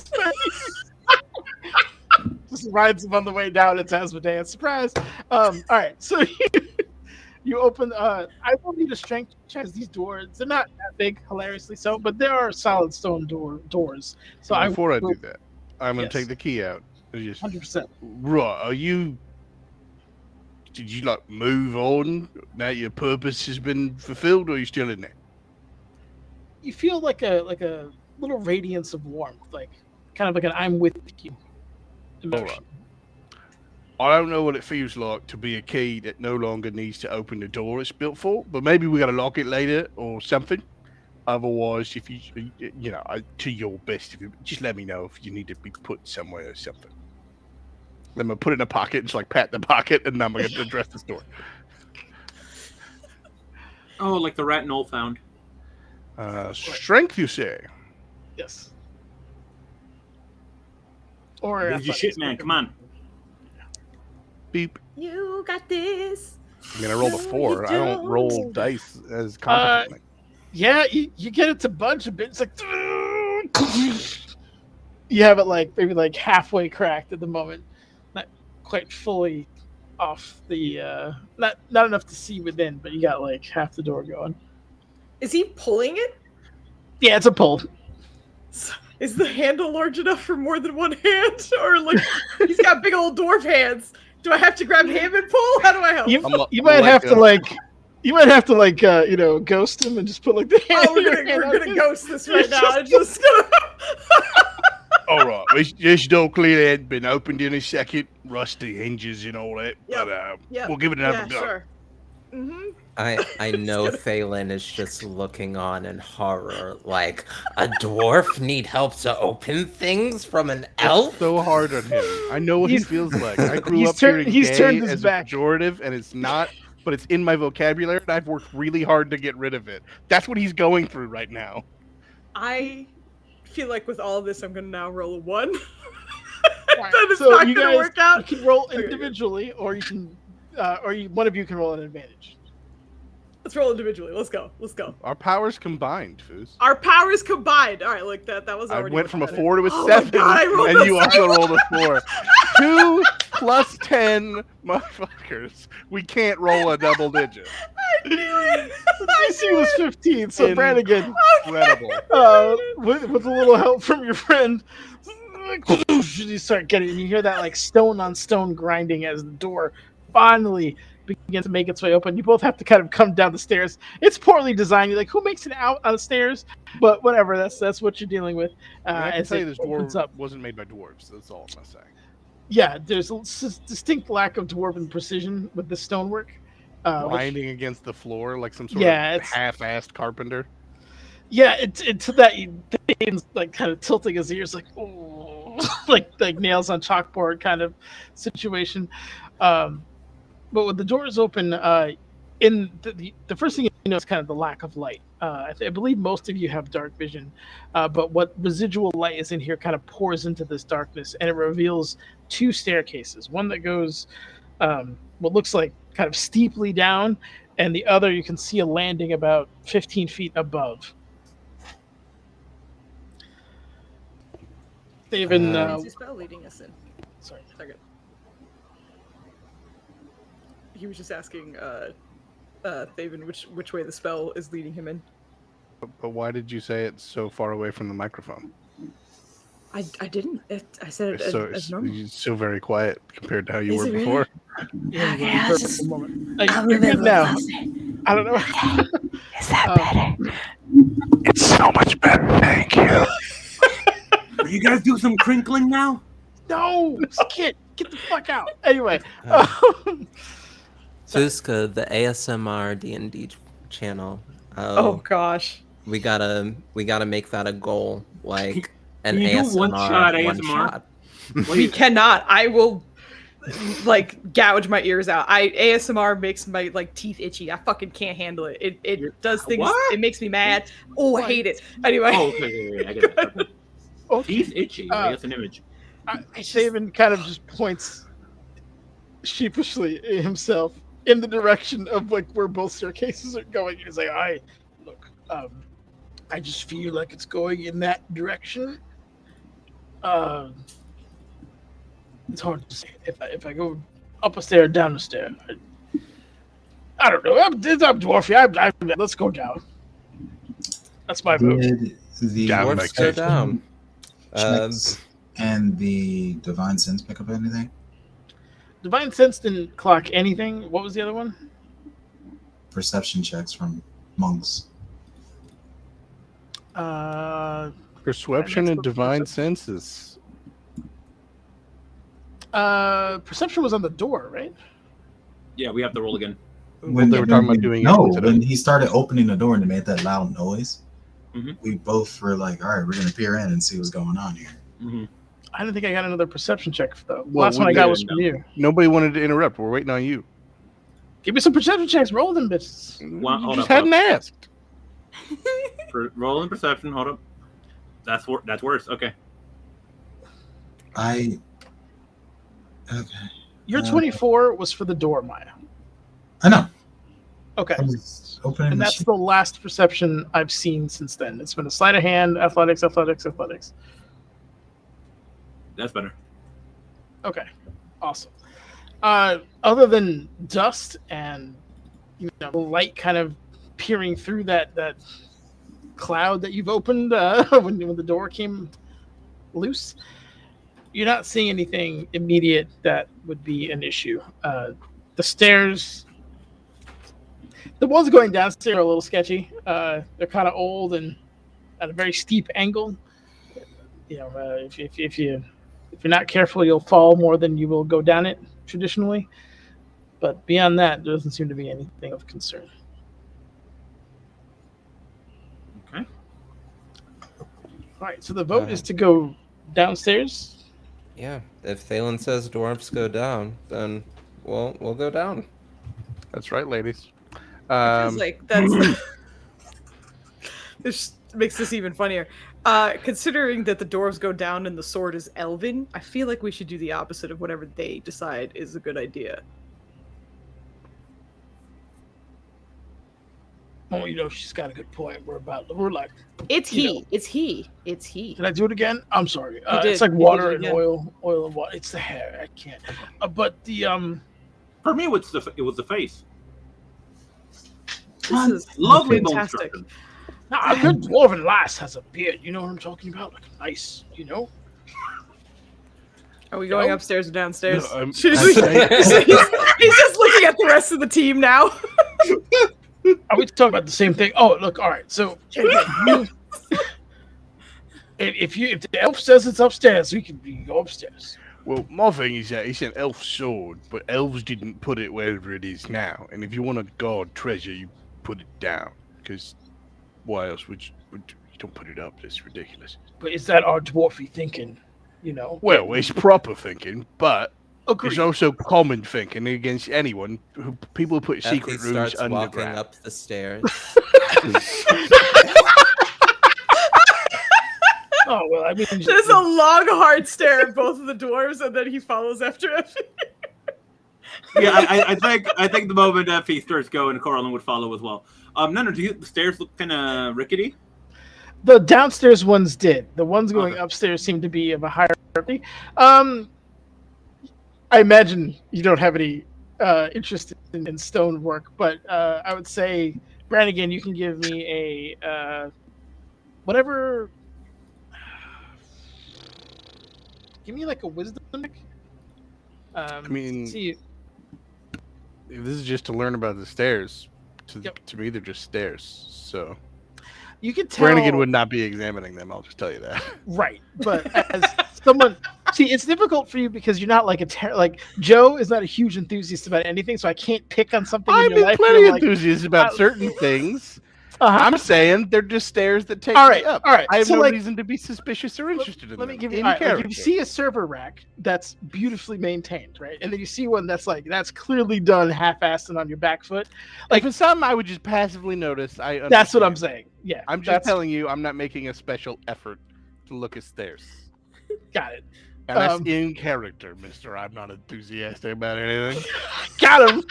Just rides him on the way down. It's Asmodeus. Surprise. All right. So you open. I will need a strength check. These doors, they're not that big, hilariously so, but there are solid stone doors. So before I will- do that, I'm going to Yes. take the key out. And just 100%. right. Did you like move on now your purpose has been fulfilled, or are you still in there? You feel like a little radiance of warmth, like kind of like an "I'm with you" emotion. I don't know what it feels like to be a key that no longer needs to open the door it's built for, but maybe we got to lock it later or something. Otherwise, if to your best, if you just let me know if you need to be put somewhere or something. Then I'm put it in a pocket and just like pat the pocket, and then I'm going to address the store. Oh, like the rat Noel found. Strength, you say? Yes. Or Lose your athletics, shit, man. Come on. Beep. You got this. I mean, I rolled a 4. I don't roll dice as competently. Yeah, you get it to budge a bit. It's like you have it like maybe like halfway cracked at the moment, not quite fully off the not enough to see within, but you got like half the door going. Is he pulling it? Yeah, it's a pull. Is the handle large enough for more than one hand? Or like he's got big old dwarf hands. Do I have to grab him and pull? How do I help? You might have to like ghost him and just put like the hand. Oh, we're gonna ghost this right now. I'm just gonna All right, this door clearly hadn't been opened in a second. Rusty hinges and all that, Yep. but Yep. we'll give it another yeah, go. sure. Mm-hmm. I know Thalen is just looking on in horror, like, a dwarf need help to open things from an elf? So hard on him. I know what he He's- feels like. I grew he's up hearing he's gay turned his as back. a pejorative, and it's not, but it's in my vocabulary, and I've worked really hard to get rid of it. That's what he's going through right now. I feel like with all of this, I'm gonna now roll a 1. Right. That is So not you gonna guys- work out. You can roll Okay. individually, or you can, one of you can roll an advantage. Let's roll individually. Let's go. Our powers combined, Foos. Our powers combined. All right, look, that was I already. went much from a better. 4 to a Oh 7, my God, I rolled and a you also rolled a 4. 2 plus 10, motherfuckers. We can't roll a double digit. I knew it. The DC was 15, so In- Brannigan, Incredible. with a little help from your friend, you start getting, and you hear that like stone on stone grinding as the door finally begins to make its way open. You both have to kind of come down the stairs. It's poorly designed. You're like, who makes it out on the stairs? But whatever, that's what you're dealing with. I mean, I can as tell it you this opens door up. wasn't made by dwarves. That's all I'm gonna say. Yeah, there's a distinct lack of dwarven precision with the stonework. Which, Grinding against the floor like some sort Yeah, of it's- half-assed carpenter. yeah, it's that Damon's like kind of tilting his ears, like oh, like nails on chalkboard kind of situation. But with the doors open, in the first thing you know is kind of the lack of light. I believe most of you have dark vision, but what residual light is in here kind of pours into this darkness, and it reveals two staircases. One that goes what looks like kind of steeply down, and the other you can see a landing about 15 feet above. They've been Where's the spell leading us in? sorry. Second. He was just asking Thaven which way the spell is leading him in. But why did you say it so far away from the microphone? I didn't. I said it as normal. It's so very quiet compared to how you Is were it really? before. Yeah, Okay, I'll perfect just- moment. I'll You're move it good a now. little closer. I don't know. Is that better? It's so much better, thank you. Are you guys do some crinkling now? No, get the fuck out. Anyway, Foozca, the ASMR D&D channel. Oh gosh. We gotta make that a goal, like an Can you do ASMR one-shot one ASMR? shot. We cannot. I will like gouge my ears out. ASMR makes my like teeth itchy. I fucking can't handle it. It does things. What? It makes me mad. Oh, I hate it. Anyway. Oh, okay, I get it. Okay. okay. Teeth itchy. That's an image. Saban kind of just points sheepishly himself in the direction of like where both staircases are going. He's like, I just feel like it's going in that direction. It's hard to say if I go up a stair or down a stair. I don't know. I'm dwarfy. Let's go down. That's my vote. Did the Down Dwarfs like go that. down. checks and the divine sense pick up anything? Divine Sense didn't clock anything. What was the other one? Perception checks from monks. Perception and divine senses. Perception was on the door, right? Yeah, we have to roll again. Well, they were talking about doing it No, instead of- when he started opening the door and it made that loud noise, Mhm. we both were like, all right, we're going to peer in and see what's going on here. Mm-hmm. I didn't think I got another perception check though. The Well, last one I we got did, was from you. Nobody wanted to interrupt. We're waiting on you. Give me some perception checks. Roll them, bitches. Well, You hold just up, hadn't asked. Rolling perception. Hold up. That's worse. Okay. Okay. Your Uh, 24 was for the door, Maya. I know. Okay. I was opening And the that's shit. the last perception I've seen since then. It's been a sleight of hand, athletics. That's better. Okay. Awesome. Other than dust and the light kind of peering through that cloud that you've opened when the door came loose, you're not seeing anything immediate that would be an issue. The stairs, the ones going downstairs are a little sketchy. They're kind of old and at a very steep angle. If you're not careful, you'll fall more than you will go down it traditionally. But beyond that, there doesn't seem to be anything of concern. Okay. All right, so the vote is to go downstairs. Yeah, if Thalen says dwarfs go down, then we'll go down. That's right, ladies. Feels like that's this makes this even funnier. Considering that the dwarves go down and the sword is elven, I feel like we should do the opposite of whatever they decide is a good idea. Oh, she's got a good point. We're like, It's You he. It's he. It's he. did I do it again? I'm sorry. did. It's like You did water it and again. oil and water. It's the hair. I can't. But the For me, it was the face. This is Lovely bone fantastic. structure. a good dwarven lass has a beard. You know what I'm talking about? Like nice. Are we going No. upstairs or downstairs? No, he's just looking at the rest of the team now. Are we talking about the same thing? Oh, look, all right. So if the elf says it's upstairs, we can go upstairs. Well, my thing is that it's an elf sword, but elves didn't put it wherever it is now. And if you want to guard treasure, you put it down. Because why else would you don't put it up? That's ridiculous. But is that our dwarfy thinking? You know. Well, it's proper thinking, but Agreed. it's also common thinking against anyone people who put Effie secret rooms starts walking underground. up the stairs. Oh well, I mean, There's a long, hard stare at both of the dwarves, and then he follows after Effie. Yeah, I think the moment Effie starts going, Corlin would follow as well. No, the stairs look kind of rickety? the downstairs ones did. The ones going Okay. upstairs seem to be of a higher priority. I imagine you don't have any interest in stone work, but I would say, Brannigan, you can give me a whatever. Give me like a wisdom check. I mean, see, if this is just to learn about the stairs, Yep. to me they're just stairs. So you can tell. Brannigan would not be examining them. I'll just tell you that. Right, but as someone, see, it's difficult for you because you're not like like Joe is not a huge enthusiast about anything, so I can't pick on something I'm in your life. where plenty you're like, enthusiastic about uh, certain things. uh-huh. I'm saying they're just stairs that take All right, me up. all right. I have So, no like, reason to be suspicious or interested in Let me them. give you. in All right, like, if character. you see a server rack that's beautifully maintained, right, and then you see one that's clearly done half-assed and on your back foot, like for some, I would just passively notice. that's what I'm understand. saying. Yeah, I'm just that's, telling you, I'm not making a special effort to look at stairs. Got it. And that's Um, in character, mister. I'm not enthusiastic about anything. Got him.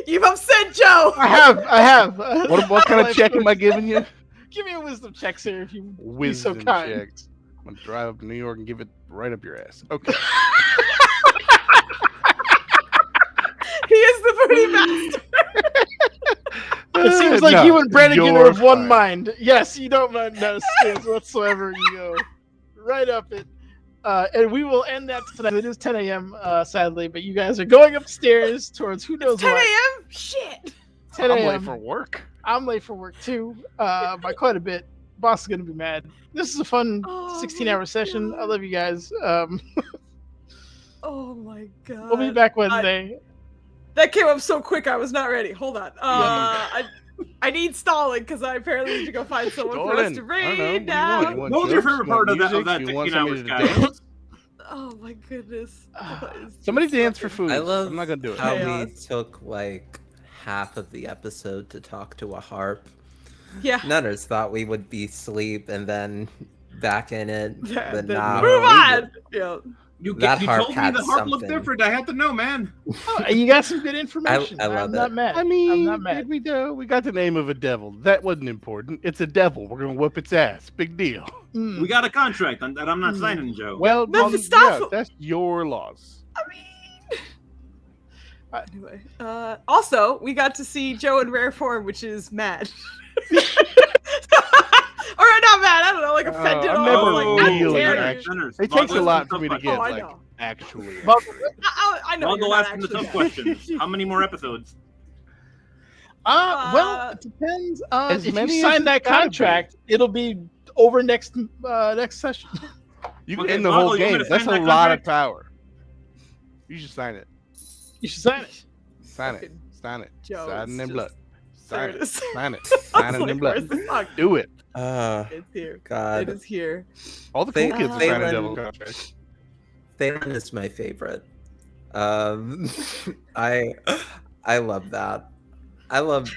You've upset Joe. I have. What kind of check am I giving you? Give me a wisdom check, sir, if you be Wisdom so kind. check. I'm gonna drive up to New York and give it right up your ass. Okay. He is the pretty master. It seems like No, you and Brannigan you're are of one fine. mind. Yes, you don't mind no skills whatsoever. You go right up it. And we will end that tonight. It is 10 a.m. Sadly, but you guys are going upstairs towards who knows 10 what. a.m. Shit. 10 I'm late a.m. for work. I'm late for work too, by quite a bit. Boss is gonna be mad. This is a fun Oh 16-hour my session. I God. love you guys. Oh my god. We'll be back Wednesday. That came up so quick. I was not ready. Hold on. I need stalling because I apparently need to go find someone for us Dolan, to I don't know. raid What do you want? now. You want What was your jokes? favorite You want part of that music? You want 16 hours, somebody to guys? dance? Oh my goodness. What is Somebody this dance for fucking- food. I love I'm not gonna do it. how we Chaos. took like half of the episode to talk to a harp. Yeah. Nunners thought we would be asleep and then back in it, Yeah, but then nah. move on. Yeah. You That harp told me had the harp looked something. different. I had to know, man. Oh, you got some good information. I love I'm not it. mad. I mean, I'm not mad. did we do? We got the name of a devil. That wasn't important. It's a devil. We're gonna whoop its ass. Big deal. Mm. We got a contract that I'm not signing, Joe. Well, Mephistopheles. that's your loss. I mean. Anyway, also we got to see Joe in rare form, which is mad. Or not mad. I don't know, like offended. I'm or never like, really how dare you. actually- It takes a lot for me to get Oh, I like know. actually. Well, I know. I'll you're go not asking the actually tough mad. questions. How many more episodes? Well, it depends. As If many you as sign it's that gotta be. contract, it'll be over next session. You can Okay, end the Boggle, whole you want me game. to That's a sign that lot of contract? power. You should sign it. You should sign it. Sign it. Fucking Sign it. Joe Sign is it in just- blood. There Sign it it. is. Sign it. I Sign was it in like, blood. where's the fuck? Do it. It's here. God. It is here. All the cool They- kids are they signing went- devil contracts. Thalen is my favorite. I love that. I love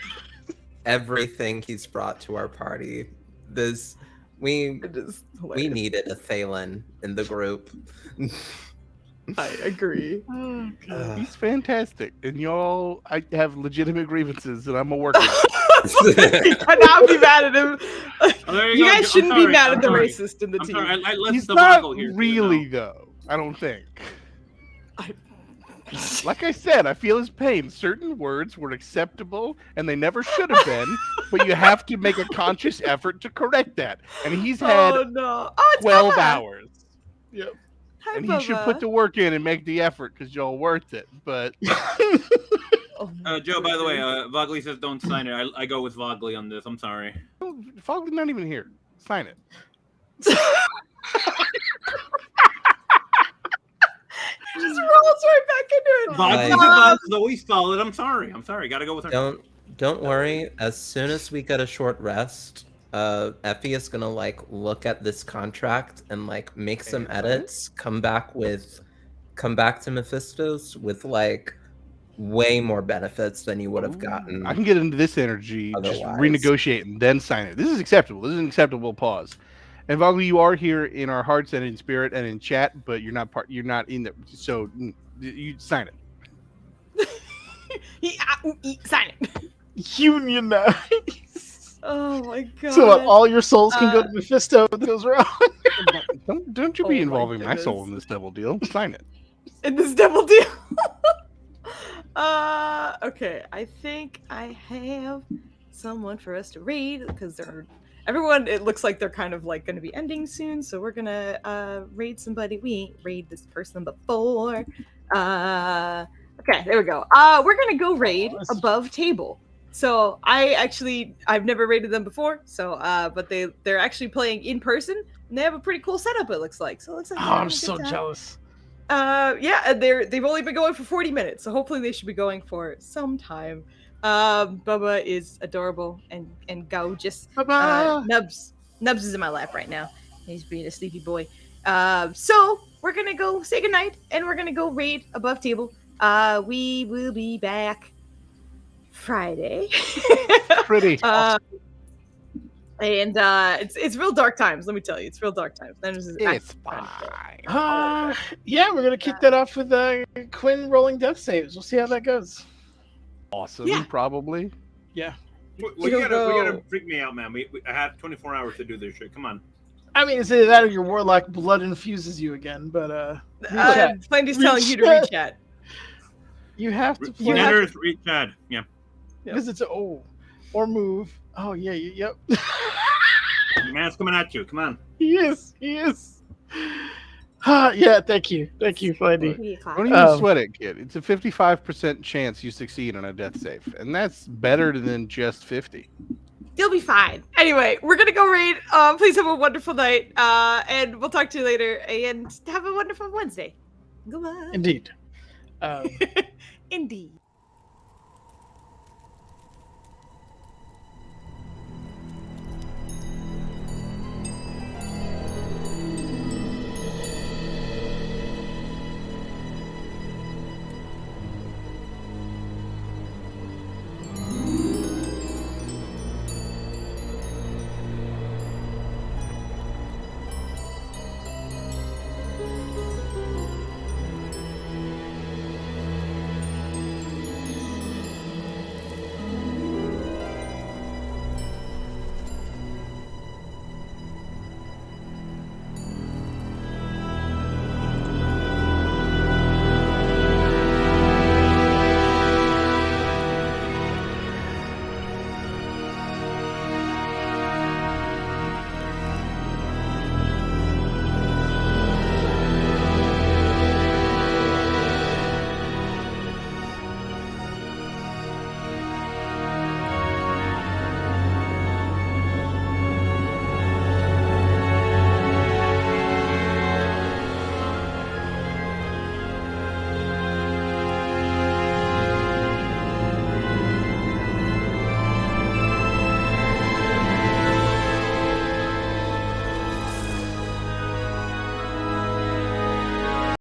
everything he's brought to our party. We It is we hilarious. needed a Thalen in the group. I agree. He's fantastic, and y'all, I have legitimate grievances, and I'm gonna work on it. You cannot be mad at him. Oh, there You go. guys I'm shouldn't be sorry, mad I'm at the sorry. racist in the I'm team. sorry. I listened He's to not Boggle here. really, though. I don't think. Like I said, I feel his pain. Certain words were acceptable and they never should have been, but you have to make a conscious effort to correct that. And he's had Oh no! Oh, it's 12 Bubba. hours. Yep. Hi, And he should put Bubba. the work in and make the effort because y'all worth it. But Oh, my Joe, by the way, goodness. Vogley says don't sign it. I go with Vogley on this. I'm sorry. Foggy's not even here. Sign it. He just rolls right back into it. Vogley's Like- advice is always solid. I'm sorry. Gotta go with her. Don't worry. As soon as we get a short rest, Effie is gonna like look at this contract and like make some Okay, fine. edits. Come back to Mephistos with like way more benefits than you would have gotten. I can get into this energy, just Otherwise. renegotiate and then sign it. This is acceptable. This is an acceptable pause. And Vogel, you are here in our hearts and in spirit and in chat, but you're not part. You're not in the. So you sign it. Sign it. Unionize. Oh my god. So that all your souls can go to Mephisto if it goes wrong. Don't you Oh be my involving my soul goodness. in this double deal. Sign it. In this double deal. Okay. I think I have someone for us to raid because everyone. It looks like they're kind of like going to be ending soon, so we're gonna raid somebody. We ain't raid this person before. Okay, there we go. We're gonna go raid Above Table. So I've never raided them before. So but they're actually playing in person and they have a pretty cool setup. It looks like. So it looks like. Oh, they're having I'm a good so time. jealous. Yeah, and they've only been going for 40 minutes, so hopefully they should be going for some time. Bubba is adorable and gorgeous. Bubba! Nubs is in my lap right now. He's being a sleepy boy. So we're gonna go say goodnight and we're gonna go raid Above Table. We will be back Friday. Pretty. And it's real dark times, let me tell you. It's real dark times. It's fine. Yeah, we're gonna kick that off with Quinn rolling death saves. We'll see how that goes. Awesome. Yeah. Probably. Yeah. We gotta freak me out, man. I had 24 hours to do this shit. Come on. I mean, it's either that or your warlock blood infuses you again, but Plenty's telling you to read chat. you have to play. Nenners, read Chad. Yeah. Visit or move. Oh yeah, yep. Man's coming at you. Come on. He is. Yeah, thank you, Flandy. 3 o'clock. Don't even sweat it, kid. It's a 55% chance you succeed on a death save, and that's better than just 50. You'll be fine. Anyway, we're gonna go raid. Please have a wonderful night. And we'll talk to you later. And have a wonderful Wednesday. Goodbye. Indeed. Indeed.